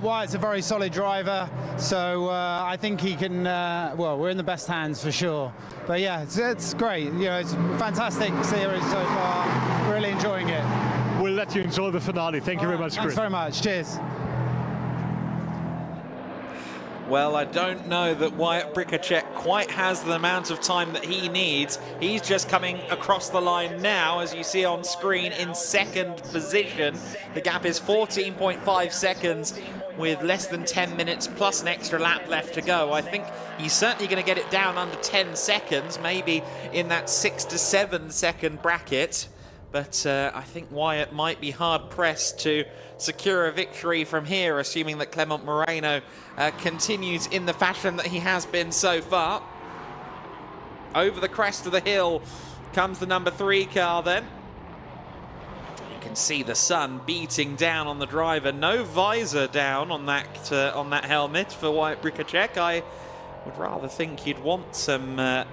Wyatt's a very solid driver, so I think he can, well, we're in the best hands for sure. But yeah, it's great. You know, it's a fantastic series so far. Really enjoying it. We'll let you enjoy the finale. Thank you very much, Chris. Thanks very much. Cheers. Well, I don't know that Wyatt Brikacek quite has the amount of time that he needs. He's just coming across the line now, as you see on screen, in second position. The gap is 14.5 seconds with less than 10 minutes plus an extra lap left to go. I think he's certainly going to get it down under 10 seconds, maybe in that 6 to 7 second bracket. But I think Wyatt might be hard-pressed to secure a victory from here, assuming that Clement Moreno continues in the fashion that he has been so far. Over the crest of the hill comes the number 3 car then. You can see the sun beating down on the driver. No visor down on that helmet for Wyatt Bricacek. I would rather think you'd want some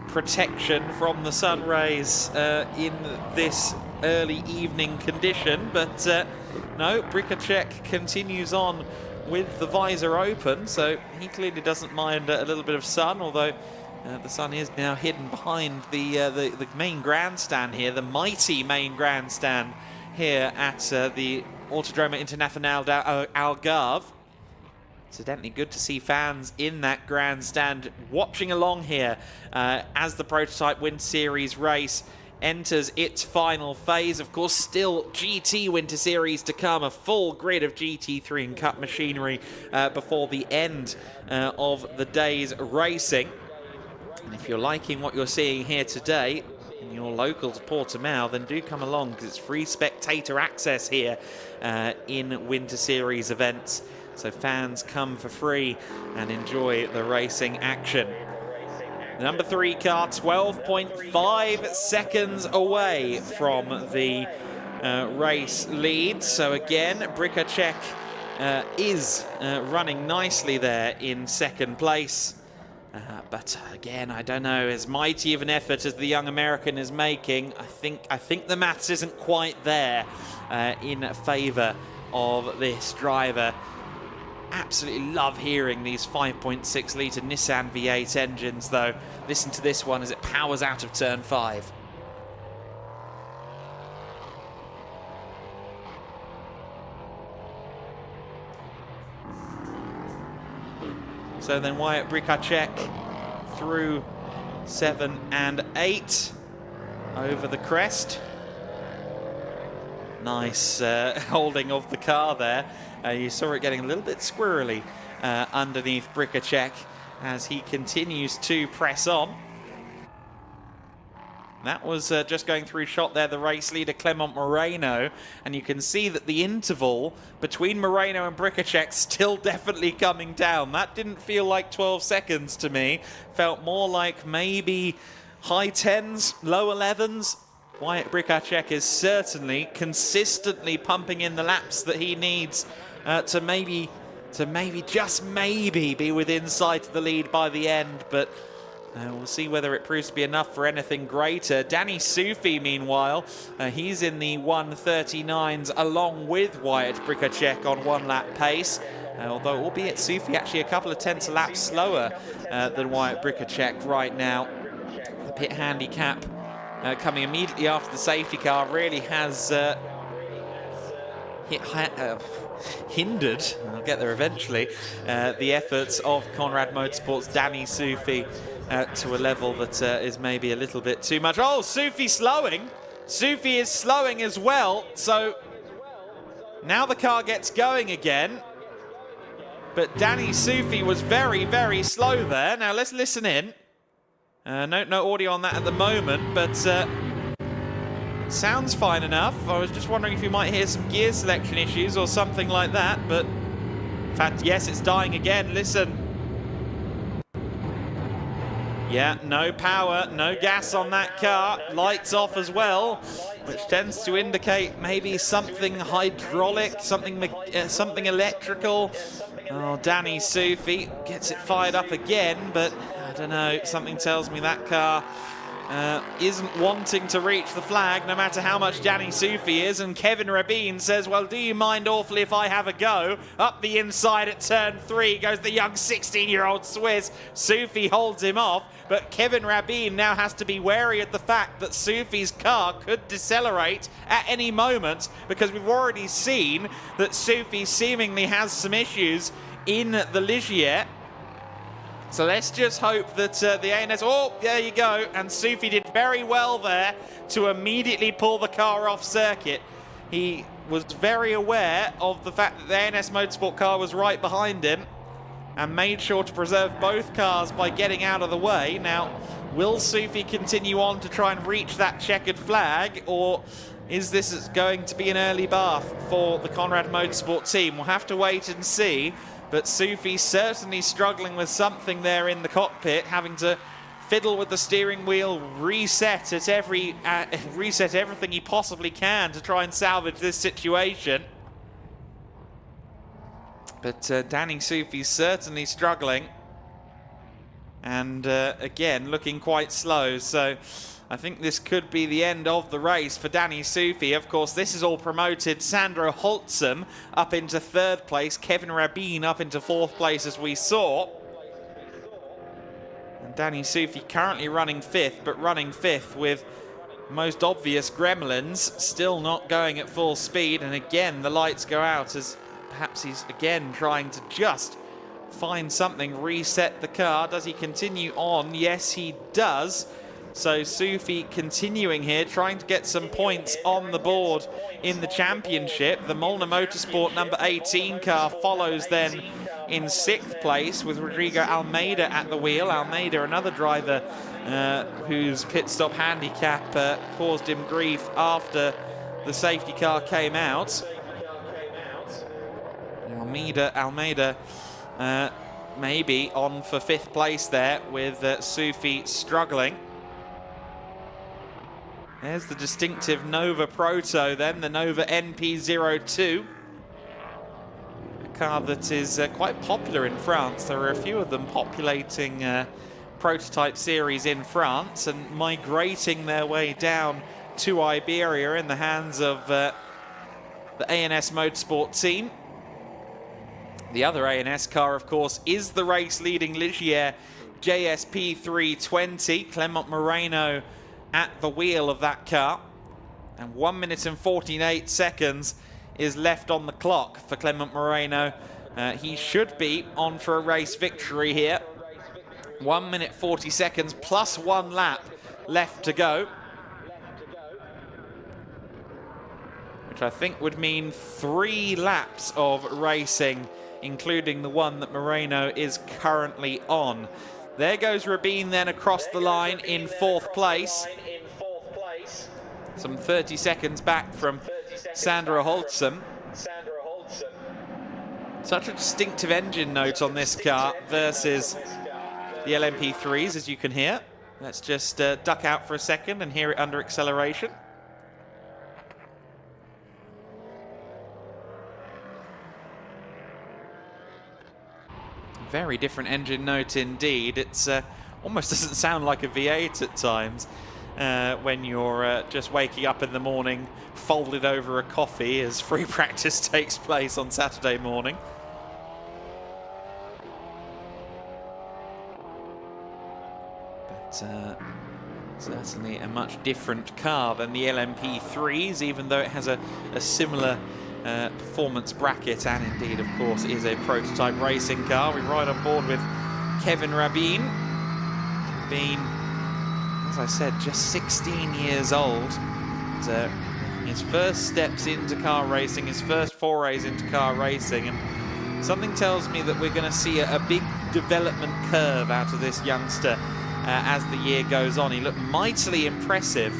protection from the sun rays in this early evening condition, but no, Bricacek continues on with the visor open, so he clearly doesn't mind a little bit of sun, although the sun is now hidden behind the main grandstand here, the mighty main grandstand here at the Autodromo Internacional do Algarve. Incidentally, good to see fans in that grandstand watching along here as the Prototype Winter Series race enters its final phase. Of course, still GT Winter Series to come, a full grid of GT3 and Cup machinery before the end of the day's racing. And if you're liking what you're seeing here today, and you're local to Portimao, then do come along, because it's free spectator access here in Winter Series events. So fans come for free and enjoy the racing action. The number 3 car, 12.5 seconds away from the race lead. So again, Bricacek is running nicely there in second place. But again, I don't know, as mighty of an effort as the young American is making, I think the maths isn't quite there in favour of this driver. Absolutely love hearing these 5.6 litre Nissan V8 engines though. Listen to this one as it powers out of turn 5. So then Wyatt Bricacek through 7 and 8 over the crest. Nice holding of the car there. You saw it getting a little bit squirrely underneath Bricacek as he continues to press on. That was just going through shot there, the race leader Clement Moreno, and you can see that the interval between Moreno and Bricacek still definitely coming down. That didn't feel like 12 seconds to me. Felt more like maybe high 10s, low 11s. Wyatt Bricacek is certainly consistently pumping in the laps that he needs to maybe just maybe be within sight of the lead by the end, but we'll see whether it proves to be enough for anything greater. Danny Sufi, meanwhile, he's in the 1:39s along with Wyatt Bricacek on 1 lap pace, although albeit Sufi actually a couple of tenths a lap slower than Wyatt Bricacek right now. The pit handicap coming immediately after the safety car really has hindered, I'll get there eventually, the efforts of Conrad Motorsport's Danny Sufi to a level that is maybe a little bit too much. Oh, Sufi slowing. Sufi is slowing as well. So now the car gets going again. But Danny Sufi was very, very slow there. Now let's listen in. No audio on that at the moment, but sounds fine enough. I was just wondering if you might hear some gear selection issues or something like that, but in fact, yes, it's dying again. Listen. Yeah, no power, no gas on that car. Lights off as well, which tends to indicate maybe something hydraulic, something electrical. Oh, Danny Sufi gets it fired up again, but I don't know, something tells me that car isn't wanting to reach the flag, no matter how much Danny Sufi is. And Kevin Rabin says, well, do you mind awfully if I have a go? Up the inside at turn 3 goes the young 16-year-old Swiss. Sufi holds him off, but Kevin Rabin now has to be wary of the fact that Sufi's car could decelerate at any moment, because we've already seen that Sufi seemingly has some issues in the Ligier. So let's just hope that the ANS... Oh, there you go. And Sufi did very well there to immediately pull the car off circuit. He was very aware of the fact that the ANS Motorsport car was right behind him and made sure to preserve both cars by getting out of the way. Now, will Sufi continue on to try and reach that checkered flag, or is this going to be an early bath for the Conrad Motorsport team? We'll have to wait and see. But Sufi certainly struggling with something there in the cockpit, having to fiddle with the steering wheel, reset everything he possibly can to try and salvage this situation. But Danny Sufi's certainly struggling. And again, looking quite slow. So I think this could be the end of the race for Danny Sufi. Of course, this is all promoted. Sandro Holtzem up into 3rd place. Kevin Rabin up into 4th place, as we saw. And Danny Sufi currently running 5th, but running 5th with most obvious gremlins still not going at full speed. And again, the lights go out as perhaps he's again trying to just find something, reset the car. Does he continue on? Yes, he does. So Sufi continuing here, trying to get some points on the board in the championship. The Molnar Motorsport number 18 car follows then in 6th place with Rodrigo Almeida at the wheel. Almeida, another driver whose pit stop handicap caused him grief after the safety car came out. Almeida maybe on for 5th place there with Sufi struggling. There's the distinctive Nova Proto then, the Nova NP02. A car that is quite popular in France. There are a few of them populating prototype series in France and migrating their way down to Iberia in the hands of the ANS Motorsport team. The other ANS car, of course, is the race-leading Ligier JSP 320. Clement Moreno at the wheel of that car. And 1 minute and 48 seconds is left on the clock for Clement Moreno. He should be on for a race victory here. 1 minute 40 seconds plus 1 lap left to go. Which I think would mean 3 laps of racing, including the one that Moreno is currently on. There goes Rabin then across the line in 4th place. Some 30 seconds back from Sandro Holtzem. Such a distinctive engine note on this car versus the LMP3s, as you can hear. Let's just duck out for a second and hear it under acceleration. Very different engine note indeed. It's almost doesn't sound like a V8 at times when you're just waking up in the morning, folded over a coffee as free practice takes place on Saturday morning. But certainly a much different car than the LMP3s, even though it has a similar performance bracket and indeed, of course, is a prototype racing car. We ride on board with Kevin Rabin, being, as I said, just 16 years old. His first steps into car racing, his first forays into car racing, and something tells me that we're going to see a big development curve out of this youngster as the year goes on. He looked mightily impressive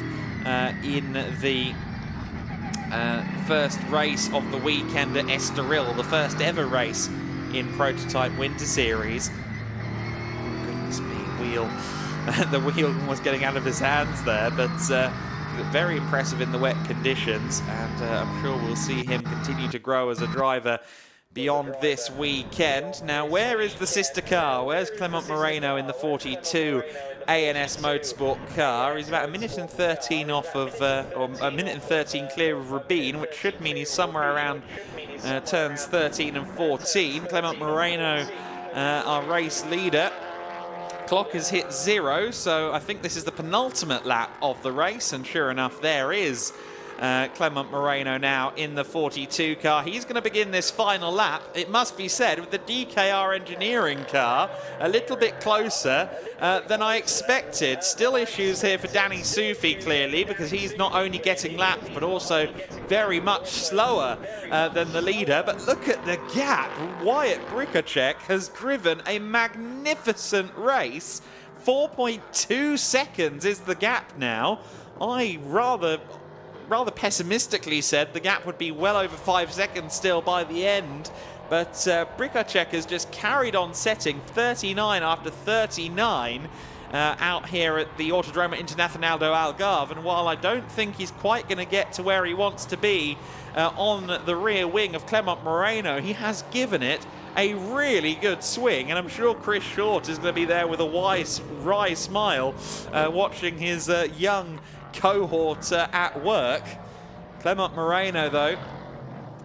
in the first race of the weekend at Estoril, the first ever race in Prototype Winter Series. Goodness me, wheel. The wheel was getting out of his hands there, but very impressive in the wet conditions, and I'm sure we'll see him continue to grow as a driver beyond this weekend. Now, where is the sister car? Where's Clement Moreno in the 42 ANS Motorsport car? He's about 1 minute and 13 off of, or 1 minute and 13 clear of Rabin, which should mean he's somewhere around turns 13 and 14. Clement Moreno, our race leader. Clock has hit 0, so I think this is the penultimate lap of the race, and sure enough, there is Clement Moreno now in the 42 car. He's going to begin this final lap, it must be said, with the DKR engineering car a little bit closer than I expected. Still issues here for Danny Sufi, clearly, because he's not only getting lapped, but also very much slower than the leader. But look at the gap. Wyatt Brikacek has driven a magnificent race. 4.2 seconds is the gap now. I rather pessimistically said the gap would be well over 5 seconds still by the end, but Brikacek has just carried on setting 39 after 39, out here at the Autodromo Internacional do Algarve, and while I don't think he's quite going to get to where he wants to be on the rear wing of Clement Moreno, he has given it a really good swing, and I'm sure Chris Short is going to be there with a wry smile watching his young cohort at work. Clement Moreno, though,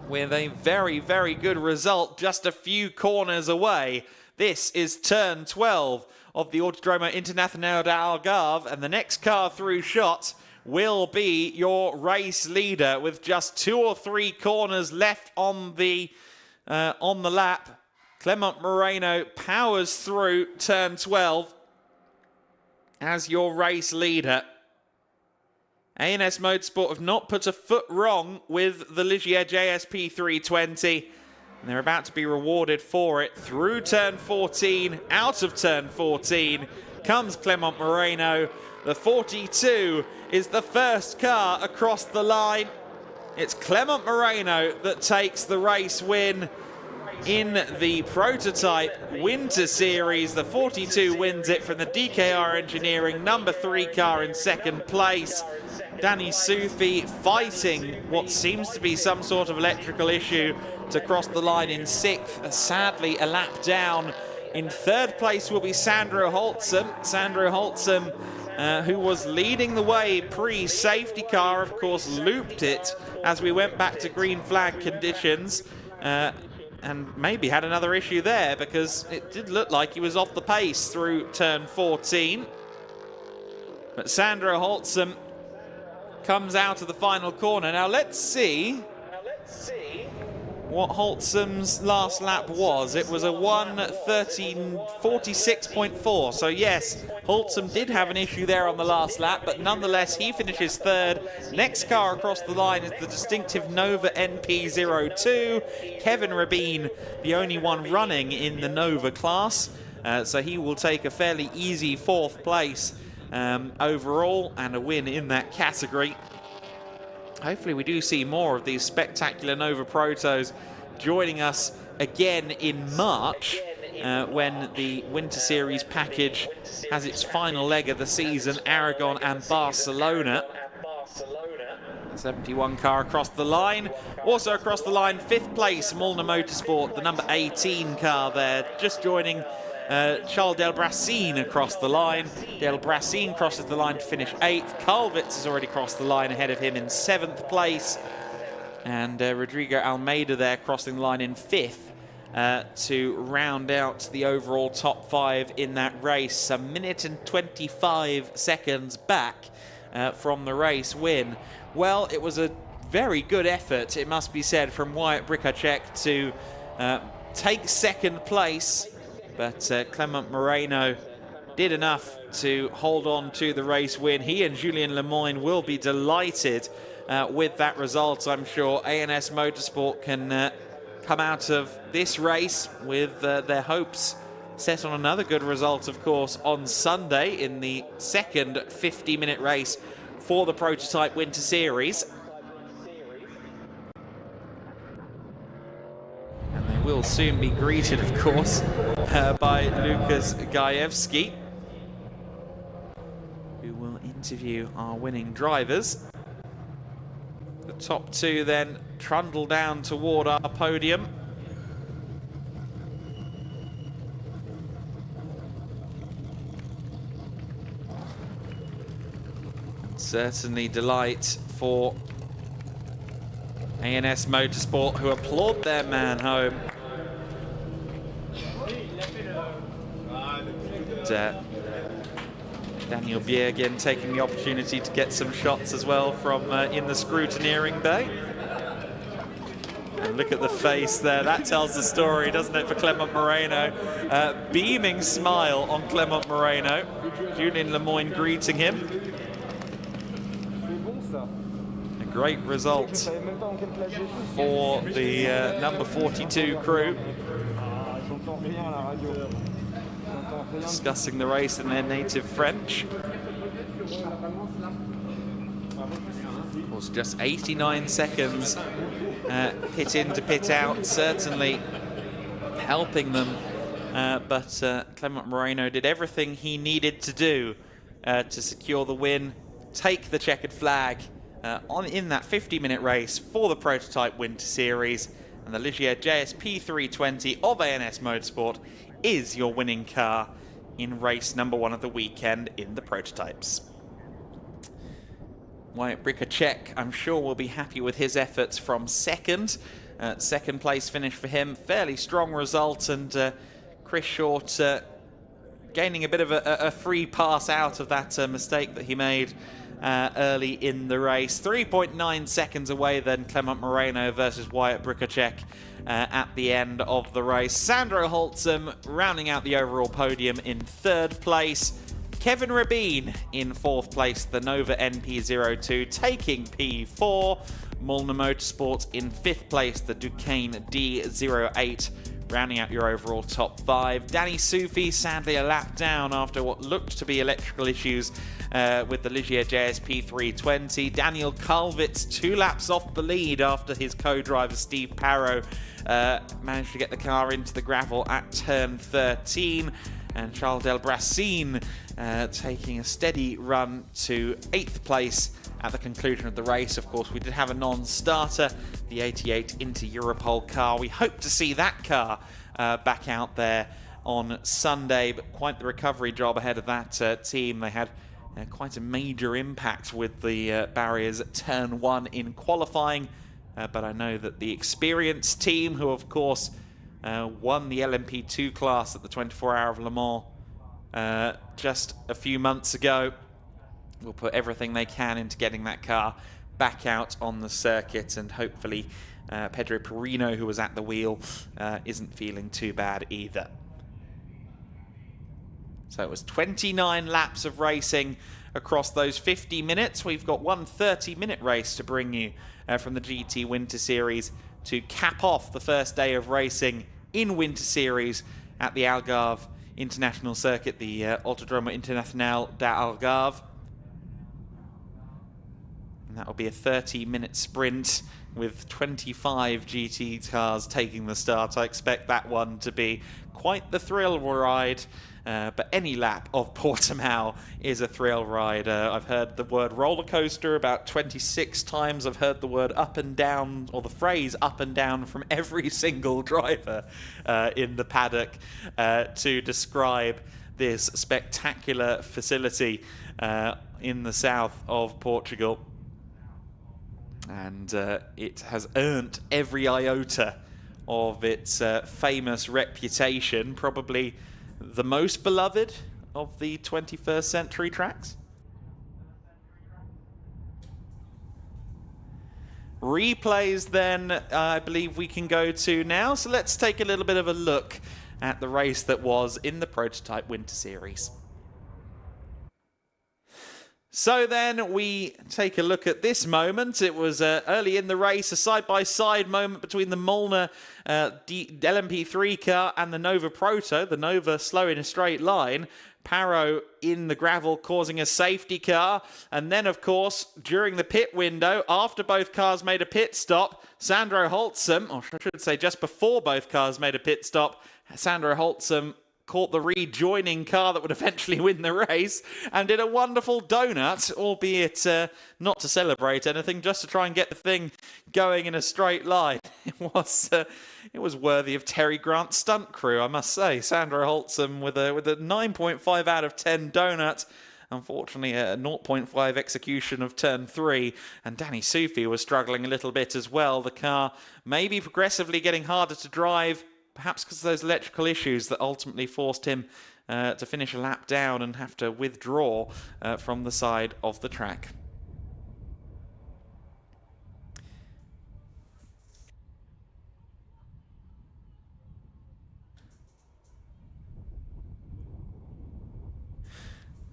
with a very, very good result just a few corners away. This is turn 12 of the Autodromo Internacional de Algarve, and the next car through shot will be your race leader with just 2 or 3 corners left on the lap. Clement Moreno powers through turn 12 as your race leader. A&S Motorsport have not put a foot wrong with the Ligier JSP 320. And they're about to be rewarded for it. Through turn 14, out of turn 14, comes Clement Moreno. The 42 is the first car across the line. It's Clement Moreno that takes the race win in the Prototype Winter Series. The 42 wins it from the DKR Engineering number 3 car in second place. Danny Soufi fighting what seems to be some sort of electrical issue to cross the line in 6th. Sadly, a lap down. In 3rd place will be Sandro Holtzum. Sandro Holtzum, who was leading the way pre-safety car, of course, looped it as we went back to green flag conditions. And maybe had another issue there, because it did look like he was off the pace through turn 14. But Sandro Holtzum comes out of the final corner. Now let's see what Holtzum's last lap was. It was a 1:13:46.4. So yes, Holtzum did have an issue there on the last lap, but nonetheless he finishes 3rd. Next car across the line is the distinctive Nova NP02. Kevin Rabin, the only one running in the Nova class. So he will take a fairly easy 4th place overall, and a win in that category. Hopefully we do see more of these spectacular Nova Protos joining us again in March when the Winter Series package has its final leg of the season, Aragon and Barcelona. 71 car across the line. Also across the line, 5th place, Molnar Motorsport, the number 18 car there, just joining Charles Delbrassin across the line. Delbrassin crosses the line to finish 8th. Kalvitz has already crossed the line ahead of him in 7th place. And Rodrigo Almeida there crossing the line in 5th to round out the overall top 5 in that race. 1 minute and 25 seconds back from the race win. Well, it was a very good effort, it must be said, from Wyatt Bricacek to take 2nd place. But Clement Moreno did enough to hold on to the race win. He and Julien Lemoyne will be delighted with that result, I'm sure. A&S Motorsport can come out of this race with their hopes set on another good result, of course, on Sunday in the 2nd 50-minute race for the Prototype Winter Series. Will soon be greeted, of course, by Lukas Gajewski, who will interview our winning drivers. The top 2 then trundle down toward our podium. Certainly delight for A&S Motorsport, who applaud their man home. Daniel Bjergen taking the opportunity to get some shots as well from in the scrutineering bay. And look at the face there. That tells the story, doesn't it, for Clement Moreno? Beaming smile on Clement Moreno. Julien Lemoyne greeting him. A great result for the number 42 crew. Discussing the race in their native French. Of course, just 89 seconds pit in to pit out, certainly helping them but Clement Moreno did everything he needed to do to secure the win, take the checkered flag in that 50-minute race for the Prototype Winter Series, and the Ligier JSP 320 of ANS Motorsport is your winning car in race number 1 of the weekend in the Prototypes. Wyatt Bricacek, I'm sure, will be happy with his efforts from second. Second place finish for him, fairly strong result, and Chris Short gaining a bit of a free pass out of that mistake that he made early in the race. 3.9 seconds away then, Clement Moreno versus Wyatt Bricacek at the end of the race. Sandro Holtzum rounding out the overall podium in 3rd place. Kevin Rabin in 4th place, the Nova NP02 taking P4. Molnar Motorsports in 5th place, the Duquesne D08 rounding out your overall top 5. Danny Sufi sadly a lap down after what looked to be electrical issues with the Ligier JSP 320. Daniel Kalvitz 2 laps off the lead after his co-driver Steve Parrow managed to get the car into the gravel at turn 13. And Charles Delbrassin taking a steady run to 8th place at the conclusion of the race. Of course, we did have a non-starter, the 88 Inter Europol car. We hope to see that car back out there on Sunday, but quite the recovery job ahead of that team. They had quite a major impact with the barriers at turn 1 in qualifying, but I know that the experienced team, who of course won the LMP2 class at the 24 Hour of Le Mans just a few months ago, will put everything they can into getting that car back out on the circuit, and hopefully Pedro Perino, who was at the wheel, isn't feeling too bad either. So it was 29 laps of racing across those 50 minutes. We've got one 30-minute race to bring you from the GT Winter Series to cap off the first day of racing in Winter Series at the Algarve International Circuit, the Autodromo Internacional da Algarve. And that will be a 30-minute sprint with 25 GT cars taking the start. I expect that one to be quite the thrill ride. But any lap of Portimao is a thrill ride. I've heard the word roller coaster about 26 times. I've heard the word up and down, or the phrase up and down, from every single driver in the paddock to describe this spectacular facility in the south of Portugal. And it has earned every iota of its famous reputation, probably the most beloved of the 21st century tracks. Replays then, I believe we can go to now. So let's take a little bit of a look at the race that was in the Prototype Winter Series. So then we take a look at this moment. It was early in the race, a side-by-side moment between the Molnar LMP3 car and the Nova Proto. The Nova slow in a straight line. Parrow in the gravel causing a safety car. And then, of course, during the pit window, after both cars made a pit stop, Sandro Holtzum, or I should say just before both cars made a pit stop, Sandro Holtzum caught the rejoining car that would eventually win the race and did a wonderful donut, albeit not to celebrate anything, just to try and get the thing going in a straight line. It was worthy of Terry Grant's stunt crew, I must say. Sandro Holtzum with a 9.5 out of 10 donut. Unfortunately, a 0.5 execution of turn 3, and Danny Sufi was struggling a little bit as well. The car maybe progressively getting harder to drive, perhaps because of those electrical issues that ultimately forced him to finish a lap down and have to withdraw from the side of the track.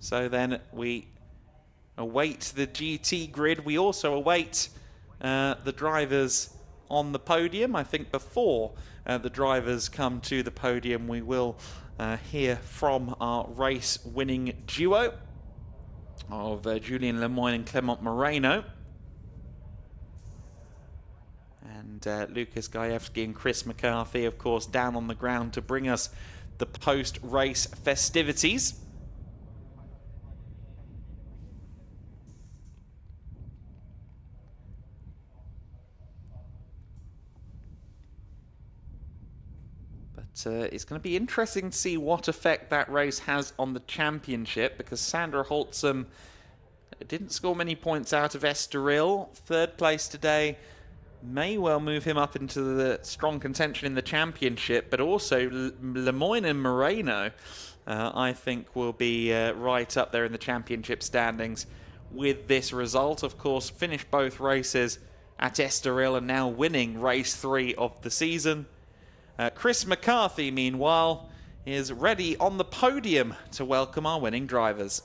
So then we await the GT grid. We also await the drivers on the podium. I think before the drivers come to the podium, we will hear from our race-winning duo of Julien Lemoyne and Clement Moreno. And Lucas Gajewski and Chris McCarthy, of course, down on the ground to bring us the post-race festivities. But it's going to be interesting to see what effect that race has on the championship, because Sandra Holtzum didn't score many points out of Estoril. Third place today may well move him up into the strong contention in the championship, but also Lemoyne and Moreno, I think, will be right up there in the championship standings with this result. Of course, finished both races at Estoril and now winning race 3 of the season. Chris McCarthy, meanwhile, is ready on the podium to welcome our winning drivers.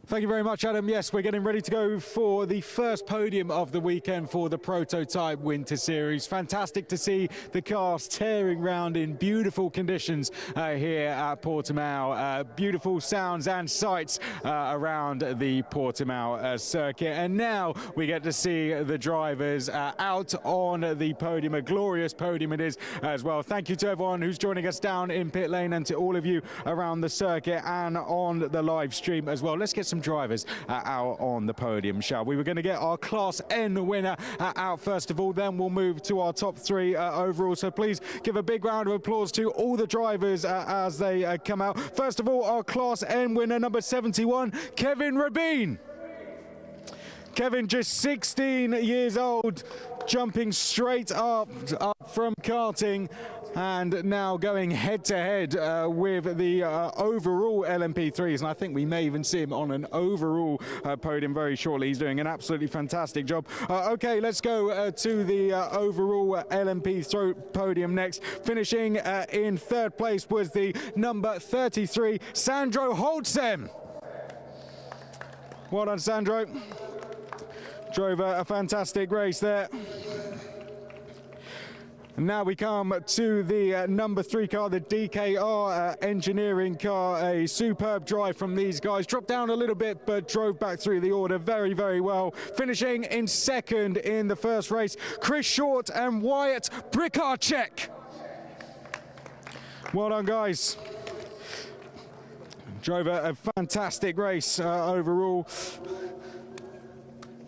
Thank you very much, Adam. Yes, we're getting ready to go for the first podium of the weekend for the Prototype Winter Series. Fantastic to see the cars tearing round in beautiful conditions here at Portimao. Beautiful sounds and sights around the Portimao circuit. And now we get to see the drivers out on the podium. A glorious podium it is as well. Thank you to everyone who's joining us down in pit lane and to all of you around the circuit and on the live stream as well. Let's get some drivers out on the podium, shall we? We're going to get our Class N winner out first of all, then we'll move to our top 3 overall. So please give a big round of applause to all the drivers as they come out. First of all, our Class N winner, number 71, Kevin Rabin. Kevin, just 16 years old, jumping straight up from karting and now going head-to-head with the overall LMP3s, and I think we may even see him on an overall podium very shortly. He's doing an absolutely fantastic job. Okay, let's go to the overall LMP3 podium next. Finishing in third place was the number 33, Sandro Holtzem. Well done, Sandro. Drove a fantastic race there. And now we come to the number 3 car, the DKR engineering car. A superb drive from these guys. Dropped down a little bit, but drove back through the order very, very well. Finishing in second in the first race, Chris Short and Wyatt Brikarczyk. Well done, guys. Drove a fantastic race overall.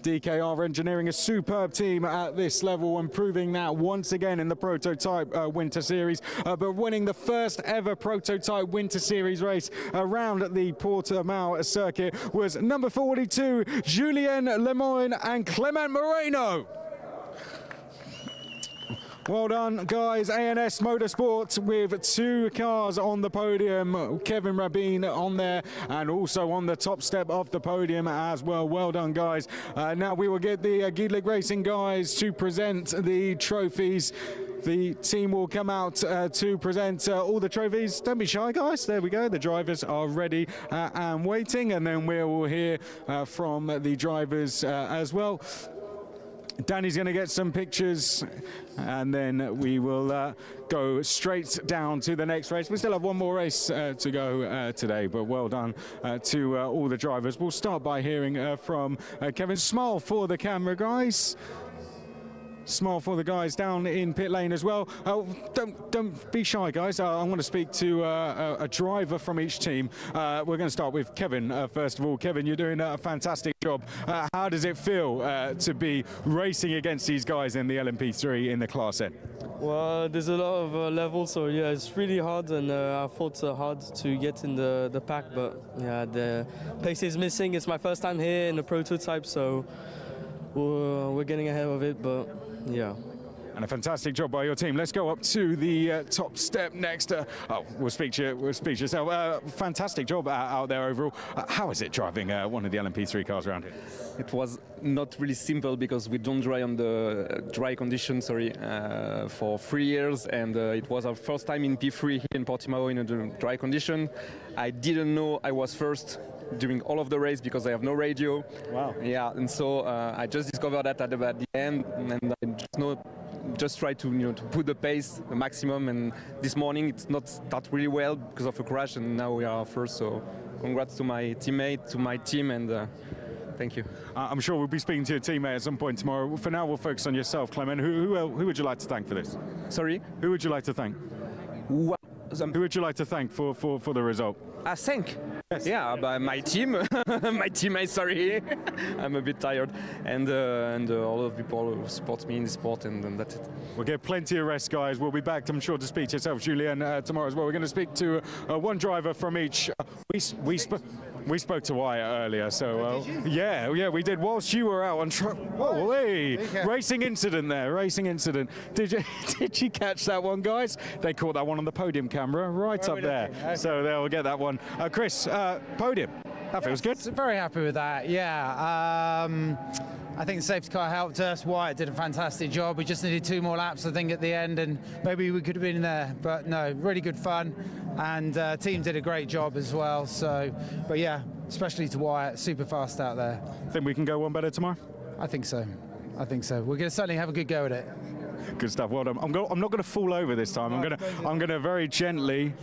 DKR Engineering, a superb team at this level, and proving that once again in the Prototype Winter Series, but winning the first ever Prototype Winter Series race around the Portimao circuit was number 42, Julien Lemoyne and Clement Moreno. Well done, guys. ANS Motorsport with 2 cars on the podium. Kevin Rabin on there and also on the top step of the podium as well. Well done, guys. Now we will get the Guidelic Racing guys to present the trophies. The team will come out to present all the trophies. Don't be shy, guys. There we go. The drivers are ready and waiting, and then we will hear from the drivers as well. Danny's going to get some pictures, and then we will go straight down to the next race. We still have one more race to go today, but well done to all the drivers. We'll start by hearing from Kevin. Smile for the camera, guys. Smile for the guys down in pit lane as well. Don't be shy, guys. I want to speak to a driver from each team. We're going to start with Kevin first of all. Kevin, you're doing a fantastic job. How does it feel to be racing against these guys in the LMP3 in the Class N? Well, there's a lot of levels, so yeah, it's really hard, and I fought hard to get in the pack, but yeah, the pace is missing. It's my first time here in the prototype, so we're getting ahead of it, but yeah. And a fantastic job by your team. Let's go up to the top step next. We'll speak to yourself. Fantastic job out there overall. How is it driving one of the LMP3 cars around here? It was not really simple because we don't drive on the dry conditions, for 3 years, and it was our first time in P3 here in Portimao in a dry condition. I didn't know I was first during all of the race because I have no radio. Wow. Yeah, and so I just discovered that at the end, and I just try to to put the pace the maximum. And this morning it's not start really well because of a crash, and now we are first. So congrats to my teammate, to my team, and Thank you. I'm sure we'll be speaking to your teammate at some point tomorrow. For now, we'll focus on yourself, Clement. Who would you like to thank for this? Sorry? Who would you like to thank? Who would you like to thank for the result? Thank. Yes. Yeah, but my team, my teammates. Sorry, I'm a bit tired, and all of the people who support me in the sport, and that's it. We'll get plenty of rest, guys. We'll be back, I'm sure, to speak to yourself, Julien, tomorrow as well. We're going to speak to one driver from each. We spoke to Wyatt earlier, so yeah, we did. Whilst you were out on racing incident there, racing incident. Did you catch that one, guys? They caught that one on the podium camera right up there, okay. So they'll get that one. Chris, podium. That feels good. Very happy with that. Yeah. I think the safety car helped us. Wyatt did a fantastic job. We just needed 2 more laps, I think, at the end, and maybe we could have been there. But no, really good fun, and team did a great job as well. So, but yeah, especially to Wyatt, super fast out there. Think we can go one better tomorrow? I think so. We're going to certainly have a good go at it. Good stuff. Well done. I'm not going to fall over this time. I'm going to very gently.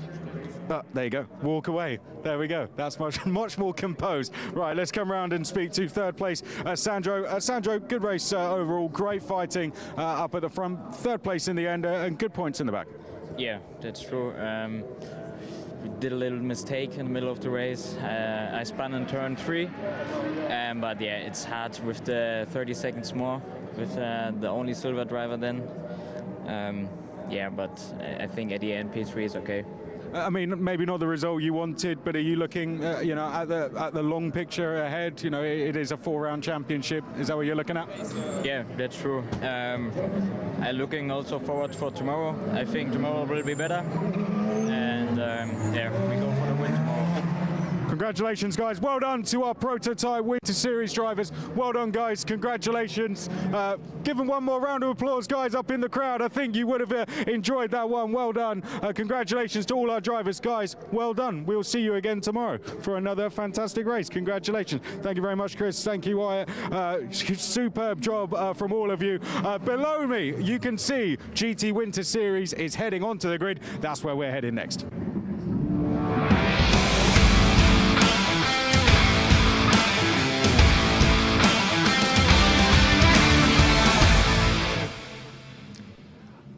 There you go. Walk away. There we go. That's much more composed. Right, let's come around and speak to third place, Sandro. Sandro, good race overall. Great fighting up at the front. Third place in the end and good points in the back. Yeah, that's true. We did a little mistake in the middle of the race. I spun in turn 3, but yeah, it's hard with the 30 seconds more with the only silver driver then. Yeah, but I think at the end P3 is okay. I mean, maybe not the result you wanted, but are you looking, at the long picture ahead? You know, it is a 4-round championship. Is that what you're looking at? Yeah, that's true. I'm looking also forward for tomorrow. I think tomorrow will be better, and yeah, we go for the win tomorrow. Congratulations, guys. Well done to our prototype Winter Series drivers. Well done, guys. Congratulations. Give them one more round of applause, guys, up in the crowd. I think you would have enjoyed that one. Well done. Congratulations to all our drivers, guys. Well done. We'll see you again tomorrow for another fantastic race. Congratulations. Thank you very much, Chris. Thank you, Wyatt. Superb job from all of you. Below me, you can see GT Winter Series is heading onto the grid. That's where we're heading next.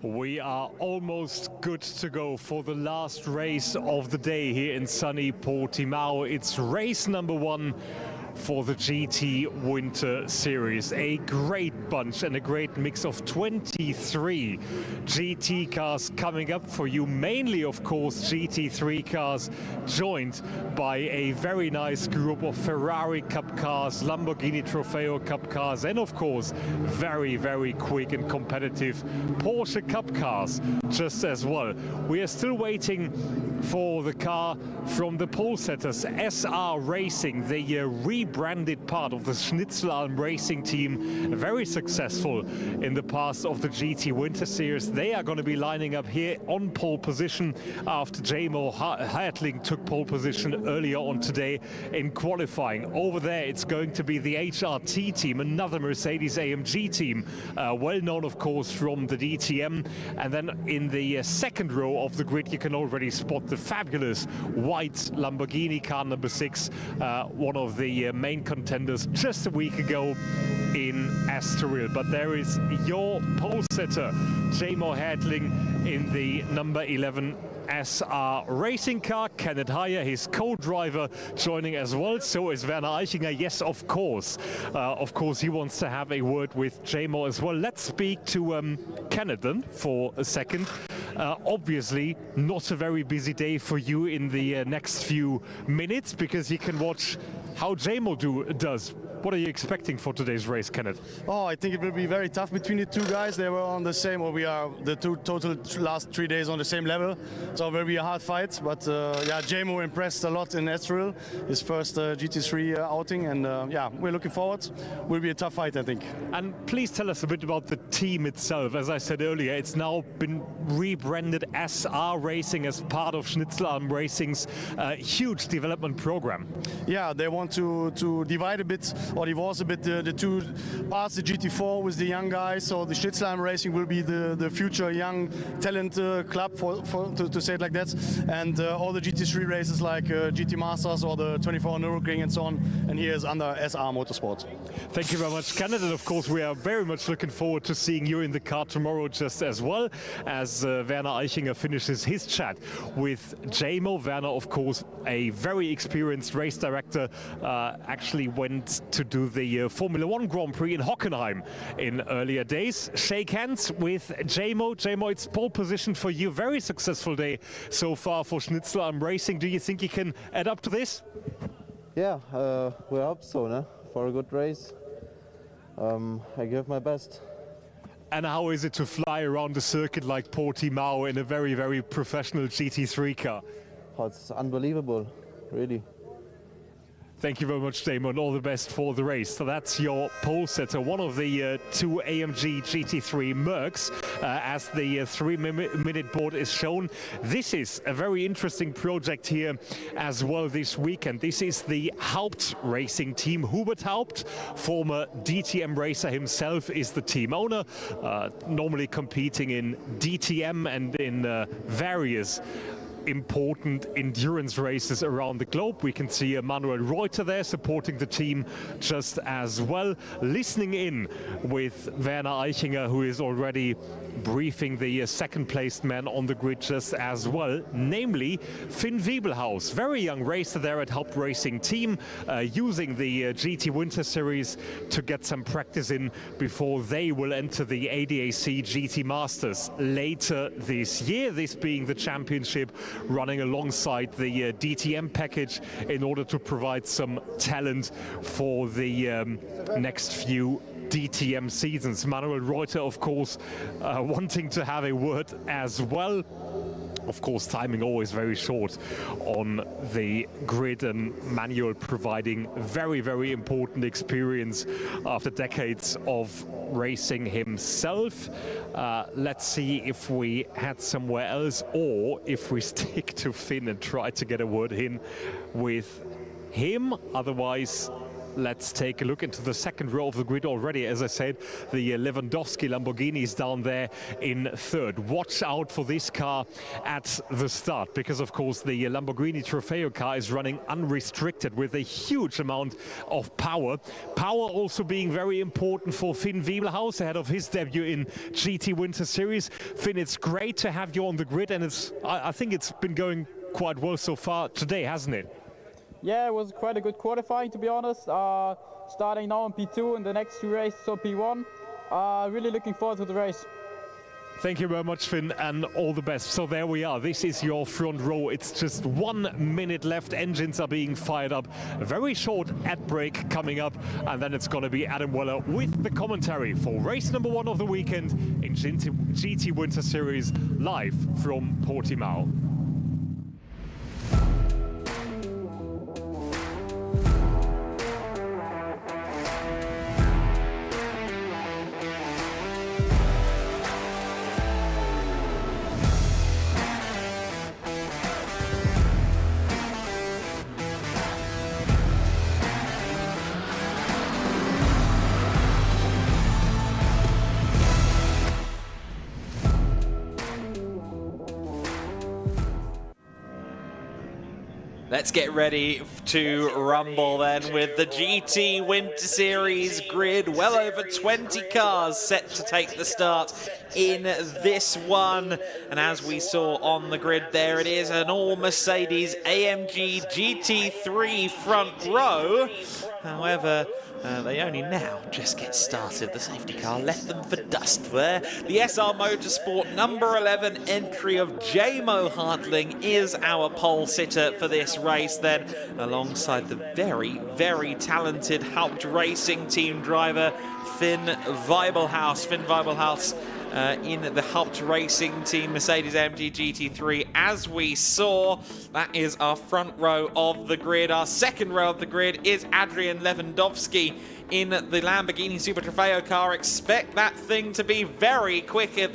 We are almost good to go for the last race of the day here in sunny Portimao. It's race number 1 for the GT Winter Series. A great bunch and a great mix of 23 GT cars coming up for you. Mainly, of course, GT3 cars, joined by a very nice group of Ferrari Cup cars, Lamborghini Trofeo Cup cars, and of course, very, very quick and competitive Porsche Cup cars just as well. We are still waiting for the car from the pole setters, SR Racing, the rebranded part of the Schnitzelalm Racing team, very successful in the past of the GT Winter Series. They are going to be lining up here on pole position after Jamo Hartling took pole position earlier on today in qualifying. Over there, it's going to be the HRT team, another Mercedes-AMG team, well known, of course, from the DTM. And then in the second row of the grid, you can already spot the fabulous white Lamborghini car number 6, one of the main contenders just a week ago in Estoril. But there is your pole setter, Jamo Hartling, in the number 11 SR racing car. Kenneth Heyer, his co-driver, joining as well. So is Werner Eichinger. Yes, of course. He wants to have a word with Jamo as well. Let's speak to Kenneth then for a second. Obviously, not a very busy day for you in the next few minutes, because you can watch how Jamo does. What are you expecting for today's race, Kenneth? Oh, I think it will be very tough between the two guys. They were on the same, or we are the two total last 3 days on the same level. So it will be a hard fight. But yeah, Jamo impressed a lot in Estoril, his first GT3 outing, and yeah, we're looking forward. Will be a tough fight, I think. And please tell us a bit about the team itself. As I said earlier, it's now been rebranded SR Racing as part of Schnitzelalm Racing's huge development program. Yeah, they want to divide a bit or divorce a bit the two parts, the GT4 with the young guys. So the Schlitzlheim Racing will be the future young talent club, to say it like that. And all the GT3 races like GT Masters or the 24 Nürburgring and so on. And here is under SR Motorsport. Thank you very much, Kenneth. And of course, we are very much looking forward to seeing you in the car tomorrow just as well, as Werner Eichinger finishes his chat with JMO. Werner, of course, a very experienced race director, actually went to do the Formula One Grand Prix in Hockenheim in earlier days. Shake hands with JMO. JMO, it's pole position for you. Very successful day so far for Schlitzlheim Racing. Do you think you can add up to this? Yeah, we hope so, no? For a good race. I give my best. And how is it to fly around a circuit like Portimao in a very, very professional GT3 car? Oh, it's unbelievable, really. Thank you very much, Damon. All the best for the race. So that's your pole setter, one of the two AMG GT3 Mercs, as the 3-minute board is shown. This is a very interesting project here as well this weekend. This is the Haupt Racing team. Hubert Haupt, former DTM racer himself, is the team owner, normally competing in DTM and in various important endurance races around the globe. We can see Manuel Reuter there supporting the team just as well, listening in with Werner Eichinger, who is already briefing the second placed man on the grid just as well, namely Finn Wiebelhaus, very young racer there at Haupt Racing team, using the GT Winter Series to get some practice in before they will enter the ADAC GT Masters later this year, this being the championship running alongside the DTM package in order to provide some talent for the next few DTM seasons. Manuel Reuter, of course, wanting to have a word as well. Of course, timing always very short on the grid, and Manuel providing very, very important experience after decades of racing himself. Let's see if we head somewhere else or if we stick to Finn and try to get a word in with him. Otherwise, let's take a look into the second row of the grid already. As I said, the Lewandowski Lamborghini is down there in third. Watch out for this car at the start, because of course the Lamborghini Trofeo car is running unrestricted with a huge amount of power. Power also being very important for Finn Wiebelhaus ahead of his debut in GT Winter Series. Finn, it's great to have you on the grid, and I think it's been going quite well so far today, hasn't it? Yeah, it was quite a good qualifying, to be honest. Starting now on P2 and the next two races on P1. Really looking forward to the race. Thank you very much, Finn, and all the best. So there we are. This is your front row. It's just 1 minute left. Engines are being fired up. A very short ad break coming up, and then it's going to be Adam Weller with the commentary for race number 1 of the weekend in GT Winter Series, live from Portimao. Let's get ready to rumble then with the GT Winter Series grid. Well over 20 cars set to take the start in this one. And as we saw on the grid, there it is, an all-Mercedes AMG GT3 front row. However, they only now just get started. The safety car left them for dust there. The SR Motorsport number 11 entry of JMO Hartling is our pole sitter for this race then, alongside the very, very talented Haupt Racing team driver, Finn Wiebelhaus. Finn Wiebelhaus in the Haupt Racing team Mercedes AMG GT3. As we saw, that is our front row of the grid. Our second row of the grid is Adrian Lewandowski in the Lamborghini Super Trofeo car. Expect that thing to be very quick at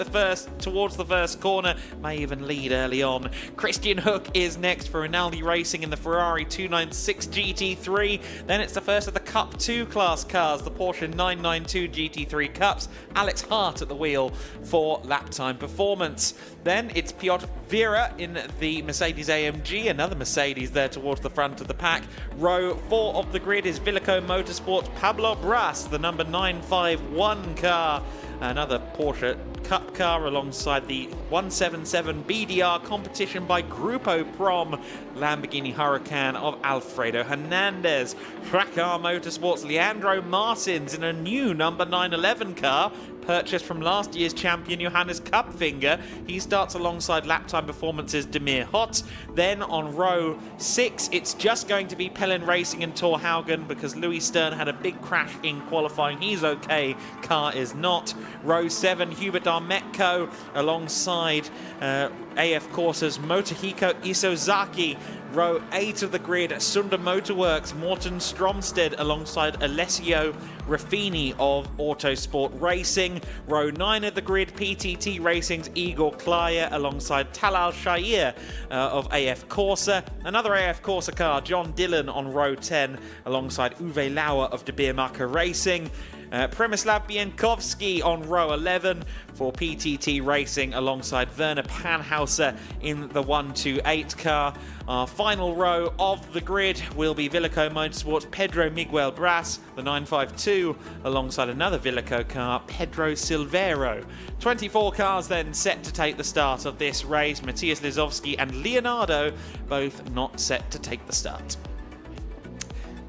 towards the first corner, may even lead early on. Christian Hook is next for Rinaldi Racing in the Ferrari 296 GT3. Then it's the first of the Cup 2 class cars, the Porsche 992 GT3 Cups. Alex Hart at the wheel for lap time performance. Then it's Piotr Vera in the Mercedes AMG, another Mercedes there towards the front of the pack. Row 4 of the grid is Villeco Motorsports Pablo Bras, the number 951 car, another Porsche Cup car alongside the 177 BDR competition by Grupo Prom Lamborghini Huracan of Alfredo Hernandez. Trackar Motorsports Leandro Martins in a new number 911 car purchased from last year's champion Johannes Kupfinger. He starts alongside lap time performances Demir Hott. Then on row 6, it's just going to be Pelin Racing and Thor Haugen because Louis Stern had a big crash in qualifying. He's okay, car is not. Row 7, Hubert Darmetko alongside AF Corsa's Motohiko Isozaki. Row 8 of the grid, Sunda Motorworks, Morten Stromsted alongside Alessio Raffini of Autosport Racing. Row 9 of the grid, PTT Racing's Igor Klaya alongside Talal Shair of AF Corsa. Another AF Corsa car, John Dillon on row 10 alongside Uwe Lauer of De Beermacher Racing. Przemysław Bienkowski on row 11 for PTT Racing alongside Werner Panhauser in the 128 car. Our final row of the grid will be Villeco Motorsports Pedro Miguel Bras, the 952, alongside another Villeco car, Pedro Silvero. 24 cars then set to take the start of this race. Matthias Lizowski and Leonardo both not set to take the start.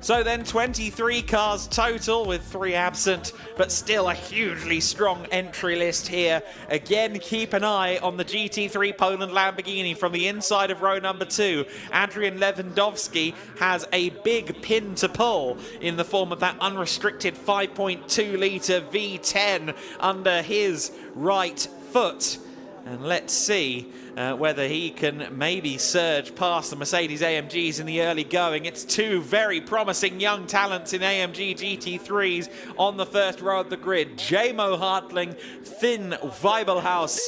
So then 23 cars total with 3 absent, but still a hugely strong entry list here. Again, keep an eye on the GT3 Poland Lamborghini from the inside of row number 2. Adrian Lewandowski has a big pin to pull in the form of that unrestricted 5.2 litre V10 under his right foot. And let's see whether he can maybe surge past the Mercedes AMGs in the early going. It's 2 very promising young talents in AMG GT3s on the first row of the grid. Jamo Hartling, Finn Weibelhaus.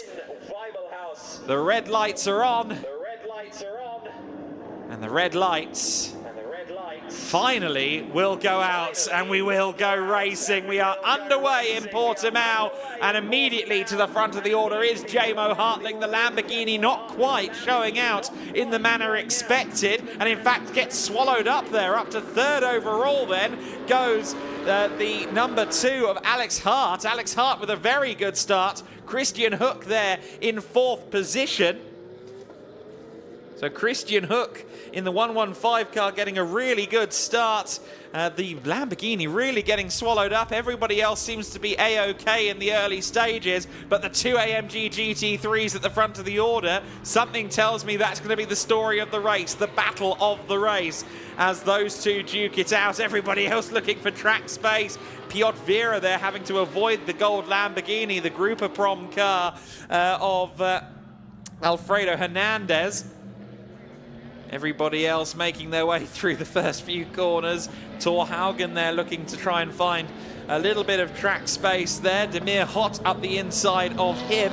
The red lights are on. And the red lights finally will go out and we will go racing. We are underway in Portimao and immediately to the front of the order is Jamo Hartling, the Lamborghini, not quite showing out in the manner expected and in fact gets swallowed up there. Up to 3rd overall then goes the number 2 of Alex Hart. Alex Hart with a very good start. Christian Hook there in 4th position. So Christian Hook in the 115 car getting a really good start. The Lamborghini really getting swallowed up. Everybody else seems to be A-OK in the early stages, but the 2 AMG GT3s at the front of the order, something tells me that's going to be the story of the race, the battle of the race, as those 2 duke it out. Everybody else looking for track space. Piotr Vera there having to avoid the gold Lamborghini, the Grupo Prom car of Alfredo Hernandez. Everybody else making their way through the first few corners. Thor Haugen there looking to try and find a little bit of track space there. Demir Hott up the inside of him.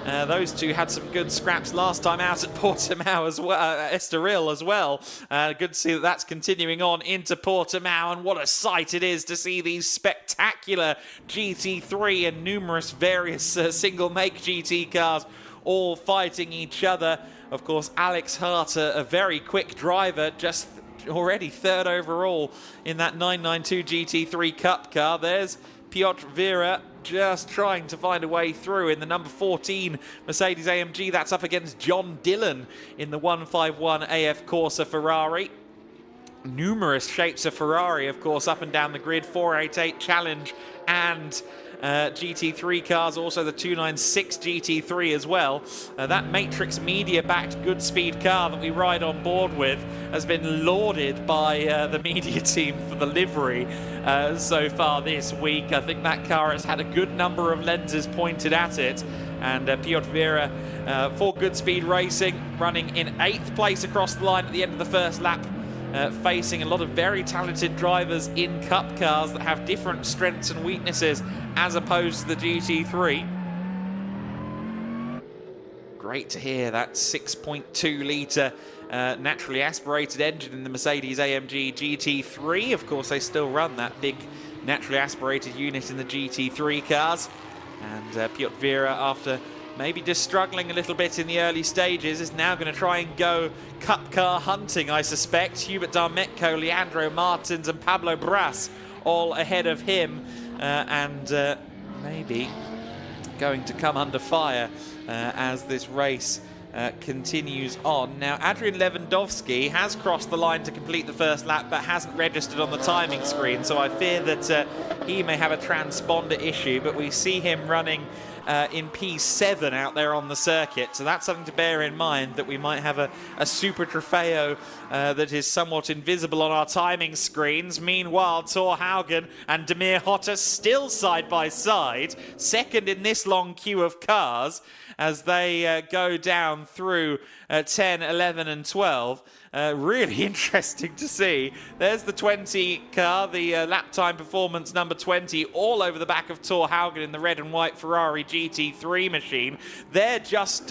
Those 2 had some good scraps last time out at Portimao as well, Estoril as well. Good to see that that's continuing on into Portimao, and what a sight it is to see these spectacular GT3 and numerous various single-make GT cars all fighting each other. Of course, Alex Hart, a very quick driver, just already 3rd overall in that 992 GT3 Cup car. There's Piotr Vera just trying to find a way through in the number 14 Mercedes AMG. That's up against John Dillon in the 151 AF Corsa Ferrari. Numerous shapes of Ferrari, of course, up and down the grid. 488 Challenge and GT3 cars, also the 296 GT3 as well. That Matrix Media-backed Goodspeed car that we ride on board with has been lauded by the media team for the livery so far this week. I think that car has had a good number of lenses pointed at it. And Piotr Vera for Goodspeed Racing running in 8th place across the line at the end of the first lap facing a lot of very talented drivers in Cup cars that have different strengths and weaknesses as opposed to the GT3. Great to hear that 6.2 litre naturally aspirated engine in the Mercedes-AMG GT3. Of course, they still run that big naturally aspirated unit in the GT3 cars. And Piotr Vera, after maybe just struggling a little bit in the early stages, is now going to try and go Cup car hunting, I suspect. Hubert Darmetko, Leandro Martins and Pablo Bras all ahead of him, and maybe going to come under fire as this race continues on. Now, Adrian Lewandowski has crossed the line to complete the first lap but hasn't registered on the timing screen, so I fear that he may have a transponder issue, but we see him running in P7 out there on the circuit, so that's something to bear in mind, that we might have a Super Trofeo that is somewhat invisible on our timing screens. Meanwhile, Thor Haugen and Demir Hotter still side by side, second in this long queue of cars as they go down through 10, 11 and 12. Really interesting to see. There's the 20 car, the lap time performance number 20, all over the back of Thor Haugen in the red and white Ferrari GT3 machine. They're just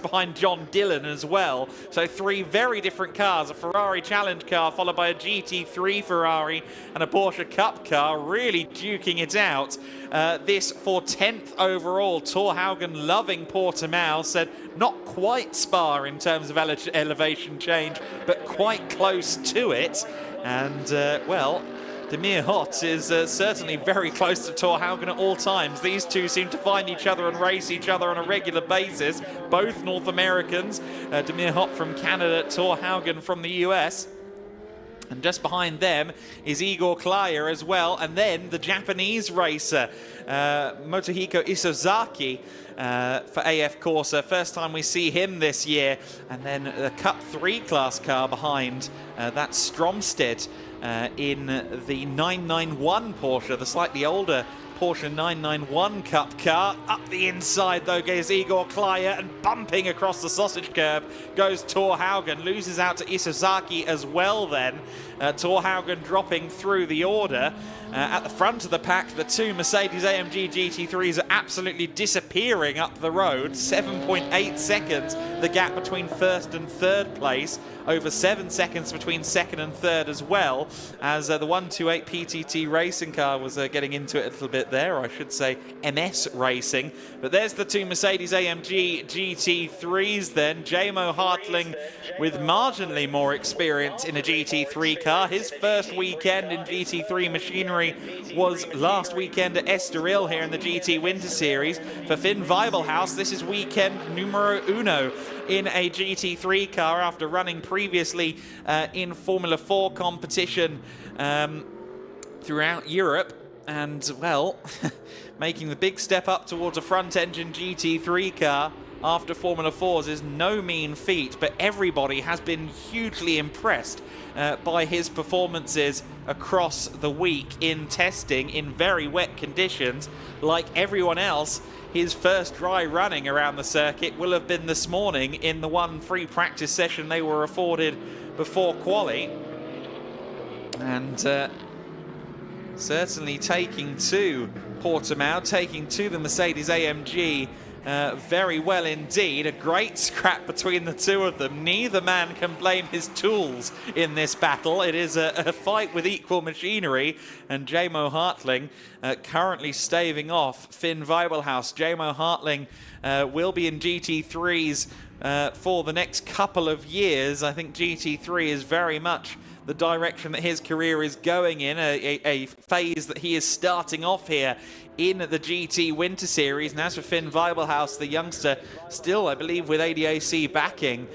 behind John Dillon as well. So three very different cars, a Ferrari Challenge car followed by a GT3 Ferrari and a Porsche Cup car, really duking it out. This for 10th overall. Thor Haugen loving Portimao, said not quite Spa in terms of elevation change, but quite close to it. And, well, Demir Hott is certainly very close to Thor Haugen at all times. These two seem to find each other and race each other on a regular basis. Both North Americans. Demir Hott from Canada, Thor Haugen from the US. And just behind them is Igor Klaya as well. And then the Japanese racer, Motohiko Isozaki, for AF Corsa. First time we see him this year. And then the Cup 3 class car behind, that's Stromstedt in the 991 Porsche, the slightly older Porsche 991 Cup car. Up the inside, though, goes Igor Klaya, and bumping across the sausage curb goes Thor Haugen. Loses out to Isozaki as well then. Thor Haugen dropping through the order. At the front of the pack, the two Mercedes-AMG GT3s are absolutely disappearing up the road. 7.8 seconds, the gap between first and third place. Over 7 seconds between second and third as well, as the 128 PTT racing car was getting into it a little bit there, or I should say MS Racing. But there's the two Mercedes-AMG GT3s then. Jamo Hartling with marginally more experience in a GT3 car. His first weekend in GT3 machinery was last weekend at Estoril here in the GT Winter Series. For Finn Weibelhaus, this is weekend numero uno in a GT3 car after running previously in Formula 4 competition throughout Europe. And, well, making the big step up towards a front-engine GT3 car after Formula 4s is no mean feat, but everybody has been hugely impressed by his performances across the week in testing in very wet conditions. Like everyone else, his first dry running around the circuit will have been this morning in the one free practice session they were afforded before quali. And certainly taking to Portimao, taking to the Mercedes-AMG very well indeed. A great scrap between the two of them. Neither man can blame his tools in this battle. It is a fight with equal machinery, and Jamo Hartling currently staving off Finn Weibelhaus. Jamo Hartling will be in GT3s for the next couple of years. I think GT3 is very much the direction that his career is going in, a phase that he is starting off here in the GT Winter Series. And as for Finn Weibelhaus, the youngster, still, I believe, with ADAC backing,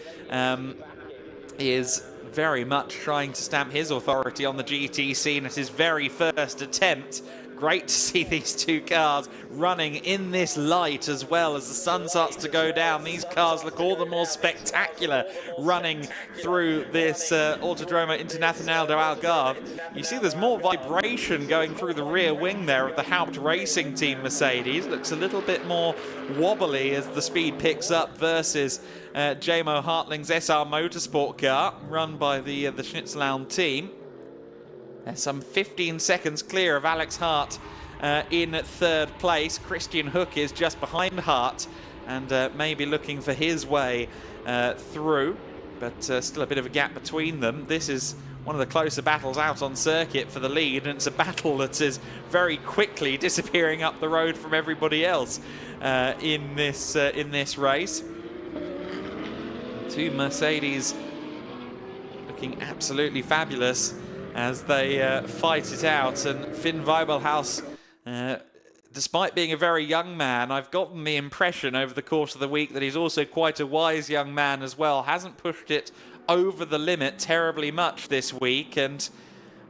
is very much trying to stamp his authority on the GT scene at his very first attempt. great to see these two cars running in this light as well as the sun starts to go down. These cars look all the more spectacular running through this Autodromo Internacional do Algarve. You see there's more vibration going through the rear wing there of the Haupt Racing Team Mercedes. Looks a little bit more wobbly as the speed picks up versus Jamo Hartling's SR Motorsport car run by the Schnitzelhauen team. They're some 15 seconds clear of Alex Hart in third place. Christian Hook is just behind Hart and maybe looking for his way through, but still a bit of a gap between them. This is one of the closer battles out on circuit for the lead, and it's a battle that is very quickly disappearing up the road from everybody else in this race. Two Mercedes looking absolutely fabulous as they fight it out, and Finn Weibelhaus, despite being a very young man, I've gotten the impression over the course of the week that he's also quite a wise young man as well. Hasn't pushed it over the limit terribly much this week, and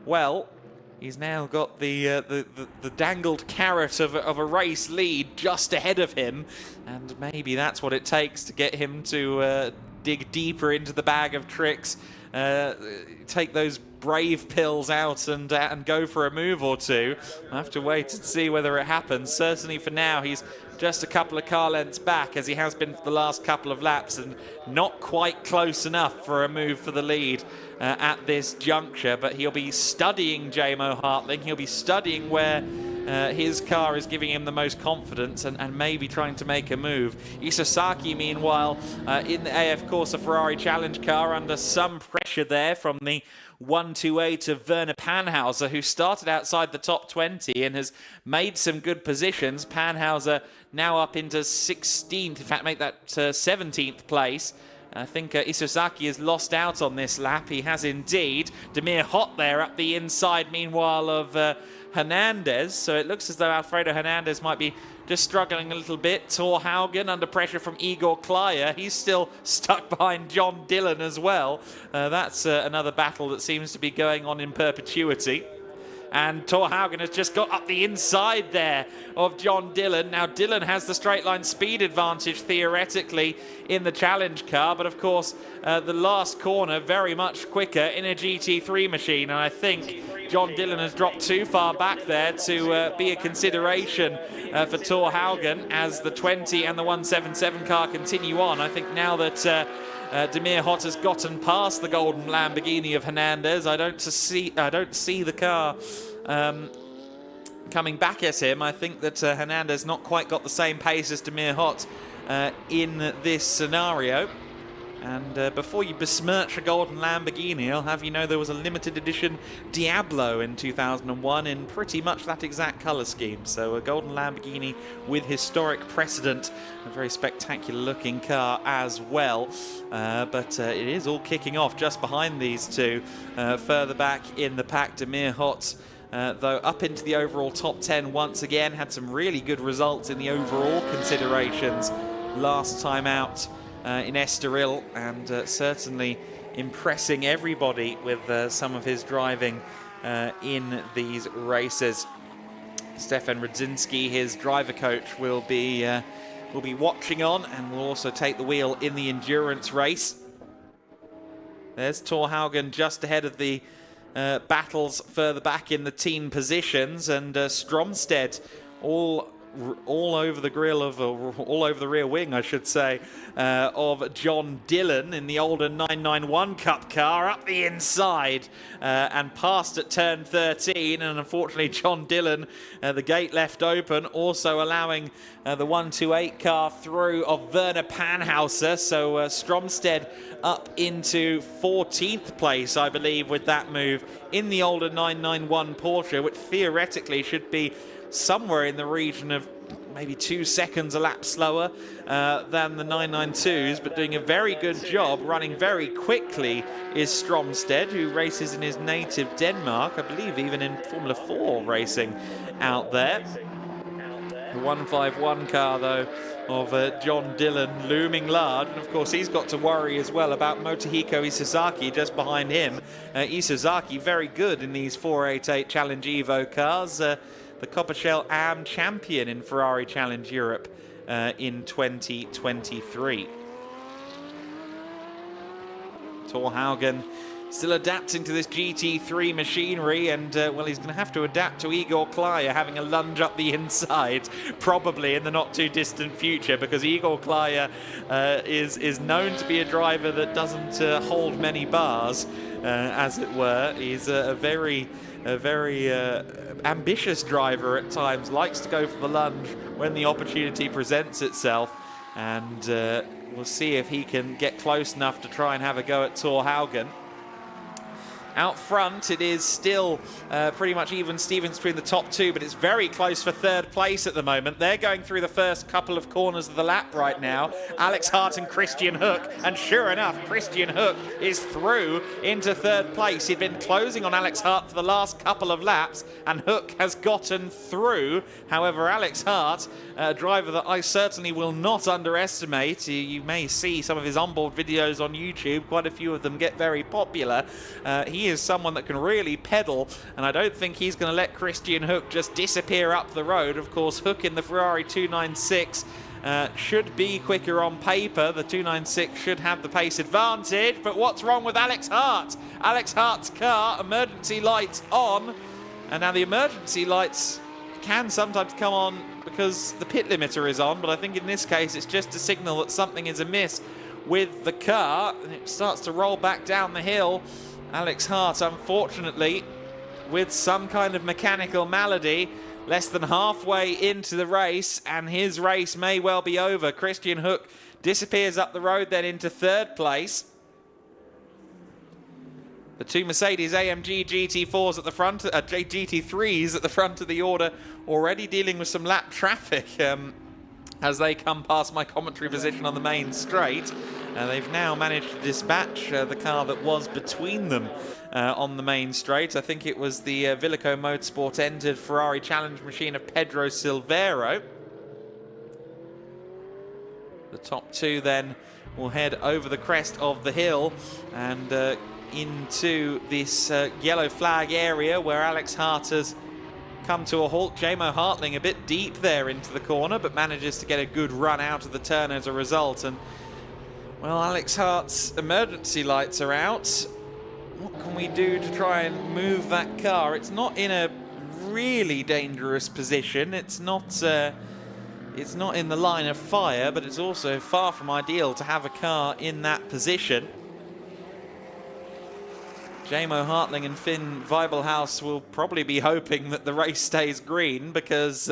well, he's now got the dangled carrot of a race lead just ahead of him, and maybe that's what it takes to get him to dig deeper into the bag of tricks, take those brave pills out and go for a move or two. I'll have to wait and see whether it happens. Certainly for now, he's just a couple of car lengths back, as he has been for the last couple of laps, and not quite close enough for a move for the lead at this juncture. But he'll be studying Jamo Hartling. He'll be studying where his car is giving him the most confidence, and maybe trying to make a move. Isosaki, meanwhile, in the AF Corsa Ferrari Challenge car, under some pressure there from the 128 of Werner Panhauser, who started outside the top 20 and has made some good positions. Panhauser now up into 16th, in fact make that 17th place. I think Isosaki has lost out on this lap. He has indeed. Demir Hott there up the inside, meanwhile, of Hernandez. So it looks as though Alfredo Hernandez might be just struggling a little bit. Thor Haugen under pressure from Igor Klyer. He's still stuck behind John Dillon as well. That's another battle that seems to be going on in perpetuity. And Thor Haugen has just got up the inside there of John Dillon. Now Dillon has the straight line speed advantage theoretically in the challenge car, but of course the last corner very much quicker in a GT3 machine, and I think John Dillon has dropped too far back there to be a consideration for Thor Haugen as the 20 and the 177 car continue on. I think now that Demir Hott has gotten past the golden Lamborghini of Hernandez, I don't see the car coming back at him. I think that Hernandez not quite got the same pace as Demir Hott in this scenario. And before you besmirch a golden Lamborghini, I'll have you know there was a limited edition Diablo in 2001 in pretty much that exact colour scheme. So a golden Lamborghini with historic precedent, a very spectacular looking car as well. But it is all kicking off just behind these two. Further back in the pack, Demir Hott, though up into the overall top 10 once again, had some really good results in the overall considerations last time out in Estoril, and certainly impressing everybody with some of his driving in these races. Stefan Rudzinski, his driver coach, will be watching on, and will also take the wheel in the endurance race. There's Thor Haugen just ahead of the battles further back in the team positions, and Stromstedt all over the grill of, all over the rear wing, I should say, of John Dillon in the older 991 Cup car up the inside and passed at turn 13. And unfortunately, John Dillon, the gate left open, also allowing the 128 car through of Werner Panhauser. So Stromstedt up into 14th place, I believe, with that move in the older 991 Porsche, which theoretically should be somewhere in the region of maybe 2 seconds a lap slower than the 992s, but doing a very good job, running very quickly, is Stromstedt, who races in his native Denmark, I believe even in Formula 4 racing out there. The 151 car, though, of John Dillon looming large, and of course he's got to worry as well about Motohiko Isozaki just behind him. Isozaki very good in these 488 Challenge Evo cars. the Copper Shell AM champion in Ferrari Challenge Europe in 2023. Thorhaugen still adapting to this GT3 machinery, and well, he's going to have to adapt to Igor Klaya having a lunge up the inside, probably in the not too distant future, because Igor Klaya is known to be a driver that doesn't hold many bars, as it were. He's a very ambitious driver at times, likes to go for the lunge when the opportunity presents itself, and we'll see if he can get close enough to try and have a go at Thorhaugen. Out front, it is still pretty much even Stevens between the top two, but it's very close for third place at the moment. They're going through the first couple of corners of the lap right now. Alex Hart and Christian Hook, and sure enough, Christian Hook is through into third place. He'd been closing on Alex Hart for the last couple of laps, and Hook has gotten through. However, Alex Hart, a driver that I certainly will not underestimate. You may see some of his onboard videos on YouTube. Quite a few of them get very popular. He is someone that can really pedal, and I don't think he's going to let Christian Hook just disappear up the road. Of course, Hook in the Ferrari 296 should be quicker on paper. The 296 should have the pace advantage, but what's wrong with Alex Hart? Alex Hart's car, emergency lights on, and now the emergency lights can sometimes come on because the pit limiter is on, but I think in this case it's just a signal that something is amiss with the car, and it starts to roll back down the hill. Alex Hart, unfortunately, with some kind of mechanical malady, less than halfway into the race, and his race may well be over. Christian Hook disappears up the road then into third place. The two Mercedes AMG GT4s at the front, GT3s at the front of the order, already dealing with some lap traffic as they come past my commentary position on the main straight. They've now managed to dispatch the car that was between them on the main straight. I think it was the Villico Motorsport entered Ferrari Challenge machine of Pedro Silveiro. The top two then will head over the crest of the hill and into this yellow flag area where Alex Hart has come to a halt. Jamo Hartling a bit deep there into the corner, but manages to get a good run out of the turn as a result. And well, Alex Hart's emergency lights are out. What can we do to try and move that car? It's not in a really dangerous position. It's not in the line of fire, but it's also far from ideal to have a car in that position. Jamo Hartling and Finn Weibelhaus will probably be hoping that the race stays green, because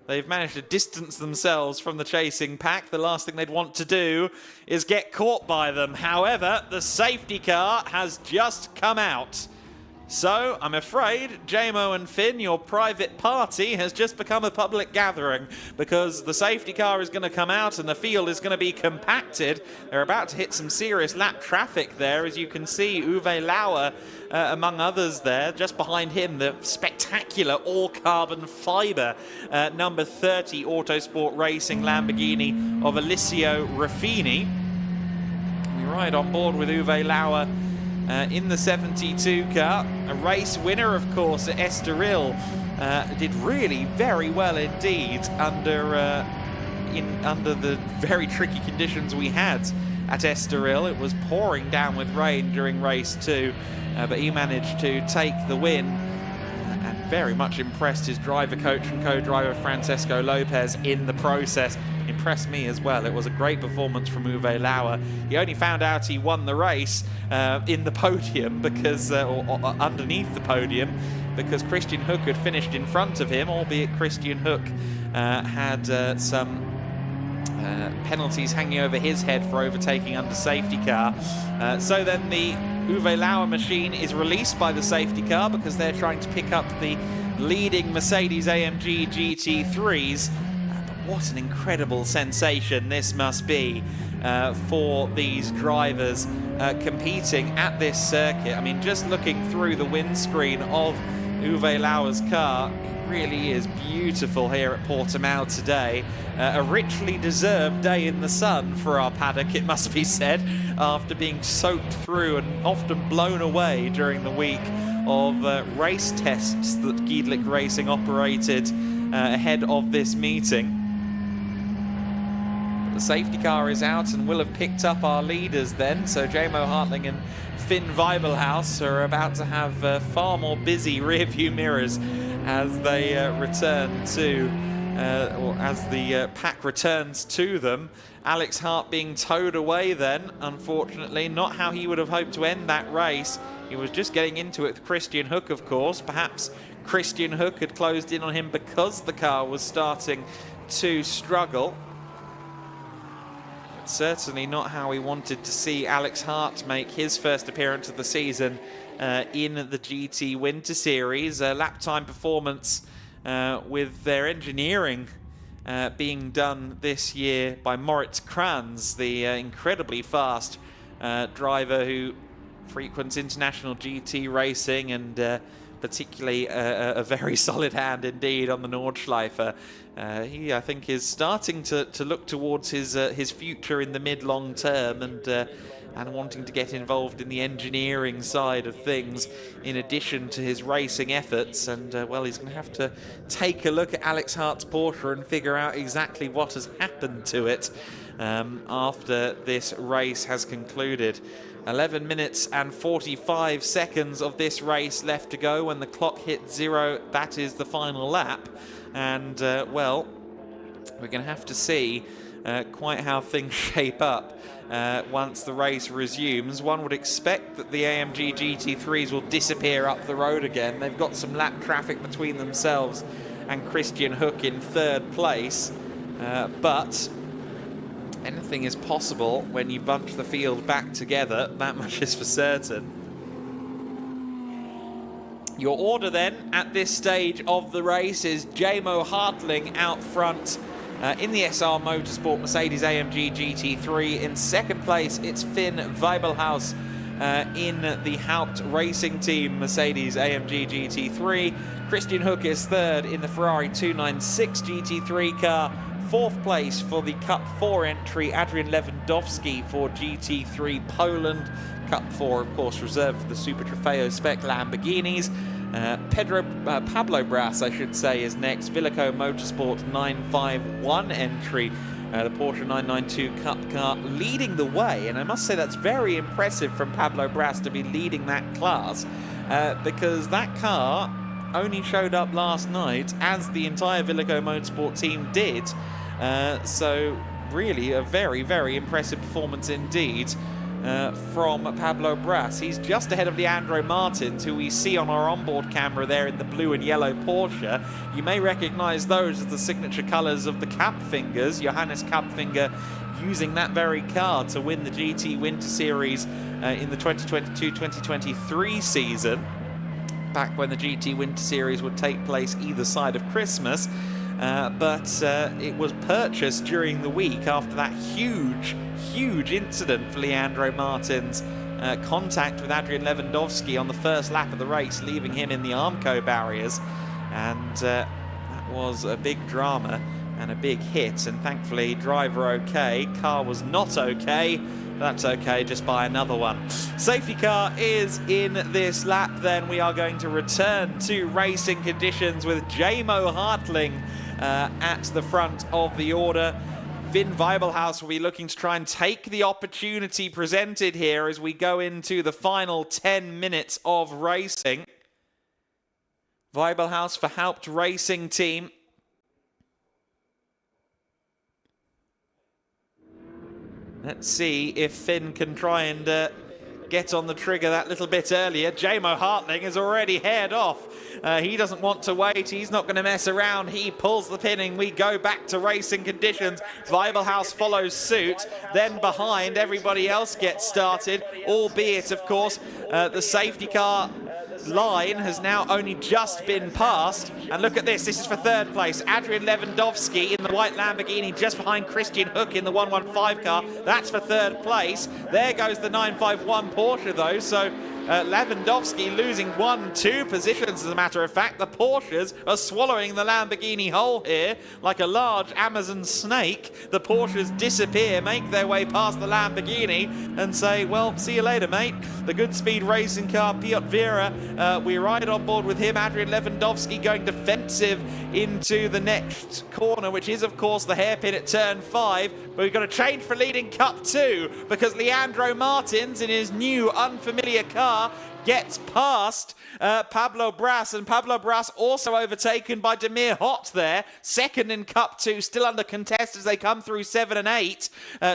they've managed to distance themselves from the chasing pack. The last thing they'd want to do is get caught by them. However, the safety car has just come out. So, I'm afraid, Jamo and Finn, your private party has just become a public gathering, because the safety car is going to come out and the field is going to be compacted. They're about to hit some serious lap traffic there, as you can see Uwe Lauer, among others there. Just behind him, the spectacular all-carbon fibre number 30 Autosport Racing Lamborghini of Alessio Ruffini. We ride on board with Uwe Lauer in the 72 car, a race winner, of course, at Estoril. Did really very well indeed under the very tricky conditions we had at Estoril. It was pouring down with rain during race 2, but he managed to take the win and very much impressed his driver coach and co-driver Francesco Lopez in the process. Impressed me as well. It was a great performance from Uwe Lauer. He only found out he won the race in the podium, because or underneath the podium, because Christian Hook had finished in front of him, albeit Christian Hook had some penalties hanging over his head for overtaking under safety car. So then the Uwe Lauer machine is released by the safety car, because they're trying to pick up the leading Mercedes AMG GT3s. What an incredible sensation this must be for these drivers competing at this circuit. I mean, just looking through the windscreen of Uwe Lauer's car, it really is beautiful here at Portimao today. A richly deserved day in the sun for our paddock, it must be said, after being soaked through and often blown away during the week of race tests that Giedlick Racing operated ahead of this meeting. The safety car is out and will have picked up our leaders then, so Jamo Hartling and Finn Weibelhaus are about to have far more busy rear-view mirrors as they return to, or as the pack returns to them. Alex Hart being towed away then, unfortunately, not how he would have hoped to end that race. He was just getting into it with Christian Hook, of course. Perhaps Christian Hook had closed in on him because the car was starting to struggle. Certainly not how we wanted to see Alex Hart make his first appearance of the season in the GT Winter Series. A lap time performance with their engineering being done this year by Moritz Kranz, the incredibly fast driver who frequents international GT racing and particularly a very solid hand indeed on the Nordschleife. He, I think, is starting to look towards his future in the mid-long term and wanting to get involved in the engineering side of things in addition to his racing efforts. And, well, he's going to have to take a look at Alex Hart's Porsche and figure out exactly what has happened to it after this race has concluded. 11 minutes and 45 seconds of this race left to go. When the clock hits 0, that is the final lap. And, well, we're going to have to see quite how things shape up once the race resumes. One would expect that the AMG GT3s will disappear up the road again. They've got some lap traffic between themselves and Christian Hook in 3rd place. But anything is possible when you bunch the field back together, that much is for certain. Your order then at this stage of the race is Jamo Hartling out front in the SR Motorsport Mercedes AMG GT3. In 2nd place, it's Finn Weibelhaus in the Haupt Racing Team Mercedes AMG GT3. Christian Hook is 3rd in the Ferrari 296 GT3 car. 4th place for the Cup 4 entry, Adrian Lewandowski for GT3 Poland. Cup 4, of course, reserved for the Super Trofeo Spec Lamborghinis. Pablo Bras, I should say, is next. Villico Motorsport 951 entry, the Porsche 992 Cup car leading the way. And I must say that's very impressive from Pablo Bras to be leading that class because that car only showed up last night, as the entire Villico Motorsport team did. So really a very, very impressive performance indeed from Pablo Bras. He's just ahead of Leandro Martins, who we see on our onboard camera there in the blue and yellow Porsche. You may recognize those as the signature colors of the Kapfingers. Johannes Kapfinger using that very car to win the GT Winter Series in the 2022-2023 season, back when the GT Winter Series would take place either side of Christmas. But it was purchased during the week after that huge incident for Leandro Martins. Contact with Adrian Lewandowski on the first lap of the race, leaving him in the Armco barriers. And that was a big drama and a big hit. And thankfully, driver okay. Car was not okay. That's okay, just buy another one. Safety car is in this lap then. We are going to return to racing conditions with Jamo Hartling at the front of the order. Finn Weibelhaus will be looking to try and take the opportunity presented here as we go into the final 10 minutes of racing. Weibelhaus for Haupt Racing Team. Let's see if Finn can try and get on the trigger that little bit earlier. Jamo Hartling has already haired off. He doesn't want to wait. He's not going to mess around. He pulls the pinning. We go back to racing conditions. Weibelhaus follows suit. Then behind, everybody else gets started, albeit, of course, the safety car line has now only just been passed. And look at this. This is for 3rd place. Adrian Lewandowski in the white Lamborghini just behind Christian Hook in the 115 car. That's for 3rd place. There goes the 951 Porsche, though. So Lewandowski losing 1-2 positions, as a matter of fact. The Porsches are swallowing the Lamborghini whole here like a large Amazon snake. The Porsches disappear, make their way past the Lamborghini and say, well, see you later, mate. The good speed racing car, Piotr Vera, we ride on board with him. Adrian Lewandowski going defensive into the next corner, which is, of course, the hairpin at turn 5. But we've got to change for leading Cup 2 because Leandro Martins in his new unfamiliar car gets past Pablo Bras, and Pablo Bras also overtaken by Demir Hott there, second in Cup 2, still under contest as they come through 7 and 8.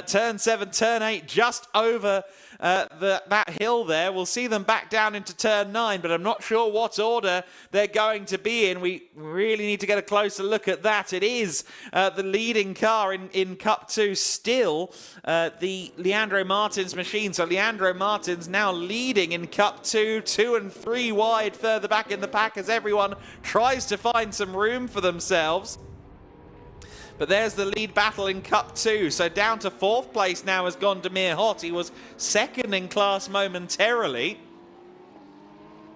Turn 7, turn 8, just over that hill there. We'll see them back down into turn 9, but I'm not sure what order they're going to be in. We really need to get a closer look at that. It is the leading car in Cup 2 still, the Leandro Martins machine. So Leandro Martins now leading in Cup 2, 2 and 3 wide further back in the pack as everyone tries to find some room for themselves. But there's the lead battle in Cup 2. So down to 4th place now has gone Demir Hott. He was second in class momentarily.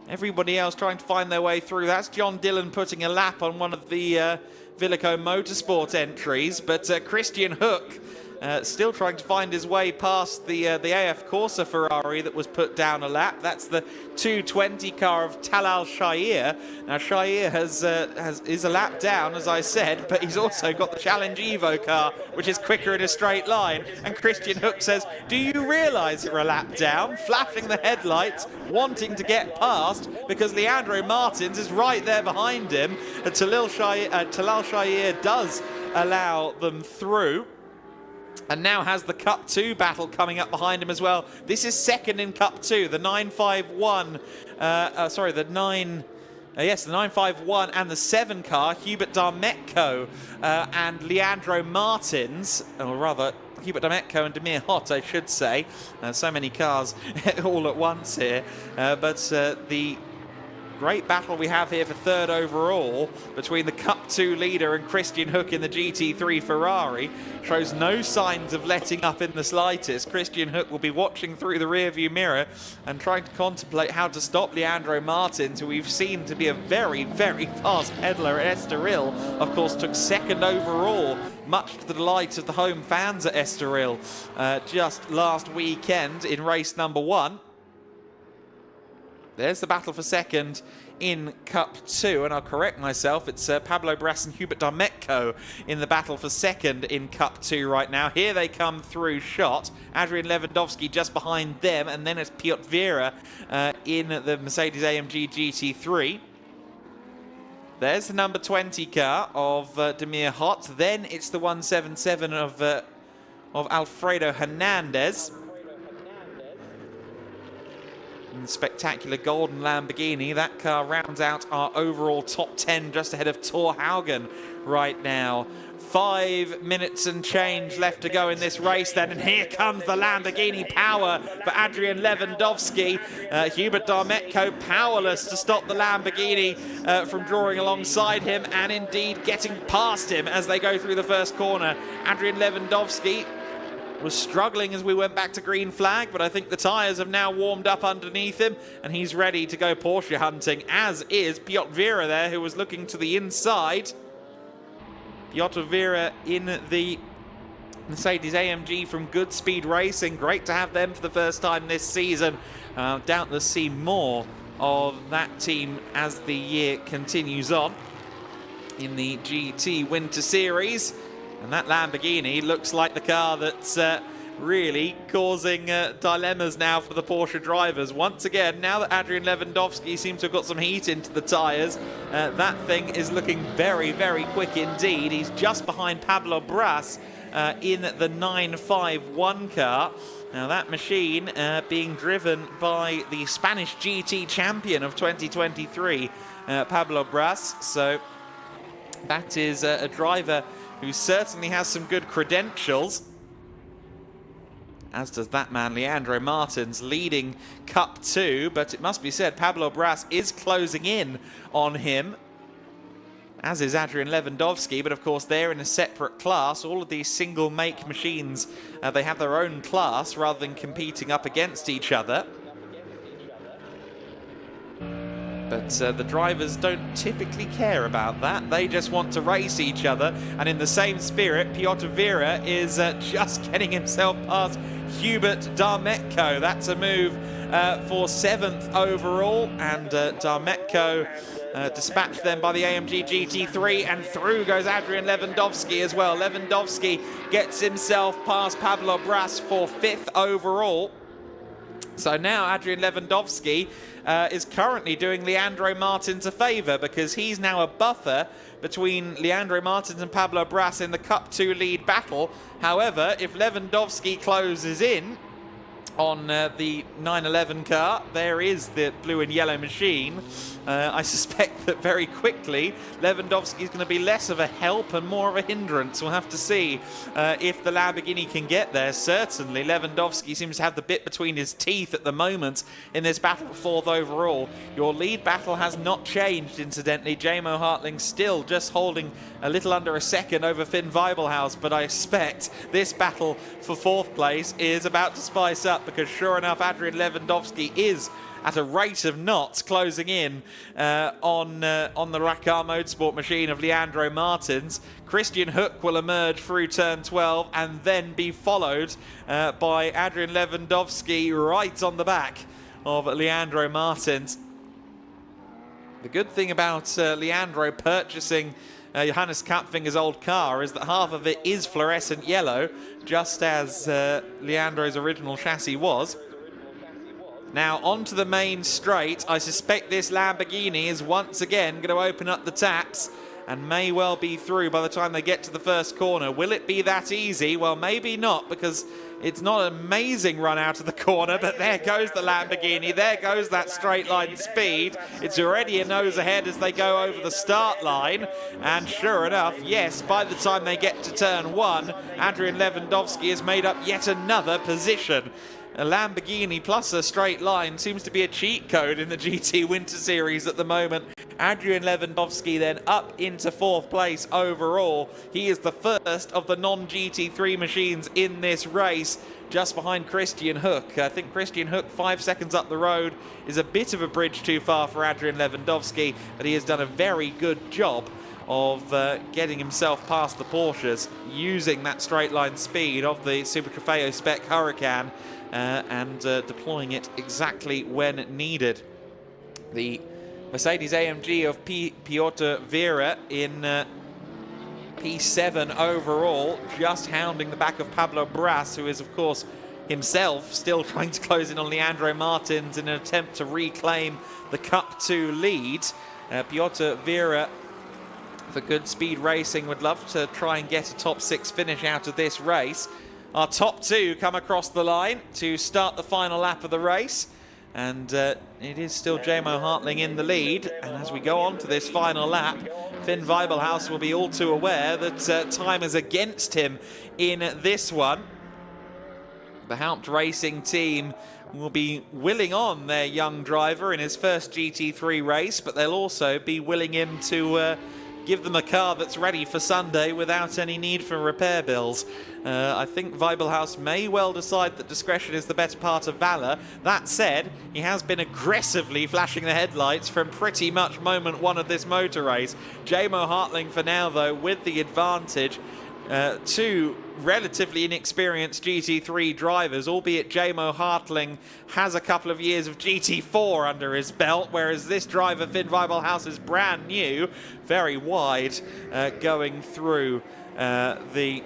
Everybody else trying to find their way through. That's John Dillon putting a lap on one of the Villico Motorsport entries. But Christian Hook still trying to find his way past the AF Corsa Ferrari that was put down a lap. That's the 220 car of Talal Shahir. Now Shahir is a lap down, as I said, but he's also got the Challenge Evo car, which is quicker in a straight line. And Christian Hook says, do you realise you're a lap down? Flashing the headlights, wanting to get past, because Leandro Martins is right there behind him. Talal Shahir does allow them through, and now has the Cup 2 battle coming up behind him as well. This is second in Cup 2, the 951, the 951 and the 7 car, Hubert Darmetko and Leandro Martins, or rather, Hubert Darmetko and Demir Hott, I should say. So many cars all at once here. But the great battle we have here for third overall between the Cup 2 leader and Christian Hook in the GT3 Ferrari shows no signs of letting up in the slightest. Christian Hook will be watching through the rearview mirror and trying to contemplate how to stop Leandro Martins, who we've seen to be a very, very fast peddler at Estoril. Of course, took second overall, much to the delight of the home fans at Estoril just last weekend in race number 1. There's the battle for second in Cup 2, and I'll correct myself, it's Pablo Bras and Hubert Darmetko in the battle for second in Cup 2 right now. Here they come through shot. Adrian Lewandowski just behind them, and then it's Piotr Vera in the Mercedes-AMG GT3. There's the number 20 car of Demir Hott. Then it's the 177 of Alfredo Hernandez. And the spectacular golden Lamborghini. That car rounds out our overall top 10 just ahead of Thor Haugen right now. 5 minutes and change left to go in this race then, and here comes the Lamborghini power for Adrian Lewandowski. Hubert Darmetko powerless to stop the Lamborghini from drawing alongside him and indeed getting past him as they go through the first corner. Adrian Lewandowski was struggling as we went back to green flag, but I think the tyres have now warmed up underneath him and he's ready to go Porsche hunting, as is Piotr Vera there, who was looking to the inside. Piotr Vera in the Mercedes-AMG from Good Speed Racing. Great to have them for the first time this season. Doubtless see more of that team as the year continues on in the GT Winter Series. And that Lamborghini looks like the car that's really causing dilemmas now for the Porsche drivers. Once again, now that Adrian Lewandowski seems to have got some heat into the tyres, that thing is looking very, very quick indeed. He's just behind Pablo Bras in the 951 car. Now that machine being driven by the Spanish GT champion of 2023, Pablo Bras. So that is a driver who certainly has some good credentials, as does that man Leandro Martins leading Cup 2, but it must be said Pablo Bras is closing in on him, as is Adrian Lewandowski, but of course they're in a separate class. All of these single make machines, they have their own class rather than competing up against each other. But the drivers don't typically care about that. They just want to race each other. And in the same spirit, Piotr Vera is just getting himself past Hubert Darmetko. That's a move for 7th overall. And Darmetko dispatched then by the AMG GT3. And through goes Adrian Lewandowski as well. Lewandowski gets himself past Pablo Bras for 5th overall. So now Adrian Lewandowski is currently doing Leandro Martins a favour, because he's now a buffer between Leandro Martins and Pablo Bras in the Cup 2 lead battle. However, if Lewandowski closes in on the 911 car, there is the blue and yellow machine. I suspect that very quickly Lewandowski is going to be less of a help and more of a hindrance. We'll have to see if the Lamborghini can get there. Certainly Lewandowski seems to have the bit between his teeth at the moment in this battle for 4th overall. Your lead battle has not changed, incidentally. Jamo Hartling still just holding a little under a second over Finn Weibelhaus, but I expect this battle for 4th place is about to spice up, because sure enough Adrian Lewandowski is at a rate of knots closing in on the Racar Motorsport machine of Leandro Martins. Christian Hook will emerge through turn 12 and then be followed by Adrian Lewandowski right on the back of Leandro Martins. The good thing about Leandro purchasing Johannes Kapfinger's old car is that half of it is fluorescent yellow, just as Leandro's original chassis was. Now onto the main straight. I suspect this Lamborghini is once again going to open up the taps and may well be through by the time they get to the first corner. Will it be that easy? Well, maybe not, because it's not an amazing run out of the corner, but there goes the Lamborghini. There goes that straight line speed. It's already a nose ahead as they go over the start line. And sure enough, yes, by the time they get to turn 1, Adrian Lewandowski has made up yet another position. A Lamborghini plus a straight line seems to be a cheat code in the GT Winter Series at the moment. Adrian Lewandowski then up into 4th place overall. He is the first of the non-GT3 machines in this race, just behind Christian Hook. I think Christian Hook 5 seconds up the road is a bit of a bridge too far for Adrian Lewandowski, but he has done a very good job of getting himself past the Porsches, using that straight line speed of the Super Trofeo Spec Huracan and deploying it exactly when needed. The Mercedes AMG of Piotr Vera in P7 overall, just hounding the back of Pablo Bras, who is of course himself still trying to close in on Leandro Martins in an attempt to reclaim the Cup 2 lead. Piotr Vera, for good speed racing, would love to try and get a top 6 finish out of this race. Our top 2 come across the line to start the final lap of the race. And it is still Jamo Hartling in the lead. And as we go on to this final lap, Finn Weibelhaus will be all too aware that time is against him in this one. The Haupt Racing team will be willing on their young driver in his first GT3 race, but they'll also be willing him to give them a car that's ready for Sunday without any need for repair bills. I think Weibelhaus may well decide that discretion is the better part of valour. That said, he has been aggressively flashing the headlights from pretty much moment 1 of this motor race. Jamo Hartling for now, though, with the advantage. 2 relatively inexperienced GT3 drivers, albeit Jamo Hartling has a couple of years of GT4 under his belt, whereas this driver, Finn Weibelhaus, is brand new, very wide, going through the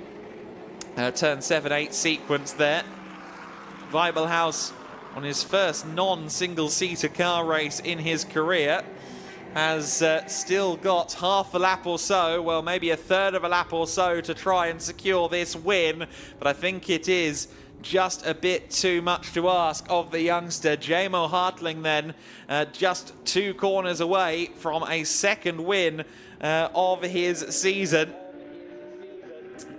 turn 7-8 sequence there. Weibelhaus, on his first non-single-seater car race in his career, has still got half a lap or so, well, maybe a third of a lap or so to try and secure this win. But I think it is just a bit too much to ask of the youngster. Jamo Hartling then just 2 corners away from a second win of his season.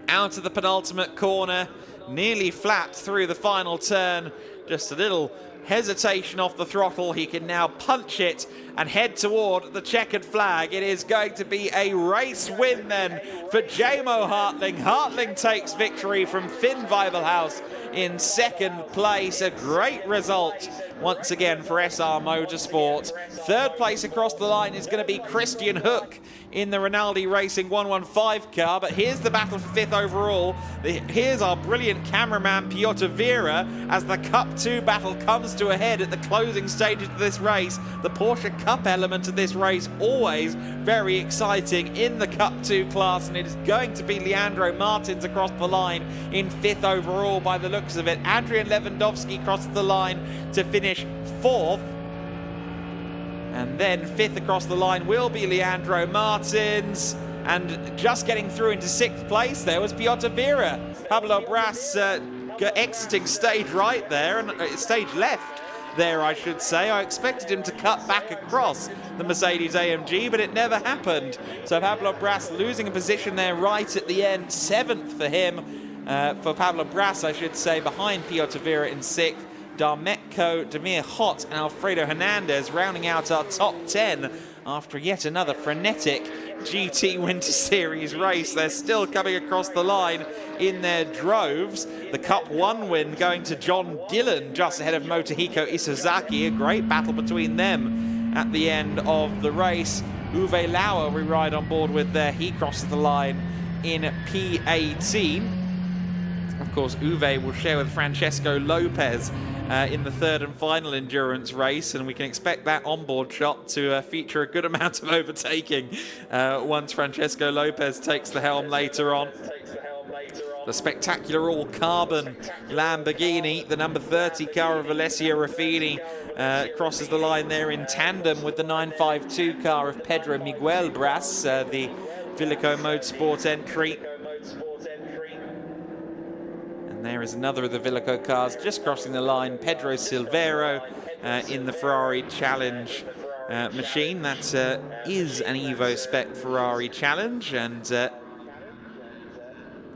Out of the penultimate corner, nearly flat through the final turn, just a little hesitation off the throttle. He can now punch it and head toward the checkered flag. It is going to be a race win then for Jamo Hartling. Hartling takes victory from Finn Weibelhaus in second place. A great result once again for SR Motorsport. Third place across the line is going to be Christian Hook in the Rinaldi Racing 115 car, but here's the battle for 5th overall. Here's our brilliant cameraman Piotr Vera as the Cup 2 battle comes to a head at the closing stages of this race. The Porsche Cup element of this race always very exciting in the Cup 2 class, and it is going to be Leandro Martins across the line in 5th overall by the looks of it. Adrian Lewandowski crosses the line to finish 4th. And then 5th across the line will be Leandro Martins. And just getting through into 6th place there was Piotr Vera. Pablo Bras exiting stage right there, and stage left there, I should say. I expected him to cut back across the Mercedes AMG, but it never happened. So Pablo Bras losing a position there right at the end. 7th for him, for Pablo Bras, I should say, behind Piotr Vera in 6th. Darmetko, Demir Hott and Alfredo Hernandez rounding out our top 10 after yet another frenetic GT Winter Series race. They're still coming across the line in their droves. The Cup 1 win going to John Dillon just ahead of Motohiko Isozaki. A great battle between them at the end of the race. Uwe Lauer we ride on board with there. He crosses the line in P18. Of course, Uwe will share with Francesco Lopez in the 3rd and final endurance race, and we can expect that onboard shot to feature a good amount of overtaking once Francesco Lopez takes the helm later on. The spectacular all-carbon Lamborghini, the number 30 car of Alessio Ruffini, crosses the line there in tandem with the 952 car of Pedro Miguel Bras, the Villeco Motorsport entry. There is another of the Villeco cars just crossing the line, Pedro Silvero in the Ferrari Challenge machine. That is an Evo Spec Ferrari Challenge, and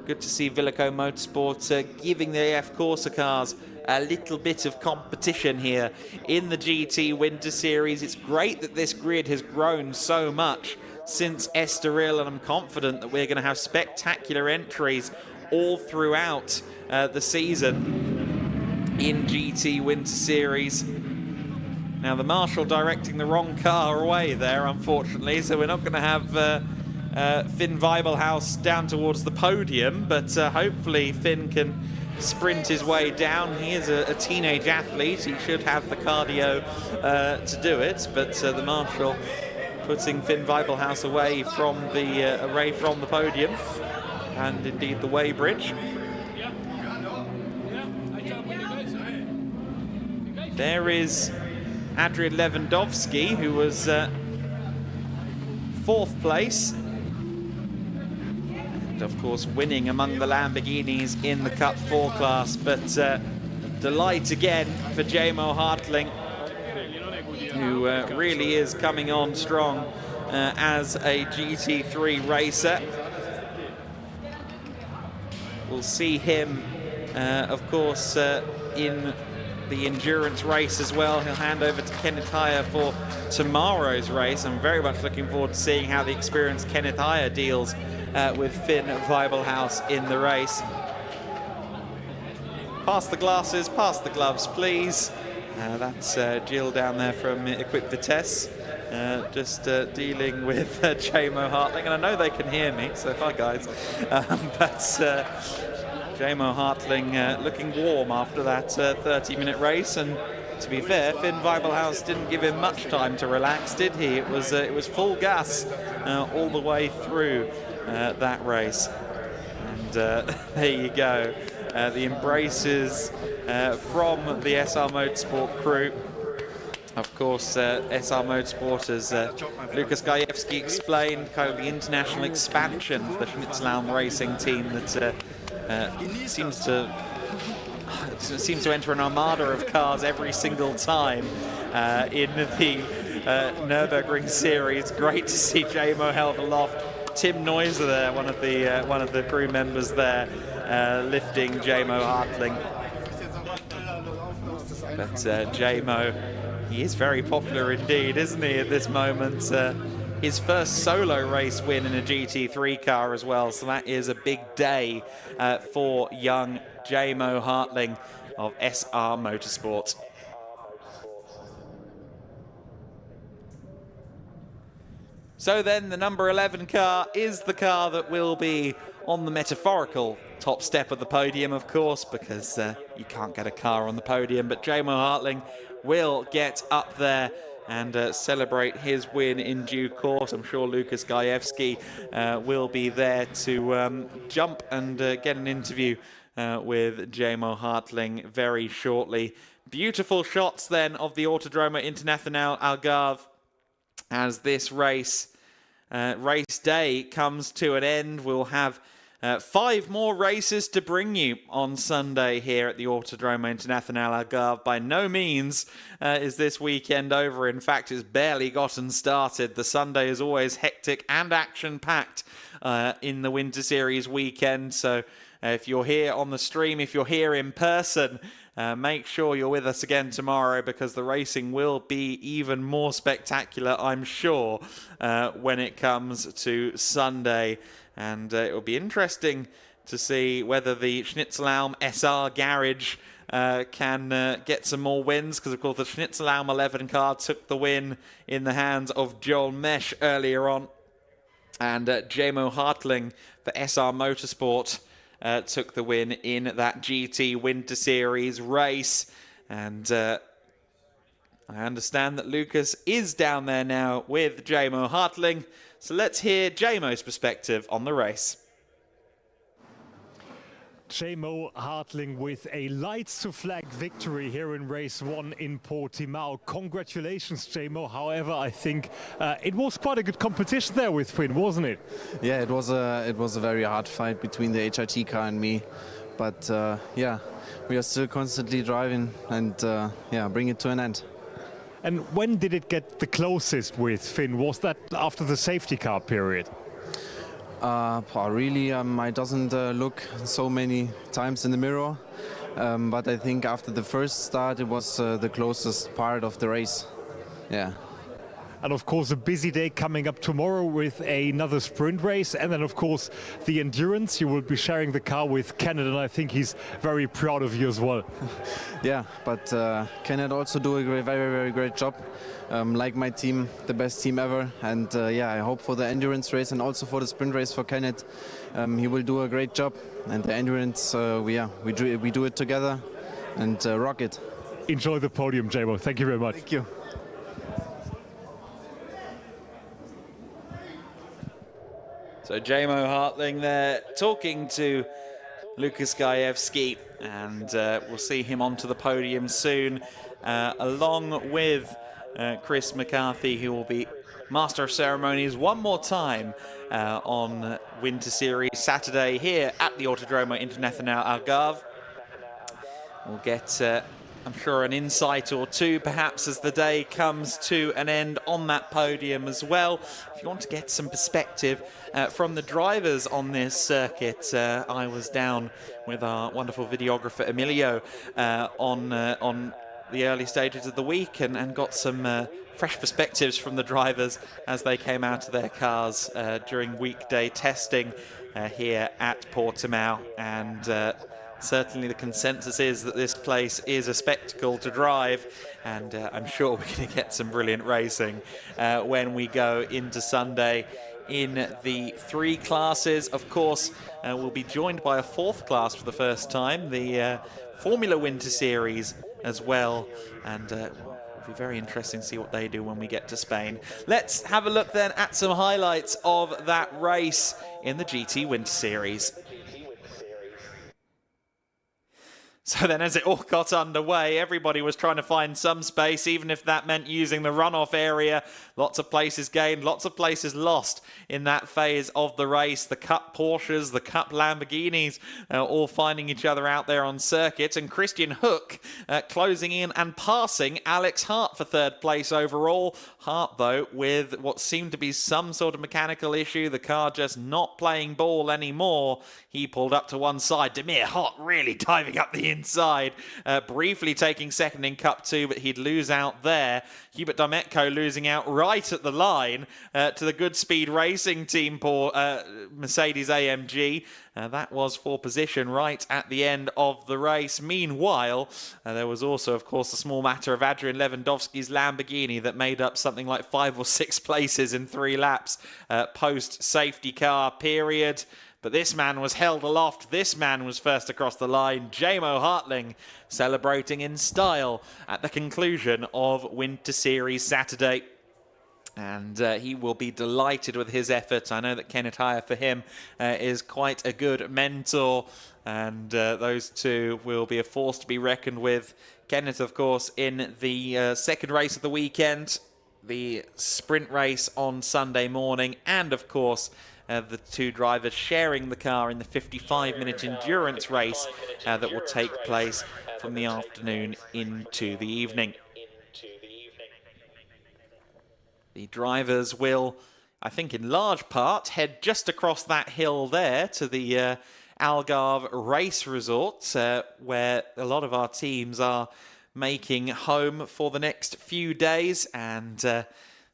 good to see Villeco Motorsport giving the AF Corsa cars a little bit of competition here in the GT Winter Series. It's great that this grid has grown so much since Estoril, and I'm confident that we're going to have spectacular entries all throughout the season in GT Winter Series. Now the Marshal directing the wrong car away there, unfortunately, so we're not going to have Finn Weibelhaus down towards the podium, but hopefully Finn can sprint his way down. He is a teenage athlete, he should have the cardio to do it, but the Marshal putting Finn Weibelhaus away from the podium and indeed the weighbridge. There is Adrian Lewandowski, who was 4th place. And of course winning among the Lamborghinis in the Cup 4 class. But delight again for Jamo Hartling, who really is coming on strong as a GT3 racer. We'll see him, of course, in the endurance race as well. He'll hand over to Kenneth Heyer for tomorrow's race. I'm very much looking forward to seeing how the experienced Kenneth Heyer deals with Finn Weibelhaus in the race. Pass the glasses, pass the gloves, please. That's Jill down there from Equip Vitesse, just dealing with Jamo Hartling, and I know they can hear me, so hi guys. But Jamo Hartling looking warm after that 30-minute race, and to be fair, Finn Weibelhaus didn't give him much time to relax, did he? It was full gas all the way through that race. And there you go, the embraces from the SR Motorsport crew. Of course, SR Motorsport, as Lukas Gajewski explained, kind of the international expansion for the Schnitzelhelm racing team that seems to enter an armada of cars every single time in the Nürburgring series. Great to see Jamo held aloft. Tim Neuser there, one of the crew members there, lifting Jamo Hartling. But Jamo, he is very popular indeed, isn't he, at this moment? His first solo race win in a GT3 car as well, so that is a big day for young Jamo Hartling of SR Motorsport. So then the number 11 car is the car that will be on the metaphorical top step of the podium, of course, because you can't get a car on the podium, but Jamo Hartling will get up there and celebrate his win in due course. I'm sure Lukas Gajewski will be there to jump and get an interview with Jamo Hartling very shortly. Beautiful shots then of the Autodromo Internacional Algarve as this race day comes to an end. We'll have 5 more races to bring you on Sunday here at the Autodromo Internacional Algarve. By no means is this weekend over. In fact, it's barely gotten started. The Sunday is always hectic and action-packed in the Winter Series weekend. So if you're here on the stream, if you're here in person, make sure you're with us again tomorrow, because the racing will be even more spectacular, I'm sure, when it comes to Sunday. And it will be interesting to see whether the Schnitzelalm SR garage can get some more wins, because of course the Schnitzelalm 11 car took the win in the hands of Joel Mesh earlier on, and Jamo Hartling for SR Motorsport took the win in that GT Winter Series race. And I understand that Lucas is down there now with Jamo Hartling. So let's hear Jamo's perspective on the race. Jamo Hartling with a lights to flag victory here in race 1 in Portimao. Congratulations, Jamo. However, I think it was quite a good competition there with Finn, wasn't it? Yeah, it was a very hard fight between the HRT car and me. But yeah, we are still constantly driving and yeah, bring it to an end. And when did it get the closest with Finn? Was that after the safety car period? Really, I doesn't look so many times in the mirror, but I think after the first start it was the closest part of the race. Yeah. And of course a busy day coming up tomorrow with another sprint race, and then of course the endurance. You will be sharing the car with Kenneth, and I think he's very proud of you as well. Yeah, but Kenneth also do a very, very great job. Like my team, the best team ever, and yeah, I hope for the endurance race and also for the sprint race for Kenneth, he will do a great job. And the endurance, we do it together and rock it. Enjoy the podium, Jamo. Thank you very much. Thank you. So Jamo Hartling there talking to Lukas Gajewski, and we'll see him onto the podium soon, along with Chris McCarthy, who will be Master of Ceremonies one more time on Winter Series Saturday here at the Autodromo Internacional Algarve. We'll get, I'm sure, an insight or two perhaps as the day comes to an end on that podium as well. If you want to get some perspective from the drivers on this circuit, I was down with our wonderful videographer Emilio on the early stages of the week and got some fresh perspectives from the drivers as they came out of their cars during weekday testing here at Portimao. And certainly the consensus is that this place is a spectacle to drive, and I'm sure we're going to get some brilliant racing when we go into Sunday in the 3 classes. Of course, we'll be joined by a 4th class for the first time, the Formula Winter Series as well, and it'll be very interesting to see what they do when we get to Spain. Let's have a look then at some highlights of that race in the GT Winter Series. So then as it all got underway, everybody was trying to find some space, even if that meant using the runoff area. Lots of places gained, lots of places lost in that phase of the race. The Cup Porsches, the Cup Lamborghinis, all finding each other out there on circuit. And Christian Hook closing in and passing Alex Hart for 3rd place overall. Hart, though, with what seemed to be some sort of mechanical issue, the car just not playing ball anymore. He pulled up to one side. Demir Hott really diving up the inside, briefly taking second in Cup 2, but he'd lose out there. Hubert Dometko losing out right at the line to the Good Speed Racing team for Mercedes AMG. That was for position right at the end of the race. Meanwhile, there was also, of course, the small matter of Adrian Lewandowski's Lamborghini that made up something like 5 or 6 places in 3 laps post-safety car period. But this man was held aloft. This man was first across the line. Jamo Hartling celebrating in style at the conclusion of Winter Series Saturday. And he will be delighted with his efforts. I know that Kenneth Heyer for him is quite a good mentor. And those two will be a force to be reckoned with. Kenneth, of course, in the second race of the weekend, the sprint race on Sunday morning, and of course the two drivers sharing the car in the 55-minute endurance race that will take place from the afternoon into the evening. The drivers will, I think in large part, head just across that hill there to the Algarve Race Resort, where a lot of our teams are making home for the next few days, and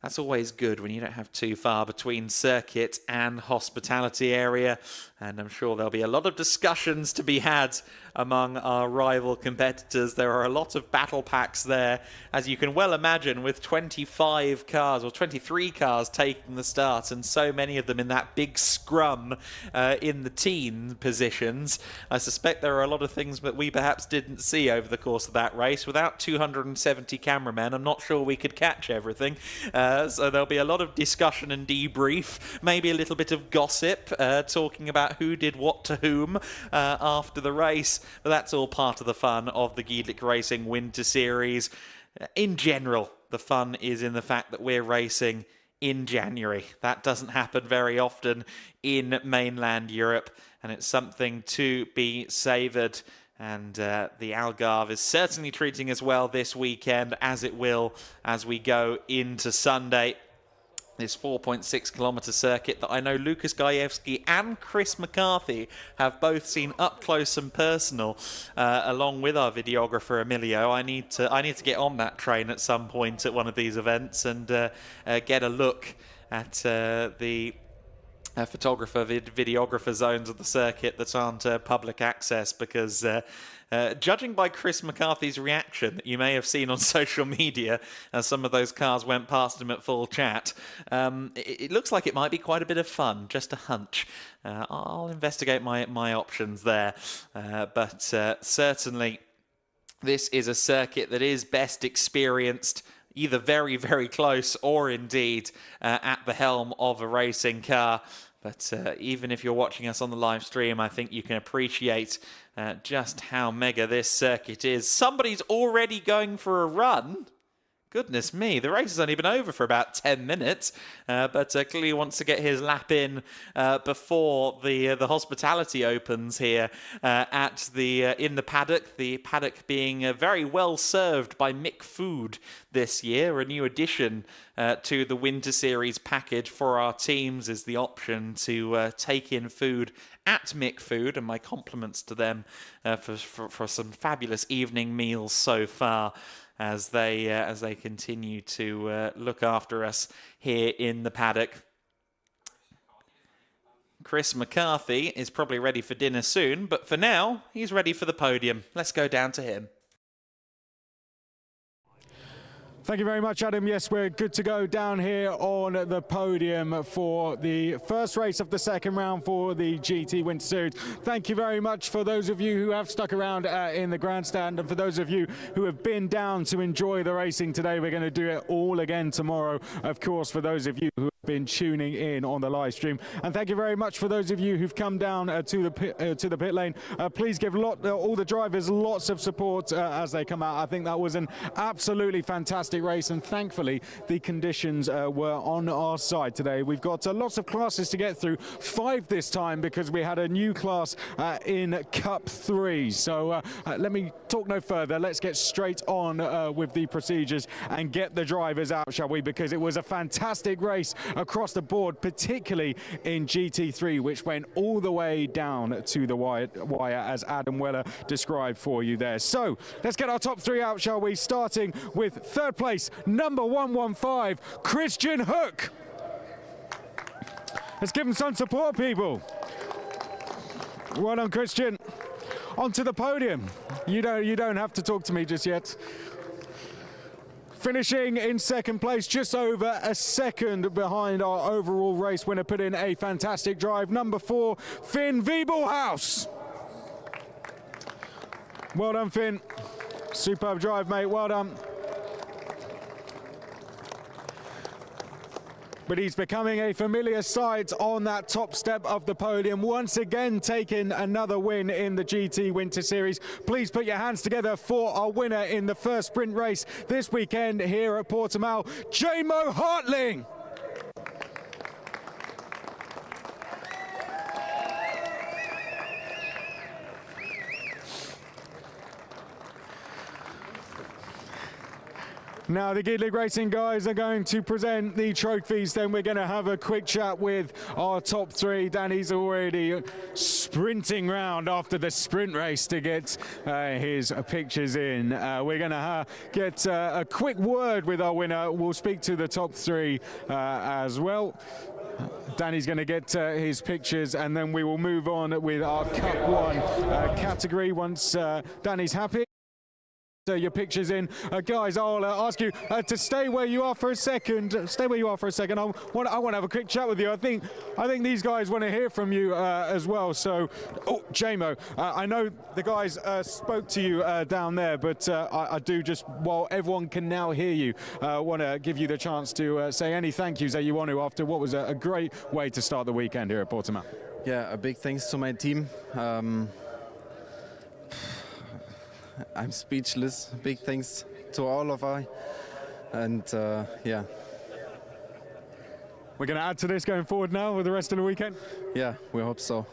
that's always good when you don't have too far between circuit and hospitality area. And I'm sure there'll be a lot of discussions to be had among our rival competitors. There are a lot of battle packs there, as you can well imagine, with 25 cars or 23 cars taking the start, and so many of them in that big scrum in the teen positions. I suspect there are a lot of things that we perhaps didn't see over the course of that race. Without 270 cameramen, I'm not sure we could catch everything. So there'll be a lot of discussion and debrief, maybe a little bit of gossip, talking about who did what to whom after the race. But that's all part of the fun of the Giedlick Racing Winter Series. In general, the fun is in the fact that we're racing in January. That doesn't happen very often in mainland Europe, and it's something to be savoured. And the Algarve is certainly treating us well this weekend, as it will as we go into Sunday. This 4.6 kilometre circuit that I know Lucas Gajewski and Chris McCarthy have both seen up close and personal, along with our videographer Emilio. I need to get on that train at some point at one of these events and get a look at the videographer zones of the circuit that aren't public access, because judging by Chris McCarthy's reaction that you may have seen on social media as some of those cars went past him at full chat, it looks like it might be quite a bit of fun, just a hunch. I'll investigate my options there, but certainly this is a circuit that is best experienced either very, very close or indeed at the helm of a racing car. But even if you're watching us on the live stream, I think you can appreciate just how mega this circuit is. Somebody's already going for a run. Goodness me, the race has only been over for about 10 minutes, but clearly wants to get his lap in before the hospitality opens here in the paddock. The paddock being very well served by Mick Food this year. A new addition to the Winter Series package for our teams is the option to take in food at Mick Food, and my compliments to them for some fabulous evening meals so far, as they continue to look after us here in the paddock. Chris McCarthy is probably ready for dinner soon, but for now, he's ready for the podium. Let's go down to him. Thank you very much, Adam. Yes, we're good to go down here on the podium for the first race of the second round for the GT Winter Series. Thank you very much for those of you who have stuck around in the grandstand, and for those of you who have been down to enjoy the racing today. We're going to do it all again tomorrow, of course, for those of you who have been tuning in on the live stream. And thank you very much for those of you who've come down to the pit lane. Please give all the drivers lots of support as they come out. I think that was an absolutely fantastic race, and thankfully the conditions were on our side today. We've got lots of classes to get through, 5 this time, because we had a new class in Cup 3. So let me talk no further. Let's get straight on with the procedures and get the drivers out, shall we? Because it was a fantastic race across the board, particularly in GT3, which went all the way down to the wire as Adam Weller described for you there. So let's get our top three out, shall we? Starting with third place, number 115, Christian Hook. Let's give him some support, people. Well done, Christian. Onto the podium. You don't have to talk to me just yet. Finishing in second place, just over a second behind our overall race winner, put in a fantastic drive. Number 4, Finn Wiebelhaus. Well done, Finn. Superb drive, mate. Well done. But he's becoming a familiar sight on that top step of the podium, once again taking another win in the GT Winter Series. Please put your hands together for our winner in the first sprint race this weekend here at Portimao, Jamo Hartling. Now the Gid League Racing guys are going to present the trophies, then we're going to have a quick chat with our top three. Danny's already sprinting round after the sprint race to get his pictures in. We're going to get a quick word with our winner. We'll speak to the top three as well. Danny's going to get his pictures, and then we will move on with our Cup 1 category once Danny's happy. Your pictures in. Guys, I'll ask you to stay where you are for a second. Stay where you are for a second. I want to have a quick chat with you. I think these guys want to hear from you as well. So, Jamo, I know the guys spoke to you down there, but I do, just while everyone can now hear you, want to give you the chance to say any thank yous that you want to after what was a great way to start the weekend here at Portimao. Yeah, a big thanks to my team. I'm speechless. Big thanks to all of you. And yeah. We're going to add to this going forward now with the rest of the weekend? Yeah, we hope so.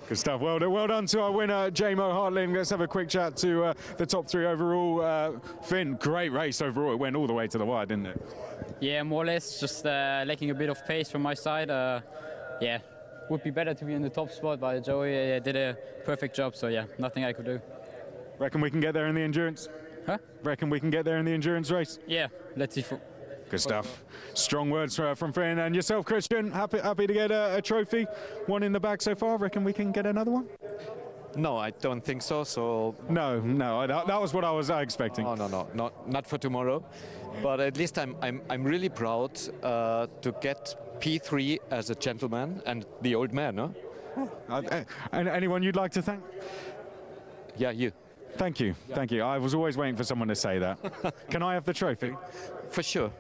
Good stuff. Well done to our winner, Jamo Hartling. Let's have a quick chat to the top three overall. Finn, great race overall. It went all the way to the wire, didn't it? Yeah, more or less. Just lacking a bit of pace from my side. Yeah, would be better to be in the top spot, but Joey did a perfect job. So yeah, nothing I could do. Reckon we can get there in the endurance? Huh? Reckon we can get there in the endurance race? Yeah, let's see. Good stuff. Strong words from Finn. And yourself, Christian, happy to get a trophy. One in the bag so far. Reckon we can get another one? No, I don't think so. So no, that was what I was expecting. Oh, no, not for tomorrow. But at least I'm really proud to get P3 as a gentleman and the old man. No? And anyone you'd like to thank? Yeah, you. Thank you. I was always waiting for someone to say that. Can I have the trophy? For sure.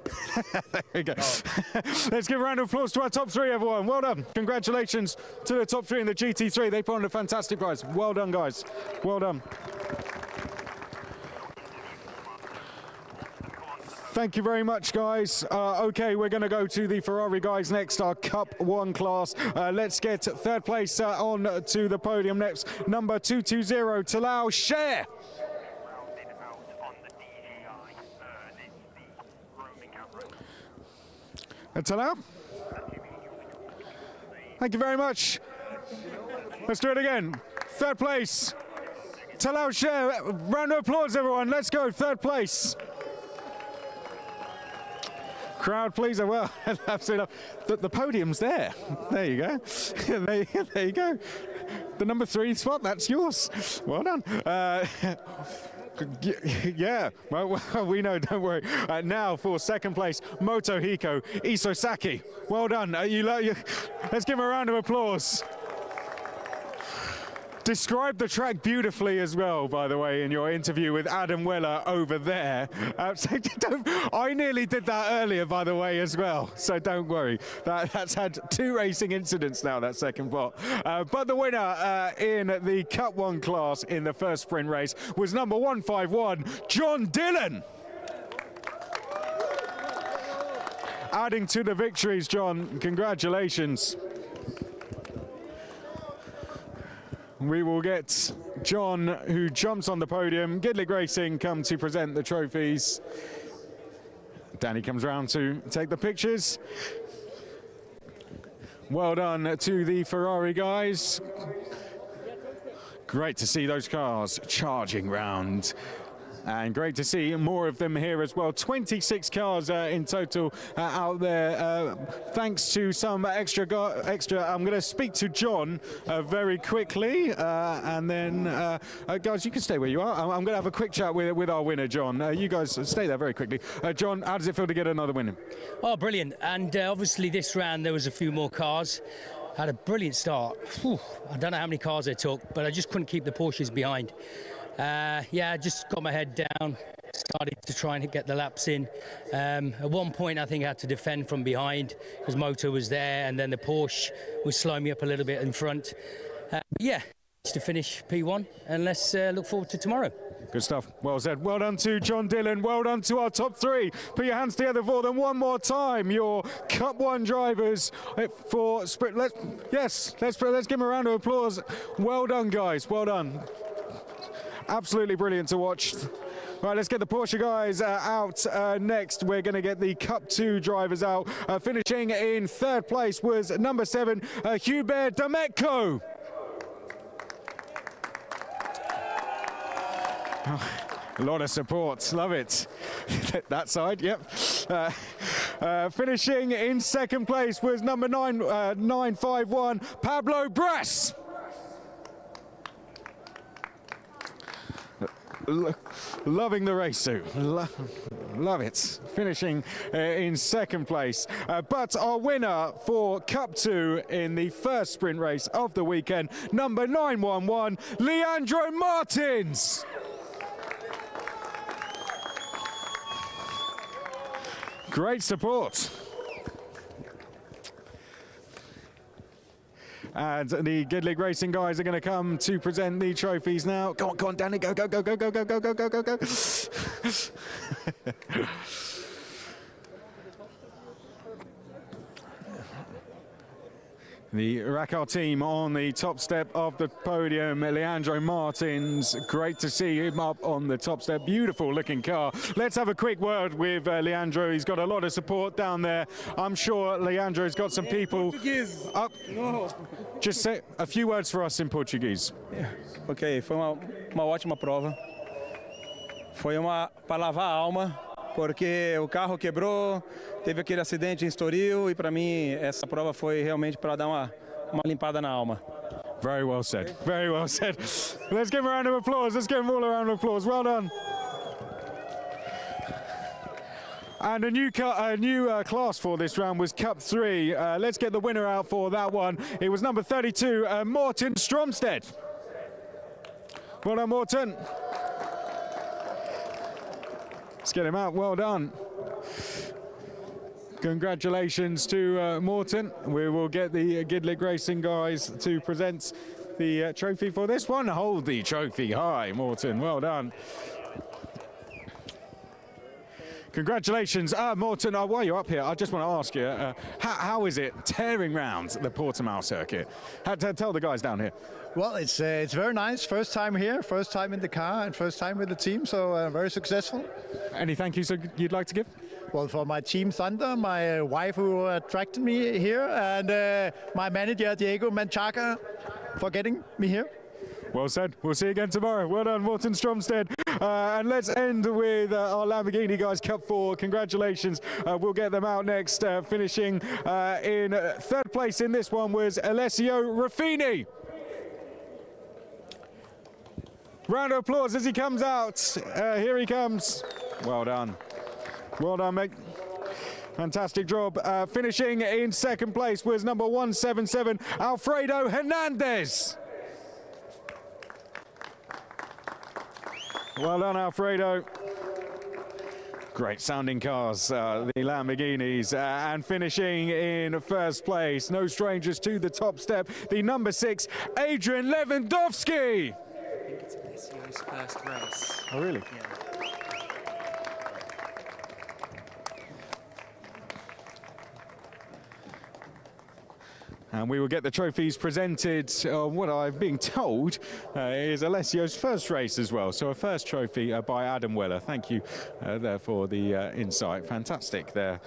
There we go. Let's give a round of applause to our top three, everyone. Well done. Congratulations to the top three in the GT3. They put on a fantastic race. Well done, guys. Well done. Thank you very much, guys. Okay, we're going to go to the Ferrari guys next, our Cup 1 class. Let's get third place on to the podium next. Number 220, Talal Sher. Talal? Thank you very much. Let's do it again. Third place, Talal Sher. Round of applause, everyone. Let's go, third place. Crowd pleaser. Well, the podium's there. There you go. there you go. The number 3 spot, that's yours. Well done. Yeah, well, we know, don't worry. Now for second place, Motohiko Isosaki. Well done. Let's give him a round of applause. Described the track beautifully as well, by the way, in your interview with Adam Weller over there. I nearly did that earlier, by the way, as well. So don't worry. That's had 2 racing incidents now, that second bot. But the winner in the Cup 1 class in the first sprint race was number 151, John Dillon. Adding to the victories, John. Congratulations. We will get John, who jumps on the podium. Gid League Racing come to present the trophies. Danny comes round to take the pictures. Well done to the Ferrari guys. Great to see those cars charging round. And great to see more of them here as well. 26 cars in total out there. Thanks to some extra. I'm going to speak to John very quickly, and then guys, you can stay where you are. I'm going to have a quick chat with our winner, John. You guys stay there very quickly. John, how does it feel to get another win? Oh, brilliant! And obviously this round there was a few more cars. Had a brilliant start. Whew, I don't know how many cars I took, but I just couldn't keep the Porsches behind. Yeah, I just got my head down, started to try and get the laps in. At one point, I think I had to defend from behind because Moto was there, and then the Porsche was slowing me up a little bit in front. Yeah, just to finish P1, and let's look forward to tomorrow. Good stuff. Well said. Well done to John Dillon. Well done to our top three. Put your hands together for them one more time. Your Cup 1 drivers for sprint. Let's give them a round of applause. Well done, guys. Well done. Absolutely brilliant to watch. Right, let's get the Porsche guys out next. We're going to get the Cup 2 drivers out. Finishing in third place was number 7, Hubert Dametko. A lot of support, love it. That side, yep. Finishing in second place was number 951, Pablo Brass. Loving the race suit, love it. Finishing in second place. But our winner for Cup 2 in the first sprint race of the weekend, number 911, Leandro Martins. Great support. And the Good League Racing guys are going to come to present the trophies now. Go on, Danny, go. The Racar team on the top step of the podium. Leandro Martins, great to see him up on the top step. Beautiful looking car. Let's have a quick word with Leandro. He's got a lot of support down there. I'm sure Leandro's got some people up. Just say a few words for us in Portuguese. Ok, foi uma ótima prova. Foi para lavar a alma, porque o carro quebrou, teve aquele acidente em Estoril e para mim essa prova foi realmente para dar uma limpada na alma. Very well said. Very well said. Let's give him a round of applause. Let's give him all a round of applause. Well done. And a new class for this round was Cup 3. Let's get the winner out for that one. It was number 32, Morten Stromstedt. Well done, Morten. Let's get him out. Well done. Congratulations to Morten. We will get the Good League Racing guys to present the trophy for this one. Hold the trophy high, Morten. Well done. Congratulations. Morten, while you're up here, I just want to ask you, how is it tearing round the Portimao circuit? Tell the guys down here. Well, it's very nice. First time here, first time in the car, and first time with the team, so very successful. Any thank yous you'd like to give? Well, for my team Thunder, my wife who attracted me here, and my manager Diego Manchaca for getting me here. Well said. We'll see you again tomorrow. Well done, Morten Stromstedt. And let's end with our Lamborghini guys, Cup 4. Congratulations. We'll get them out next. Finishing in third place in this one was Alessio Ruffini. Round of applause as he comes out. Here he comes. Well done. Well done, mate. Fantastic job. Finishing in second place was number 177, Alfredo Hernandez. Well done, Alfredo. Great sounding cars, the Lamborghinis, and finishing in first place, no strangers to the top step, the number 6, Adrian Lewandowski. I think it's Alessio's first race. Oh, really? Yeah. And we will get the trophies presented on what I've been told is Alessio's first race as well. So a first trophy by Adam Weller. Thank you there for the insight. Fantastic there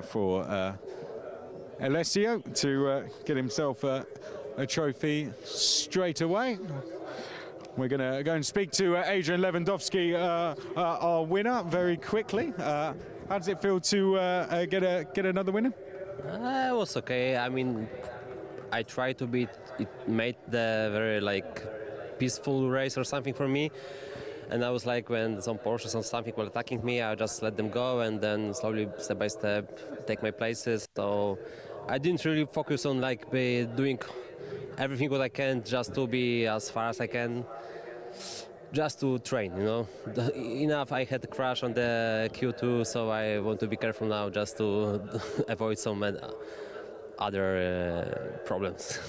for Alessio to get himself a trophy straight away. We're going to go and speak to Adrian Lewandowski, our winner, very quickly. How does it feel to get another winner? It was okay. I mean, I tried to beat. It made the very peaceful race or something for me. And I was like, when some Porsches or something were attacking me, I just let them go and then slowly, step by step, take my places. So I didn't really focus on doing everything what I can just to be as far as I can, just to train, you know. Enough, I had a crash on the Q2, so I want to be careful now just to avoid some other problems.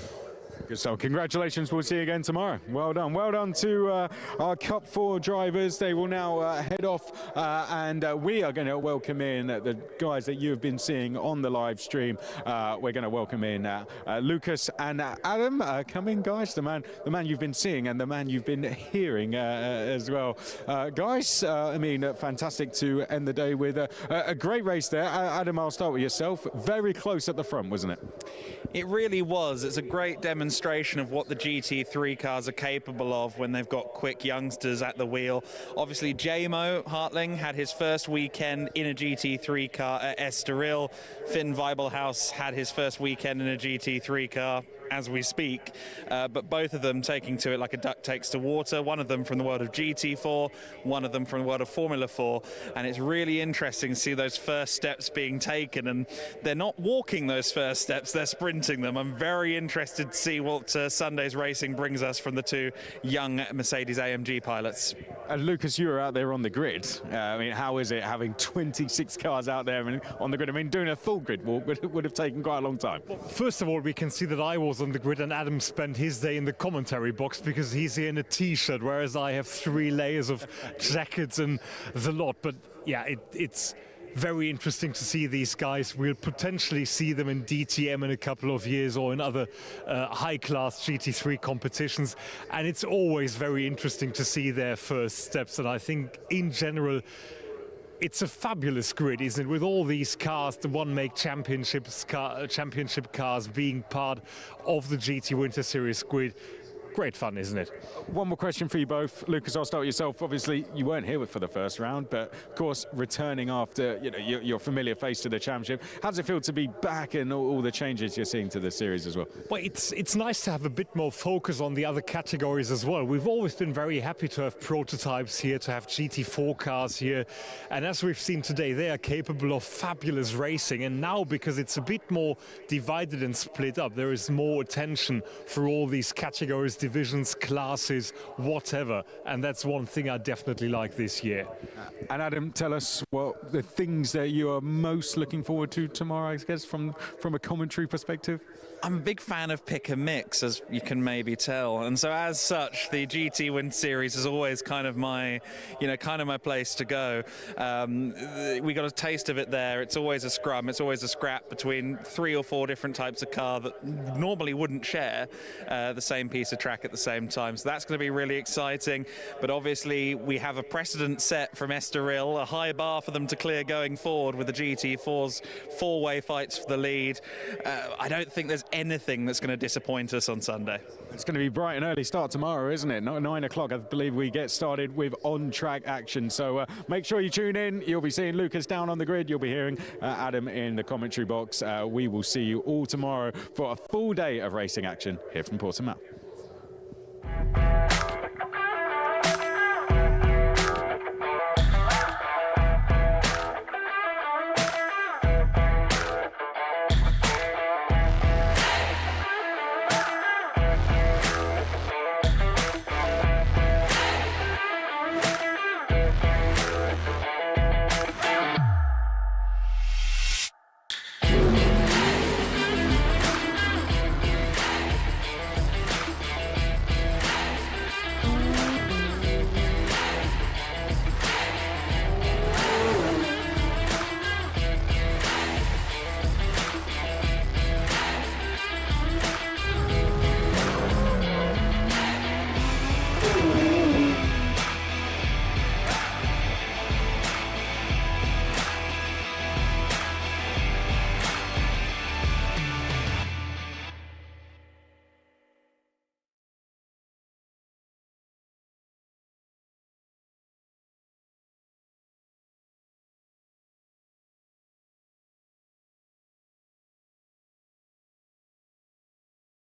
Good, so congratulations, we'll see you again tomorrow. Well done to our Cup 4 drivers. They will now head off and we are going to welcome in the guys that you've been seeing on the live stream. We're going to welcome in Lucas and Adam. Come in, guys, the man you've been seeing and the man you've been hearing as well. Guys, I mean, fantastic to end the day with a great race there. Adam, I'll start with yourself. Very close at the front, wasn't it? It really was. It's a great demonstration of what the GT3 cars are capable of when they've got quick youngsters at the wheel. Obviously, Jamo Hartling had his first weekend in a GT3 car at Estoril. Finn Weibelhaus had his first weekend in a GT3 car as we speak, but both of them taking to it like a duck takes to water. One of them from the world of GT4, one of them from the world of Formula 4, and it's really interesting to see those first steps being taken, and they're not walking those first steps, they're sprinting them. I'm very interested to see what Sunday's racing brings us from the two young Mercedes AMG pilots. Lucas, you were out there on the grid. I mean, how is it having 26 cars out there on the grid? I mean, doing a full grid walk would have taken quite a long time. Well, first of all, we can see that I was on the grid and Adam spent his day in the commentary box because he's here in a t-shirt, whereas I have 3 layers of jackets and the lot. But yeah, it's very interesting to see these guys. We'll potentially see them in DTM in a couple of years or in other high-class GT3 competitions. And it's always very interesting to see their first steps. And I think in general, it's a fabulous grid, isn't it? With all these cars, the one-make championship cars being part of the GT Winter Series grid. Great fun, isn't it? One more question for you both. Lucas, I'll start with yourself. Obviously, you weren't here for the first round, but of course, returning after your familiar face to the championship. How does it feel to be back and all the changes you're seeing to the series as well? Well, it's nice to have a bit more focus on the other categories as well. We've always been very happy to have prototypes here, to have GT4 cars here. And as we've seen today, they are capable of fabulous racing. And now, because it's a bit more divided and split up, there is more attention for all these categories, divisions, classes, whatever, and that's one thing I definitely like this year. And Adam, tell us what the things that you are most looking forward to tomorrow, I guess, from a commentary perspective. I'm a big fan of pick and mix, as you can maybe tell, and so as such, the GT Win Series is always kind of my place to go. We got a taste of it there. It's always a scrum. It's always a scrap between 3 or 4 different types of car that normally wouldn't share the same piece of track at the same time. So that's going to be really exciting. But obviously, we have a precedent set from Estoril, a high bar for them to clear going forward with the GT4's 4-way fights for the lead. I don't think there's anything that's going to disappoint us on Sunday. It's going to be bright and early start tomorrow, isn't it? 9 o'clock, I believe we get started with on-track action. So make sure you tune in. You'll be seeing Lucas down on the grid. You'll be hearing Adam in the commentary box. We will see you all tomorrow for a full day of racing action here from Portimao.